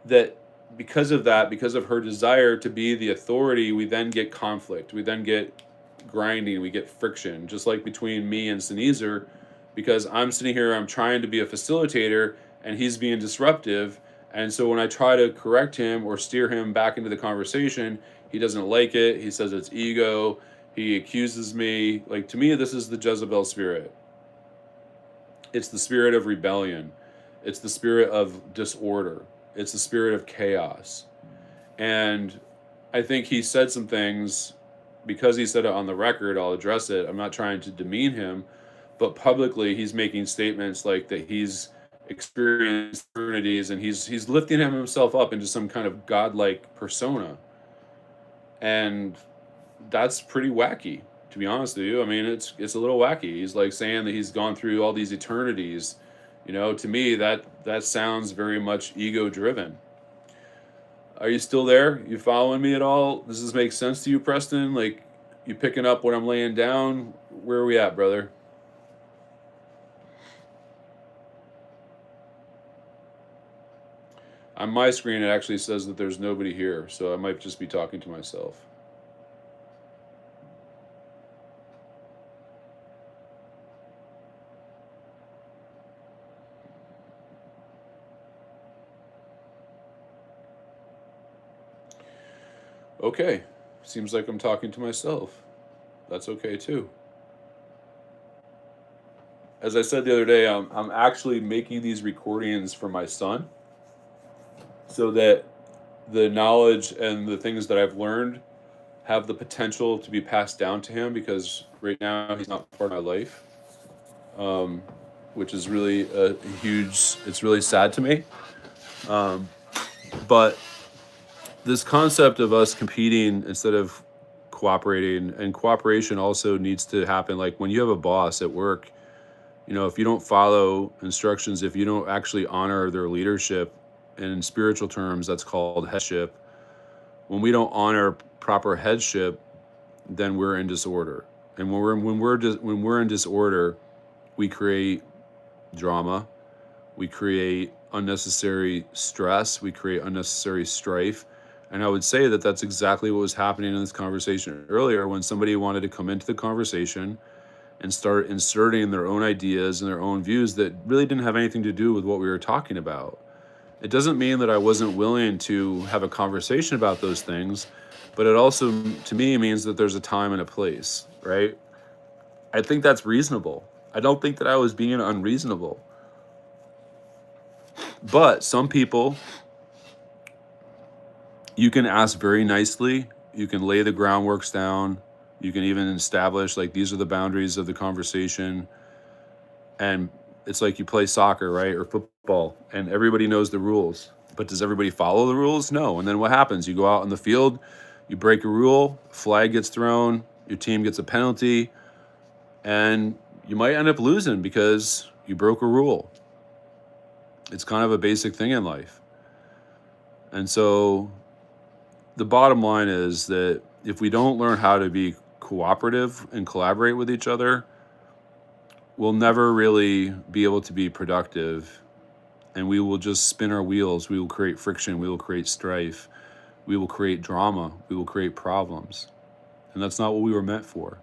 that because of her desire to be the authority, we then get conflict. We then get grinding, we get friction, just like between me and Nazyr, because I'm sitting here, I'm trying to be a facilitator, and he's being disruptive. And so when I try to correct him or steer him back into the conversation, he doesn't like it. He says it's ego. He accuses me. Like, to me, this is the Jezebel spirit. It's the spirit of rebellion. It's the spirit of disorder. It's the spirit of chaos. And I think he said some things, because he said it on the record, I'll address it. I'm not trying to demean him, but publicly he's making statements like that he's experienced eternities, and he's lifting himself up into some kind of godlike persona. And that's pretty wacky, to be honest with you. I mean, it's a little wacky. He's like saying that he's gone through all these eternities. To me, that sounds very much ego driven. Are you still there? You following me at all? Does this make sense to you, Preston? Like, you picking up what I'm laying down? Where are we at, brother? On my screen, it actually says that there's nobody here, so I might just be talking to myself. Okay, seems like I'm talking to myself. That's okay too. As I said the other day, I'm actually making these recordings for my son, so that the knowledge and the things that I've learned have the potential to be passed down to him, because right now he's not part of my life, which is really a huge, it's really sad to me. But this concept of us competing instead of cooperating, and cooperation also needs to happen. Like, when you have a boss at work, if you don't follow instructions, if you don't actually honor their leadership, and in spiritual terms, that's called headship. When we don't honor proper headship, then we're in disorder. And when we're in disorder, we create drama, we create unnecessary stress, we create unnecessary strife. And I would say that that's exactly what was happening in this conversation earlier, when somebody wanted to come into the conversation and start inserting their own ideas and their own views that really didn't have anything to do with what we were talking about. It doesn't mean that I wasn't willing to have a conversation about those things, but it also, to me, means that there's a time and a place, right? I think that's reasonable. I don't think that I was being unreasonable. But some people, you can ask very nicely, you can lay the groundworks down, you can even establish, like, these are the boundaries of the conversation. And it's like you play soccer, right, or football, and everybody knows the rules. But does everybody follow the rules? No. And then what happens? You go out on the field, you break a rule, flag gets thrown, your team gets a penalty, and you might end up losing because you broke a rule. It's kind of a basic thing in life. And so the bottom line is that if we don't learn how to be cooperative and collaborate with each other, we'll never really be able to be productive, and we will just spin our wheels. We will create friction. We will create strife. We will create drama. We will create problems. And that's not what we were meant for.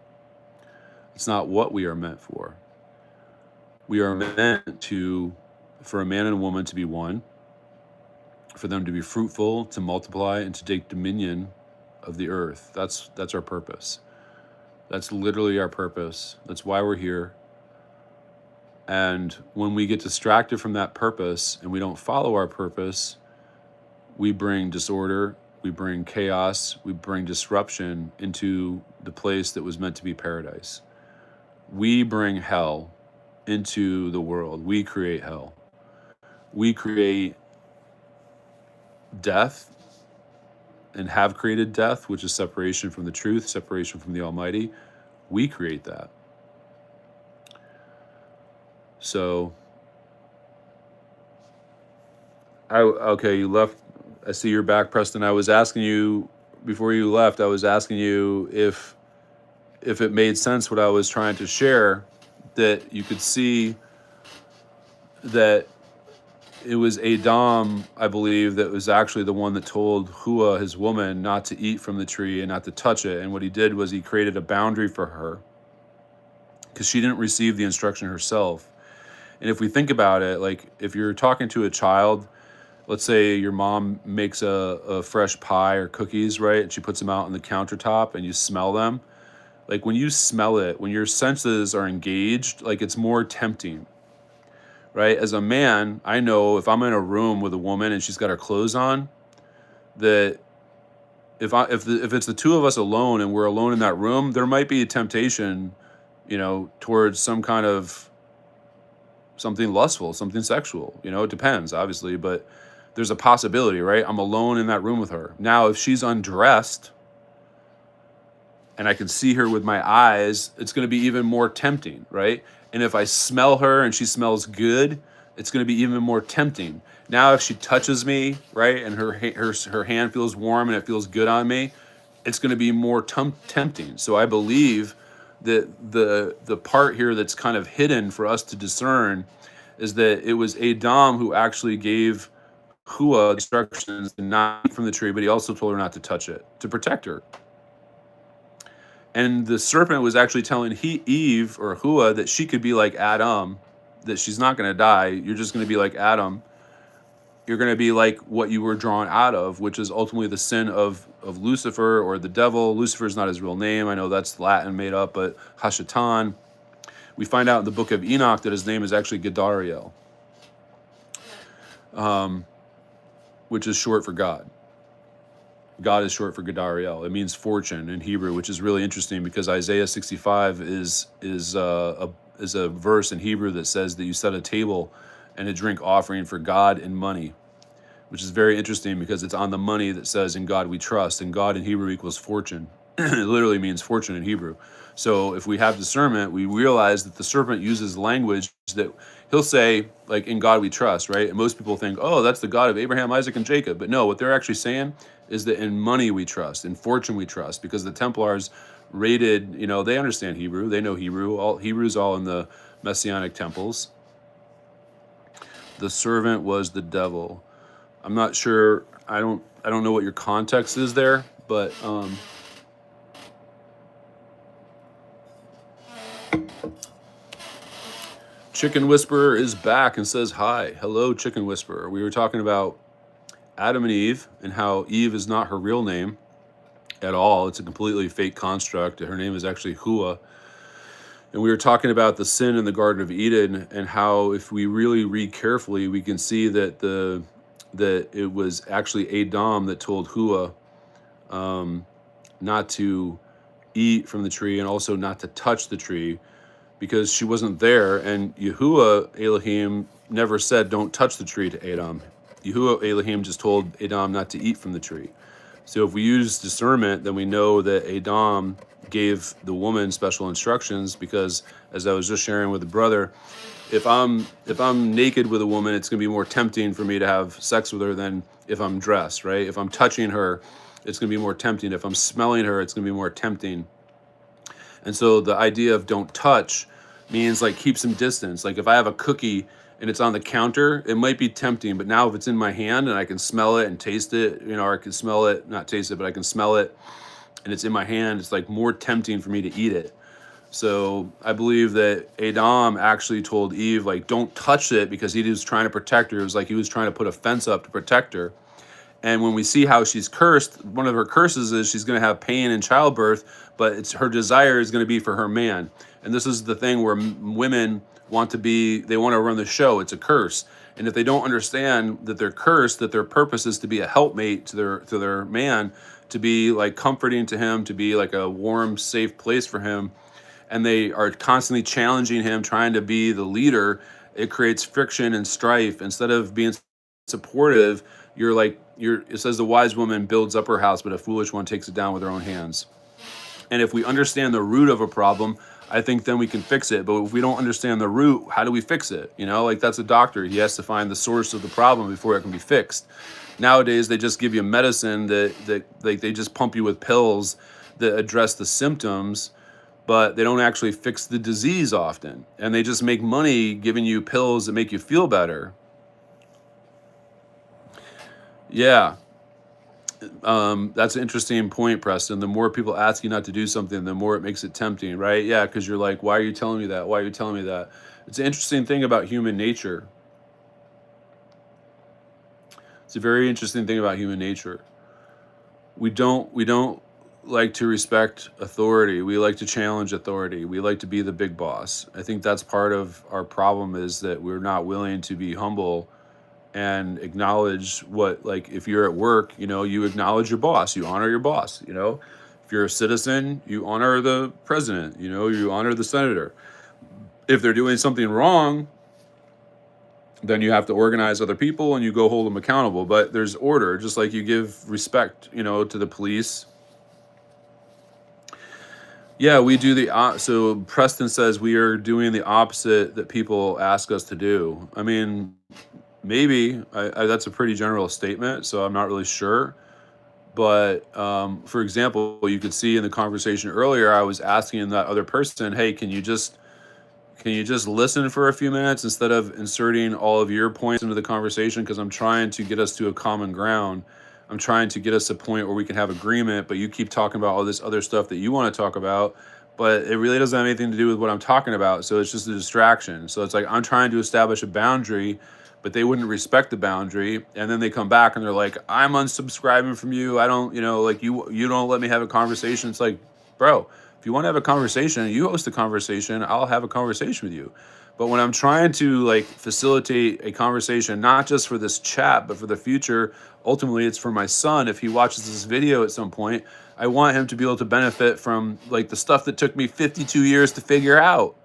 It's not what we are meant for. We are meant for a man and a woman to be one, for them to be fruitful, to multiply, and to take dominion of the earth. That's our purpose. That's literally our purpose. That's why we're here. And when we get distracted from that purpose and we don't follow our purpose, we bring disorder, we bring chaos, we bring disruption into the place that was meant to be paradise. We bring hell into the world. We create hell. We create death and have created death, which is separation from the truth, separation from the Almighty. We create that. So, okay, you left. I see you're back, Preston. I was asking you, before you left, I was asking you if it made sense what I was trying to share, that you could see that it was Adam, I believe, that was actually the one that told Hua, his woman, not to eat from the tree and not to touch it. And what he did was he created a boundary for her because she didn't receive the instruction herself. And if we think about it, like if you're talking to a child, let's say your mom makes a fresh pie or cookies, right? And she puts them out on the countertop and you smell them. Like when you smell it, when your senses are engaged, like it's more tempting, right? As a man, I know if I'm in a room with a woman and she's got her clothes on, that if it's the two of us alone and we're alone in that room, there might be a temptation, towards some kind of something lustful, something sexual. It depends, obviously, but there's a possibility, right? I'm alone in that room with her. Now, if she's undressed and I can see her with my eyes, it's going to be even more tempting, right? And if I smell her and she smells good, it's going to be even more tempting. Now, if she touches me, right, and her hand feels warm and it feels good on me, it's going to be more tempting. So I believe that the part here that's kind of hidden for us to discern is that it was Adam who actually gave Hua instructions to not eat from the tree, but he also told her not to touch it, to protect her. And the serpent was actually telling Eve or Hua that she could be like Adam, that she's not going to die. You're just going to be like Adam. You're going to be like what you were drawn out of, which is ultimately the sin of Lucifer or the devil. Lucifer is not his real name. I know that's Latin made up, but Hashatan. We find out in the book of Enoch that his name is actually Gadariel, which is short for God. God is short for Gadariel. It means fortune in Hebrew, which is really interesting because Isaiah 65 is a verse in Hebrew that says that you set a table and a drink offering for God and money, which is very interesting because it's on the money that says in God we trust, and God in Hebrew equals fortune. It literally means fortune in Hebrew. So if we have discernment, we realize that the serpent uses language that he'll say, like, in God we trust, right? And most people think, oh, that's the God of Abraham, Isaac, and Jacob. But no, what they're actually saying is that in money we trust, in fortune we trust, because the Templars raided, they understand Hebrew, they know Hebrew. Hebrew's all in the Messianic temples. The servant was the devil. I'm not sure, I don't know what your context is there, but Chicken Whisperer is back and says hi. Hello, Chicken Whisperer. We were talking about Adam and Eve and how Eve is not her real name at all. It's a completely fake construct. Her name is actually Hua. And we were talking about the sin in the Garden of Eden and how if we really read carefully, we can see that that it was actually Adam that told Hua not to eat from the tree and also not to touch the tree because she wasn't there. And Yahuwah Elohim never said don't touch the tree to Adam. Yahuwah Elohim just told Adam not to eat from the tree. So if we use discernment, then we know that Adam gave the woman special instructions because, as I was just sharing with the brother, if I'm naked with a woman, it's going to be more tempting for me to have sex with her than if I'm dressed, right? If I'm touching her, it's going to be more tempting. If I'm smelling her, it's going to be more tempting. And so the idea of don't touch means like keep some distance. Like if I have a cookie and it's on the counter, it might be tempting, but now if it's in my hand and I can smell it and taste it, or I can smell it, not taste it, but I can smell it and it's in my hand, it's like more tempting for me to eat it. So I believe that Adam actually told Eve, like, don't touch it because he was trying to protect her. It was like he was trying to put a fence up to protect her. And when we see how she's cursed, one of her curses is she's going to have pain in childbirth, but it's her desire is going to be for her man. And this is the thing where women want to be, they want to run the show. It's a curse. And if they don't understand that they're cursed, that their purpose is to be a helpmate to their man, to be like comforting to him, to be like a warm, safe place for him, and they are constantly challenging him, trying to be the leader, it creates friction and strife. Instead of being supportive, it says the wise woman builds up her house, but a foolish one takes it down with her own hands. And if we understand the root of a problem, I think then we can fix it. But if we don't understand the root, how do we fix it? Like that's a doctor. He has to find the source of the problem before it can be fixed. Nowadays, they just give you medicine that they just pump you with pills that address the symptoms, but they don't actually fix the disease often. And they just make money giving you pills that make you feel better. Yeah. That's an interesting point, Preston. The more people ask you not to do something, the more it makes it tempting, right? Yeah, because you're like, why are you telling me that? Why are you telling me that? It's an interesting thing about human nature. It's a very interesting thing about human nature. We don't like to respect authority. We like to challenge authority. We like to be the big boss. I think that's part of our problem, is that we're not willing to be humble and acknowledge what, like, if you're at work, you acknowledge your boss, you honor your boss. If you're a citizen, you honor the president, you honor the senator. If they're doing something wrong, then you have to organize other people and you go hold them accountable. But there's order, just like you give respect, to the police. Yeah, we do so Preston says we are doing the opposite that people ask us to do. I mean, maybe that's a pretty general statement, so I'm not really sure. But for example, you could see in the conversation earlier, I was asking that other person, "Hey, can you just listen for a few minutes instead of inserting all of your points into the conversation? Because I'm trying to get us to a common ground. I'm trying to get us a point where we can have agreement, but you keep talking about all this other stuff that you want to talk about, but it really doesn't have anything to do with what I'm talking about. So it's just a distraction. So it's like I'm trying to establish a boundary, but they wouldn't respect the boundary. And then they come back and they're like, I'm unsubscribing from you. I don't, like you don't let me have a conversation. It's like, bro, if you want to have a conversation, you host a conversation, I'll have a conversation with you. But when I'm trying to like facilitate a conversation, not just for this chat, but for the future, ultimately it's for my son. If he watches this video at some point, I want him to be able to benefit from like the stuff that took me 52 years to figure out.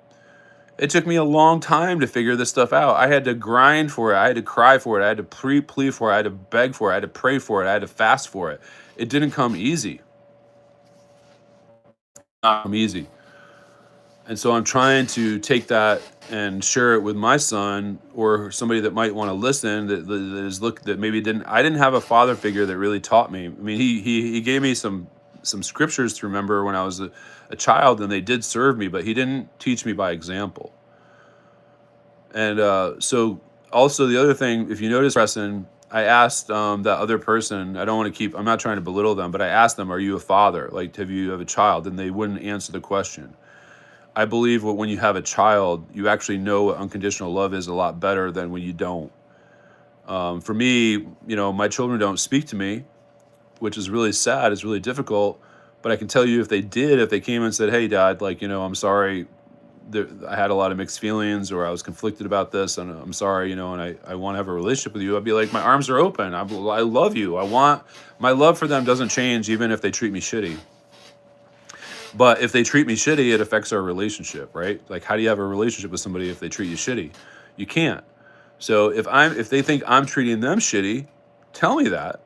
It took me a long time to figure this stuff out. I had to grind for it. I had to cry for it. I had to plea for it. I had to beg for it. I had to pray for it. I had to fast for it. It didn't come easy. Not come easy. And so I'm trying to take that and share it with my son or somebody that might want to listen, that maybe didn't I didn't have a father figure that really taught me. I mean, he gave me some scriptures to remember when I was a child, and they did serve me, but he didn't teach me by example. And so also the other thing, if you notice, Preston, I asked that other person, I'm not trying to belittle them, but I asked them, are you a father? Like, you have a child? And they wouldn't answer the question. I believe when you have a child, you actually know what unconditional love is a lot better than when you don't. For me, my children don't speak to me, which is really sad. It's really difficult. But I can tell you, if they came and said, "Hey, Dad, like, I'm sorry, I had a lot of mixed feelings, or I was conflicted about this, and I'm sorry, and I want to have a relationship with you," I'd be like, my arms are open. I love you. My love for them doesn't change even if they treat me shitty. But if they treat me shitty, it affects our relationship, right? Like, how do you have a relationship with somebody if they treat you shitty? You can't. So if they think I'm treating them shitty, tell me that,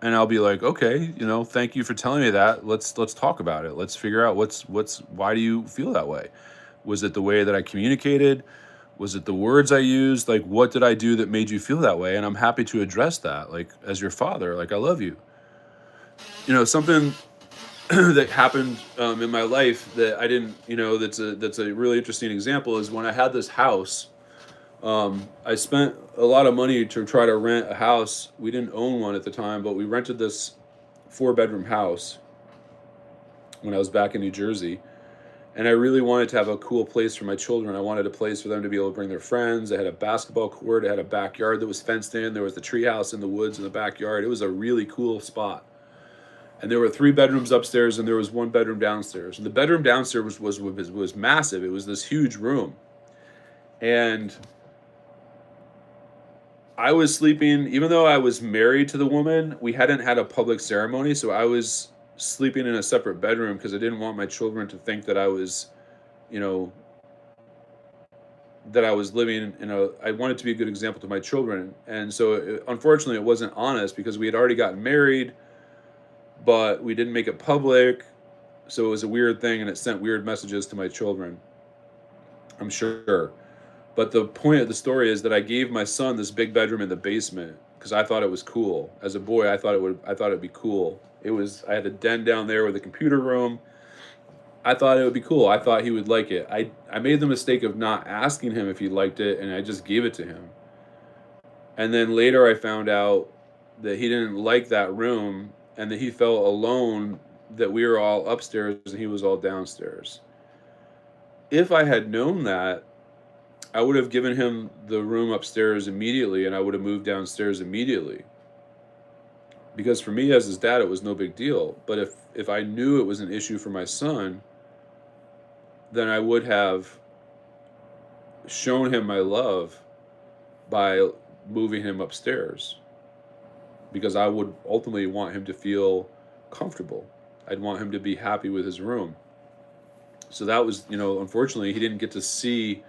and I'll be like, okay, thank you for telling me that. Let's talk about it. Let's figure out why do you feel that way? Was it the way that I communicated? Was it the words I used? Like, what did I do that made you feel that way? And I'm happy to address that. Like, as your father, like, I love you. Something that happened in my life that I didn't, that's a really interesting example is when I had this house. I spent a lot of money to try to rent a house. We didn't own one at the time, but we rented this 4-bedroom house when I was back in New Jersey. And I really wanted to have a cool place for my children. I wanted a place for them to be able to bring their friends. I had a basketball court. I had a backyard that was fenced in. There was the treehouse in the woods in the backyard. It was a really cool spot. And there were 3 bedrooms upstairs, and there was 1 bedroom downstairs. And the bedroom downstairs was massive. It was this huge room. And I was sleeping, even though I was married to the woman, we hadn't had a public ceremony, so I was sleeping in a separate bedroom because I didn't want my children to think that I was, that I was living I wanted to be a good example to my children. And so unfortunately, it wasn't honest because we had already gotten married, but we didn't make it public. So it was a weird thing, and it sent weird messages to my children, I'm sure. But the point of the story is that I gave my son this big bedroom in the basement because I thought it was cool. As a boy, I thought it'd be cool. I had a den down there with a computer room. I thought it would be cool. I thought he would like it. I made the mistake of not asking him if he liked it, and I just gave it to him. And then later I found out that he didn't like that room, and that he felt alone, that we were all upstairs and he was all downstairs. If I had known that, I would have given him the room upstairs immediately, and I would have moved downstairs immediately. Because for me as his dad, it was no big deal. But if I knew it was an issue for my son, then I would have shown him my love by moving him upstairs, because I would ultimately want him to feel comfortable. I'd want him to be happy with his room. So that was, unfortunately, he didn't get to see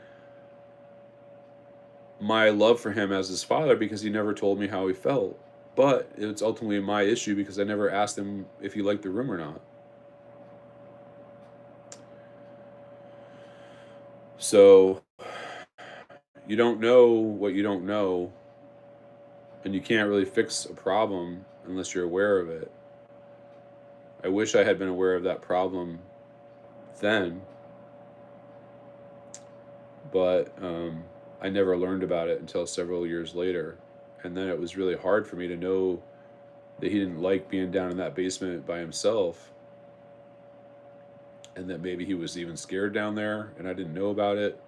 my love for him as his father because he never told me how he felt. But it's ultimately my issue because I never asked him if he liked the room or not. So you don't know what you don't know, and you can't really fix a problem unless you're aware of it. I wish I had been aware of that problem then, but I never learned about it until several years later. And then it was really hard for me to know that he didn't like being down in that basement by himself, and that maybe he was even scared down there and I didn't know about it.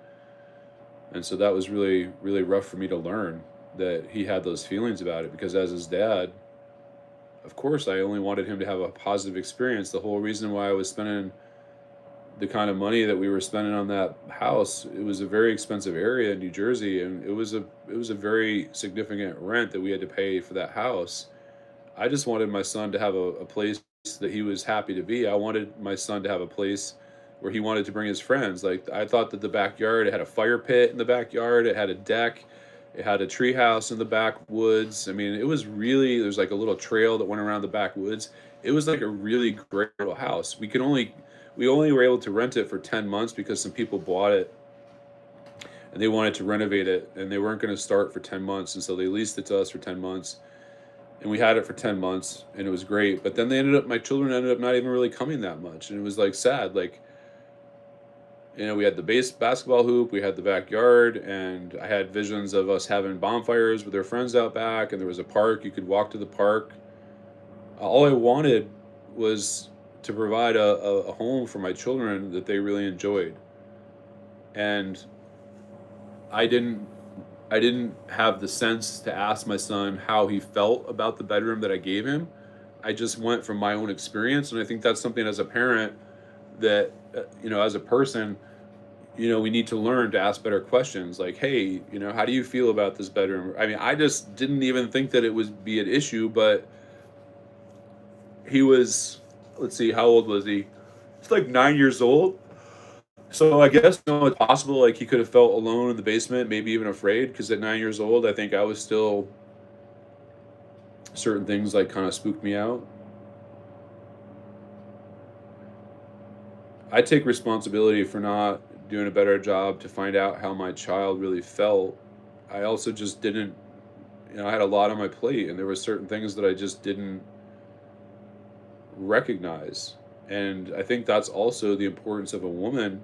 And so that was really, really rough for me to learn that he had those feelings about it, because as his dad, of course, I only wanted him to have a positive experience. The whole reason why I was spending the kind of money that we were spending on that house, it was a very expensive area in New Jersey, and it was a very significant rent that we had to pay for that house. I just wanted my son to have a place that he was happy to be. I wanted my son to have a place where he wanted to bring his friends. Like, I thought that the backyard, it had a fire pit in the backyard, it had a deck, it had a tree house in the backwoods. I mean, it was really, there's like a little trail that went around the backwoods. It was like a really great little house. We only were able to rent it for 10 months because some people bought it and they wanted to renovate it, and they weren't going to start for 10 months. And so they leased it to us for 10 months. And we had it for 10 months, and it was great. But then my children ended up not even really coming that much. And it was like sad. Like, we had the basketball hoop, we had the backyard, and I had visions of us having bonfires with our friends out back, and there was a park. You could walk to the park. All I wanted was to provide a home for my children that they really enjoyed. And I didn't have the sense to ask my son how he felt about the bedroom that I gave him. I just went from my own experience, and I think that's something as a parent that, as a person, we need to learn to ask better questions. Like, hey, how do you feel about this bedroom? I mean, I just didn't even think that it would be an issue, but he was, let's see, how old was he? He's like 9 years old. So I guess, it's possible, like, he could have felt alone in the basement, maybe even afraid, because at 9 years old, I think I was still, certain things like kind of spooked me out. I take responsibility for not doing a better job to find out how my child really felt. I also just didn't, I had a lot on my plate, and there were certain things that I just didn't recognize. And I think that's also the importance of a woman.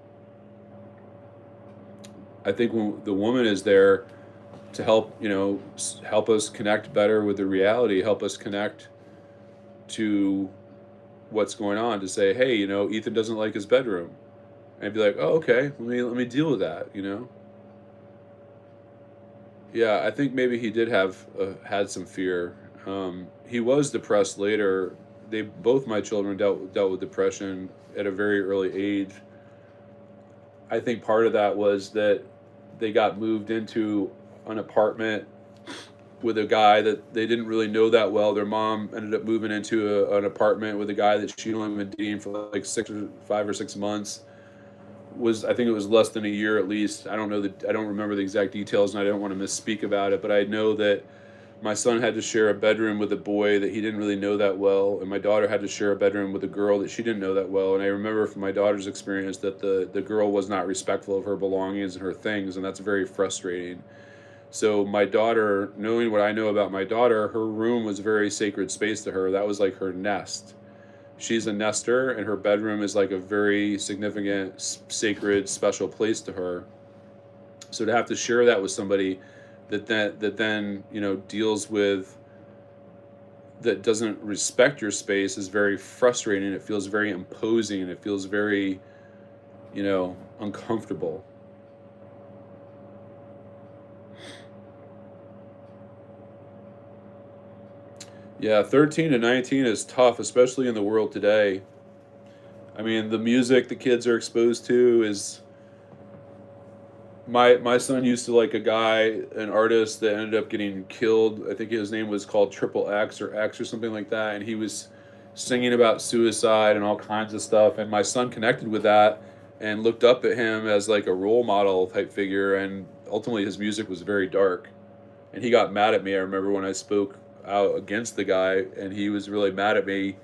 I think when the woman is there to help, help us connect better with the reality, help us connect to what's going on, to say, hey, Ethan doesn't like his bedroom. And I'd be like, oh, okay, let me deal with that, Yeah, I think maybe he did have had some fear. He was depressed later. Both my children dealt with depression at a very early age. I think part of that was that they got moved into an apartment with a guy that they didn't really know that well. Their mom ended up moving into an apartment with a guy that she'd only been dating for like 5 or 6 months. I think it was less than a year at least. I don't remember the exact details, and I don't want to misspeak about it, but I know that my son had to share a bedroom with a boy that he didn't really know that well, and my daughter had to share a bedroom with a girl that she didn't know that well. And I remember from my daughter's experience that the girl was not respectful of her belongings and her things, and that's very frustrating. So my daughter, knowing what I know about my daughter, her room was very sacred space to her. That was like her nest. She's a nester, and her bedroom is like a very significant, sacred, special place to her. So to have to share that with somebody that then deals with that doesn't respect your space is very frustrating. It feels very imposing. It feels very, uncomfortable. Yeah, 13 to 19 is tough, especially in the world today. I mean, the music the kids are exposed to is my son used to like a guy, an artist that ended up getting killed. I think his name was called Triple X or X or something like that, and he was singing about suicide and all kinds of stuff. And my son connected with that and looked up at him as like a role model type figure. And ultimately, his music was very dark. And he got mad at me. I remember when I spoke out against the guy, and he was really mad at me.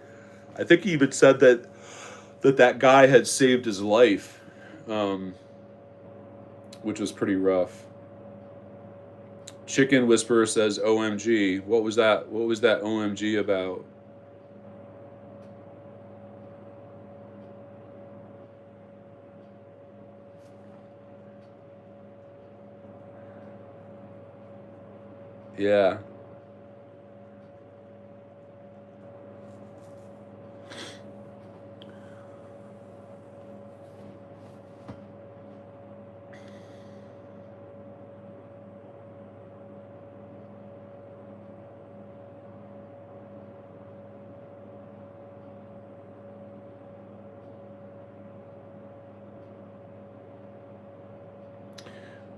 I think he even said that guy had saved his life. Which was pretty rough. Chicken Whisperer says, OMG. What was that? What was that OMG about? Yeah.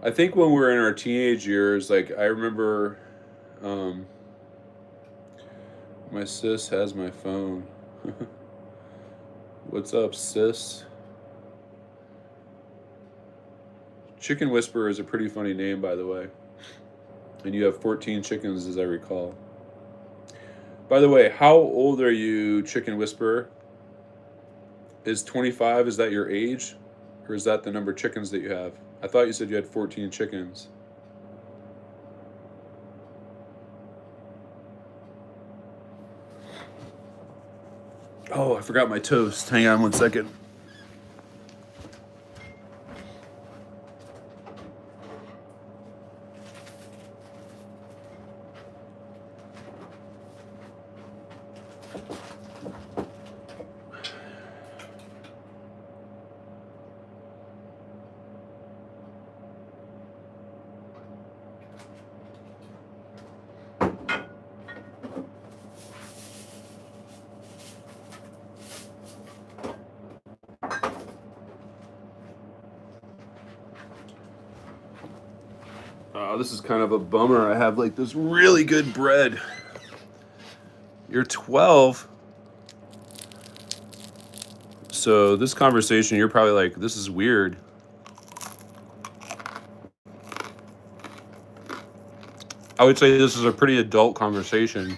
I think when we're in our teenage years, like I remember, um, my sis has my phone. What's up, sis? Chicken Whisperer is a pretty funny name, by the way. And you have 14 chickens, as I recall. By the way, how old are you, Chicken Whisperer? Is 25, is that your age? Or is that the number of chickens that you have? I thought you said you had 14 chickens. Oh, I forgot my toast. Hang on one second. This is kind of a bummer. I have like this really good bread. You're 12. So this conversation, you're probably like, this is weird. I would say this is a pretty adult conversation.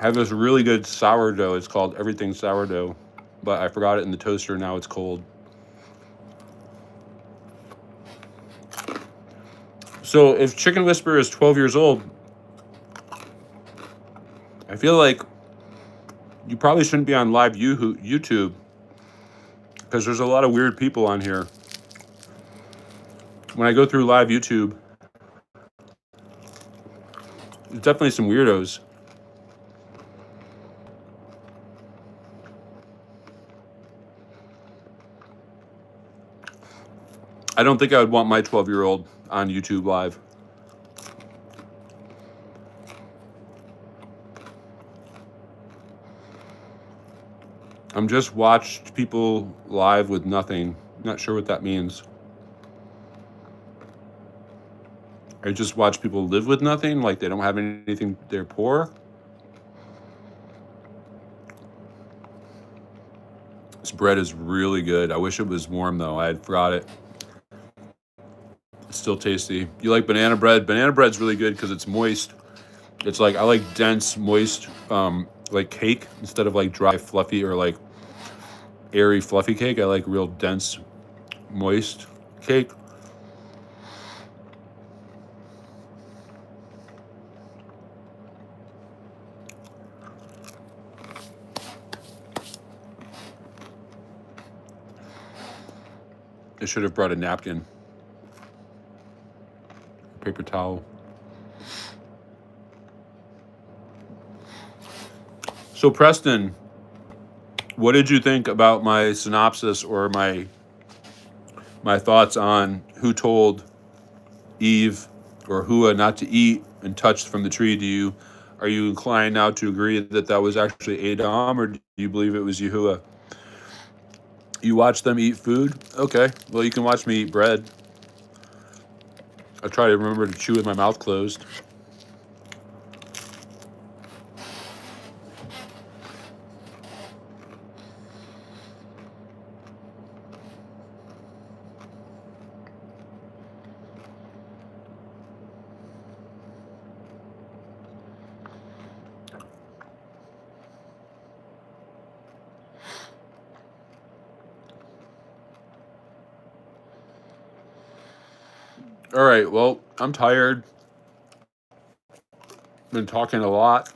I have this really good sourdough. It's called Everything Sourdough, but I forgot it in the toaster. Now it's cold. So if Chicken Whisperer is 12 years old, I feel like you probably shouldn't be on live YouTube because there's a lot of weird people on here. When I go through live YouTube, there's definitely some weirdos. I don't think I would want my 12-year-old on YouTube live. I'm just watched people live with nothing. Not sure what that means. I just watch people live with nothing, like they don't have anything, they're poor. This bread is really good. I wish it was warm though. I had forgot it. It's still tasty. You like banana bread? Banana bread's really good because it's moist. It's like, I like dense, moist, like cake instead of like dry, fluffy, or like airy, fluffy cake. I like real dense, moist cake. I should have brought a napkin, paper towel. So Preston, what did you think about my synopsis or my thoughts on who told Eve or Hua not to eat and touch from the tree? Are you inclined now to agree that that was actually Adam, or do you believe it was Yahuwah? You watch them eat food? Okay, well, you can watch me eat bread. I try to remember to chew with my mouth closed. All right, well, I'm tired. Been talking a lot,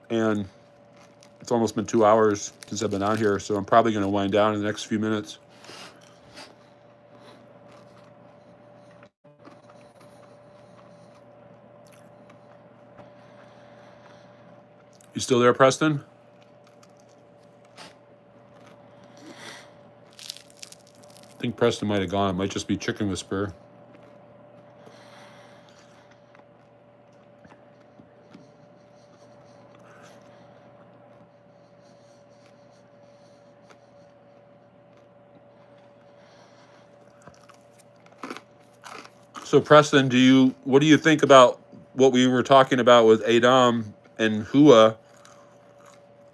and it's almost been 2 hours since I've been on here, so I'm probably going to wind down in the next few minutes. You still there, Preston? I think Preston might have gone. It might just be Chicken Whisperer. So Preston, what do you think about what we were talking about with Adam and Hua?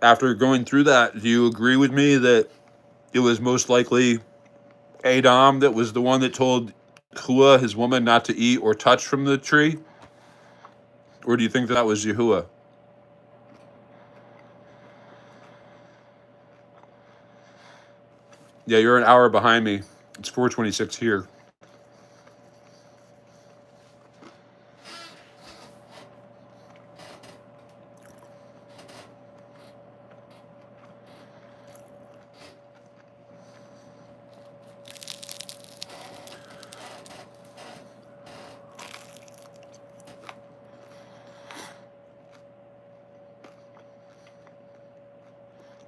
After going through that, do you agree with me that it was most likely Adam that was the one that told Hua, his woman, not to eat or touch from the tree? Or do you think that was Yahuwah? Yeah, you're an hour behind me. It's 4:26 here.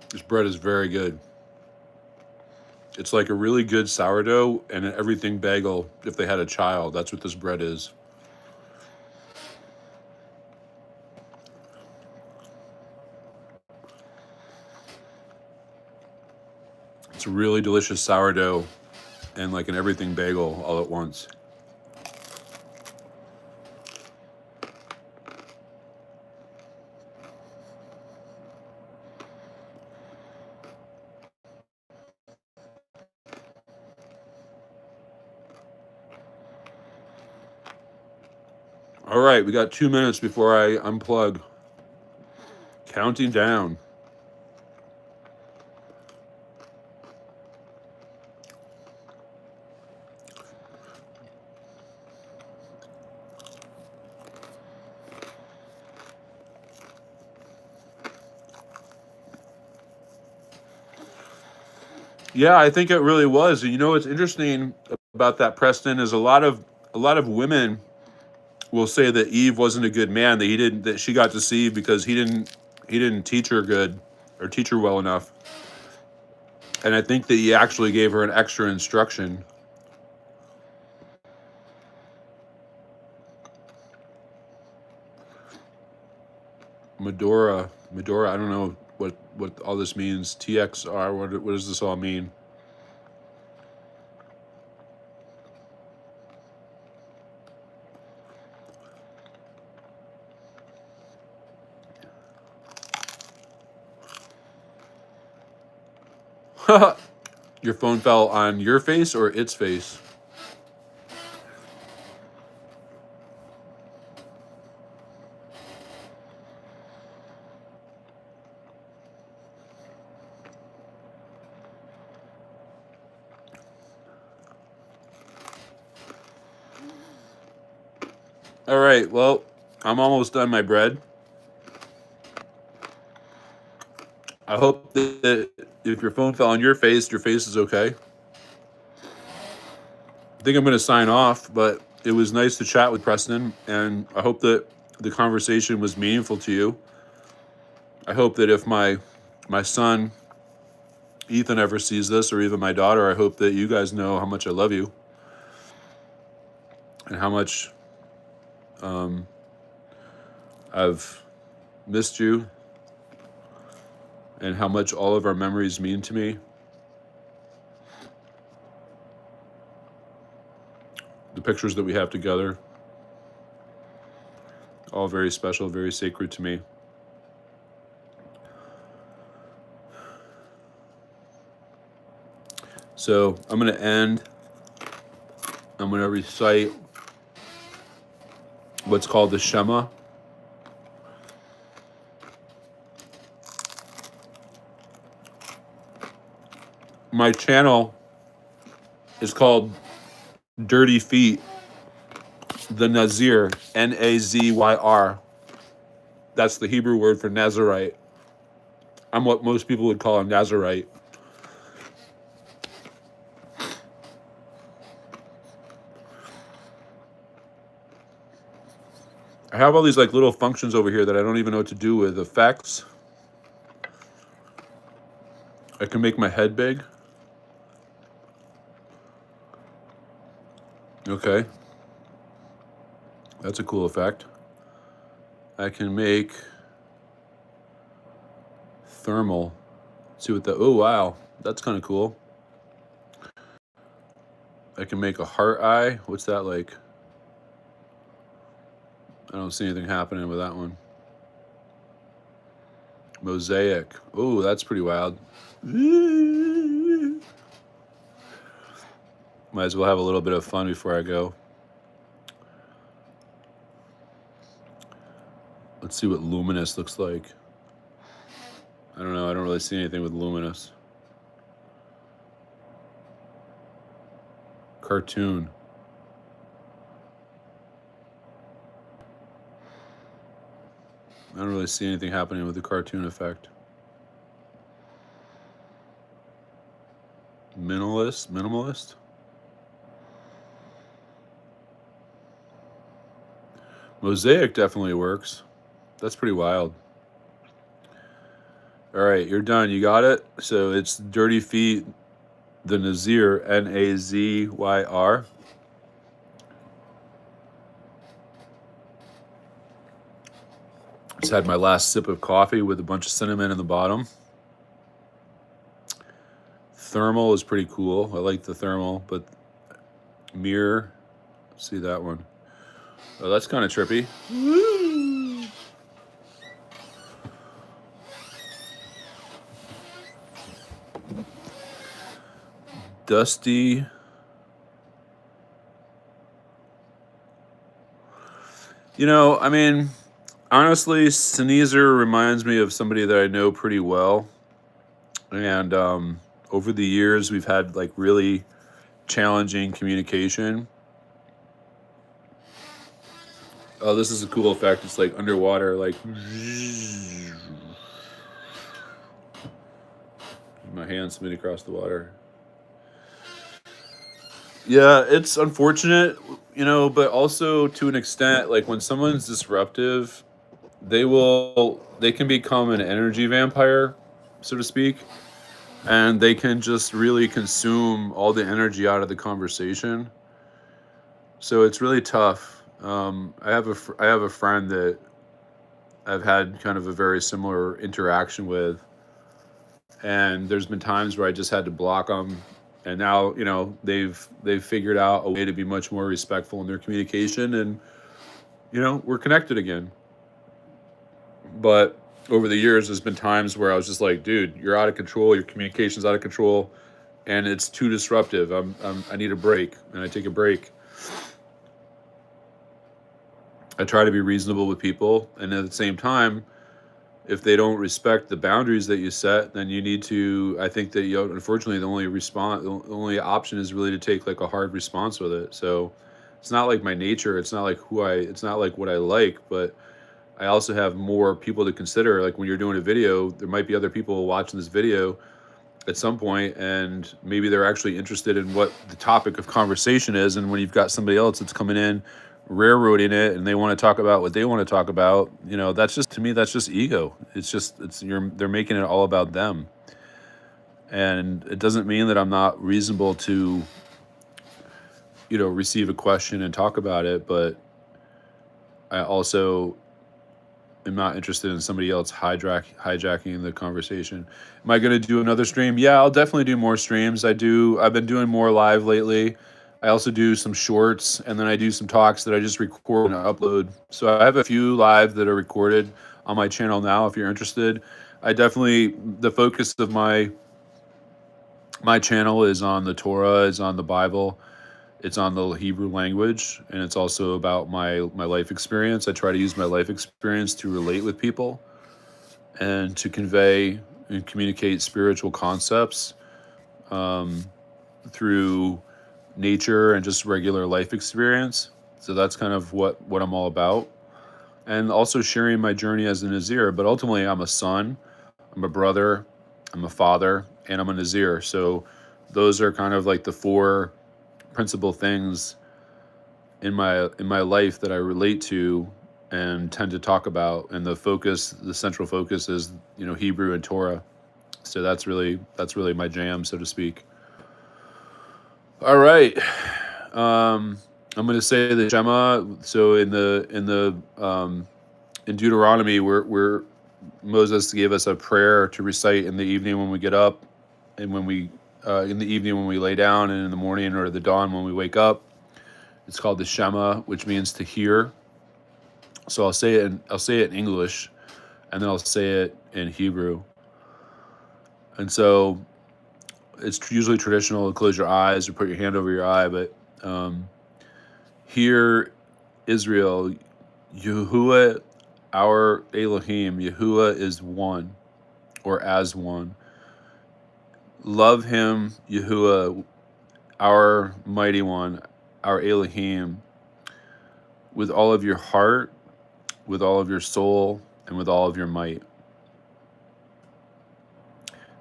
This bread is very good. It's like a really good sourdough and an everything bagel if they had a child. That's what this bread is. It's a really delicious sourdough and like an everything bagel all at once. All right, we got 2 minutes before I unplug. Counting down. Yeah, I think it really was. And you know what's interesting about that, Preston, is a lot of women will say that Eve wasn't a good man, that she got deceived because he didn't teach her good or teach her well enough. And I think that he actually gave her an extra instruction. Medora, I don't know what all this means. TXR, what does this all mean? Your phone fell on your face or its face? All right, well, I'm almost done my bread. I hope that if your phone fell on your face is okay. I think I'm going to sign off, but it was nice to chat with Preston, and I hope that the conversation was meaningful to you. I hope that if my son Ethan ever sees this, or even my daughter, I hope that you guys know how much I love you and how much I've missed you and how much all of our memories mean to me. The pictures that we have together, all very special, very sacred to me. So I'm going to end. I'm going to recite what's called the Shema. My channel is called Dirty Feet, the Nazyr, Nazyr. That's the Hebrew word for Nazarite. I'm what most people would call a Nazarite. I have all these like little functions over here that I don't even know what to do with. Effects. I can make my head big. Okay. That's a cool effect. I can make thermal. Let's see what that, oh wow, that's kind of cool. I can make a heart eye. What's that like? I don't see anything happening with that one. Mosaic. Oh, that's pretty wild. Might as well have a little bit of fun before I go. Let's see what luminous looks like. I don't know. I don't really see anything with luminous. Cartoon. I don't really see anything happening with the cartoon effect. Minimalist. Mosaic definitely works. That's pretty wild. All right, you're done. You got it? So it's Dirty Feet, the Nazyr, Nazyr. Just had my last sip of coffee with a bunch of cinnamon in the bottom. Thermal is pretty cool. I like the thermal, but mirror, see that one. Oh, that's kind of trippy. Woo! Dusty. You know, I mean, honestly, Nazyr reminds me of somebody that I know pretty well. And over the years, we've had like really challenging communication. Oh, this is a cool effect. It's like underwater, like my hand slid across the water. Yeah, it's unfortunate, you know, but also to an extent, like when someone's disruptive, they can become an energy vampire, so to speak, and they can just really consume all the energy out of the conversation. So it's really tough. I have a friend that I've had kind of a very similar interaction with, and there's been times where I just had to block them, and now, you know, they've figured out a way to be much more respectful in their communication, and you know, we're connected again. But over the years, there's been times where I was just like, dude, you're out of control, your communication's out of control, and it's too disruptive. I need a break, and I take a break. I try to be reasonable with people, and at the same time, if they don't respect the boundaries that you set, then you need to, I think that, you know, unfortunately, the only option is really to take like a hard response with it. So it's not like my nature, it's not like it's not like what I like, but I also have more people to consider. Like when you're doing a video, there might be other people watching this video at some point, and maybe they're actually interested in what the topic of conversation is. And when you've got somebody else that's coming in railroading it, and they want to talk about what they want to talk about, that's just, to me, that's just ego. They're making it all about them. And it doesn't mean that I'm not reasonable to, receive a question and talk about it, but I also am not interested in somebody else hijacking the conversation. Am I going to do another stream? Yeah, I'll definitely do more streams. I've been doing more live lately. I also do some shorts, and then I do some talks that I just record and upload. So I have a few live that are recorded on my channel now, if you're interested. The focus of my channel is on the Torah, is on the Bible. It's on the Hebrew language, and it's also about my life experience. I try to use my life experience to relate with people and to convey and communicate spiritual concepts through nature and just regular life experience. So that's kind of what I'm all about. And also sharing my journey as a Nazir. But ultimately, I'm a son, I'm a brother, I'm a father, and I'm a Nazir. So those are kind of like the four principal things in my life that I relate to and tend to talk about. And the central focus is, Hebrew and Torah. So that's really my jam, so to speak. All right. I'm going to say the Shema. So in Deuteronomy, we're Moses gave us a prayer to recite in the evening when we get up, and when we in the evening when we lay down, and in the morning or the dawn when we wake up. It's called the Shema, which means to hear. So I'll say it in English, and then I'll say it in Hebrew. And so it's usually traditional to close your eyes or put your hand over your eye, but hear, Israel, Yahuwah, our Elohim, Yahuwah is one, or as one. Love him, Yahuwah, our mighty one, our Elohim, with all of your heart, with all of your soul, and with all of your might.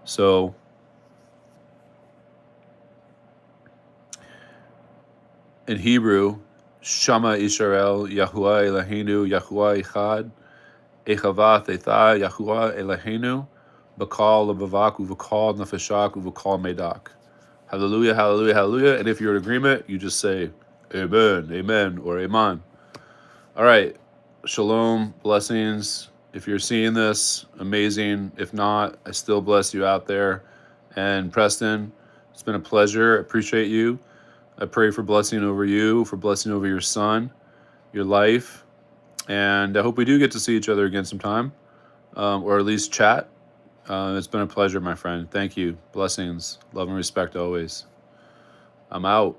So in Hebrew, Shama Yisrael, Yahuwah Eloheinu, Yahuwah Echad, Echava Thetha, Yahuwah Eloheinu, Bakal Lebavak, Uvakal Nefeshak, Uvakal Medak. Hallelujah, hallelujah, hallelujah. And if you're in agreement, you just say Amen, Amen, or Amen. All right. Shalom, blessings. If you're seeing this, amazing. If not, I still bless you out there. And Preston, it's been a pleasure. I appreciate you. I pray for blessing over you, for blessing over your son, your life. And I hope we do get to see each other again sometime, or at least chat. It's been a pleasure, my friend. Thank you. Blessings. Love and respect always. I'm out.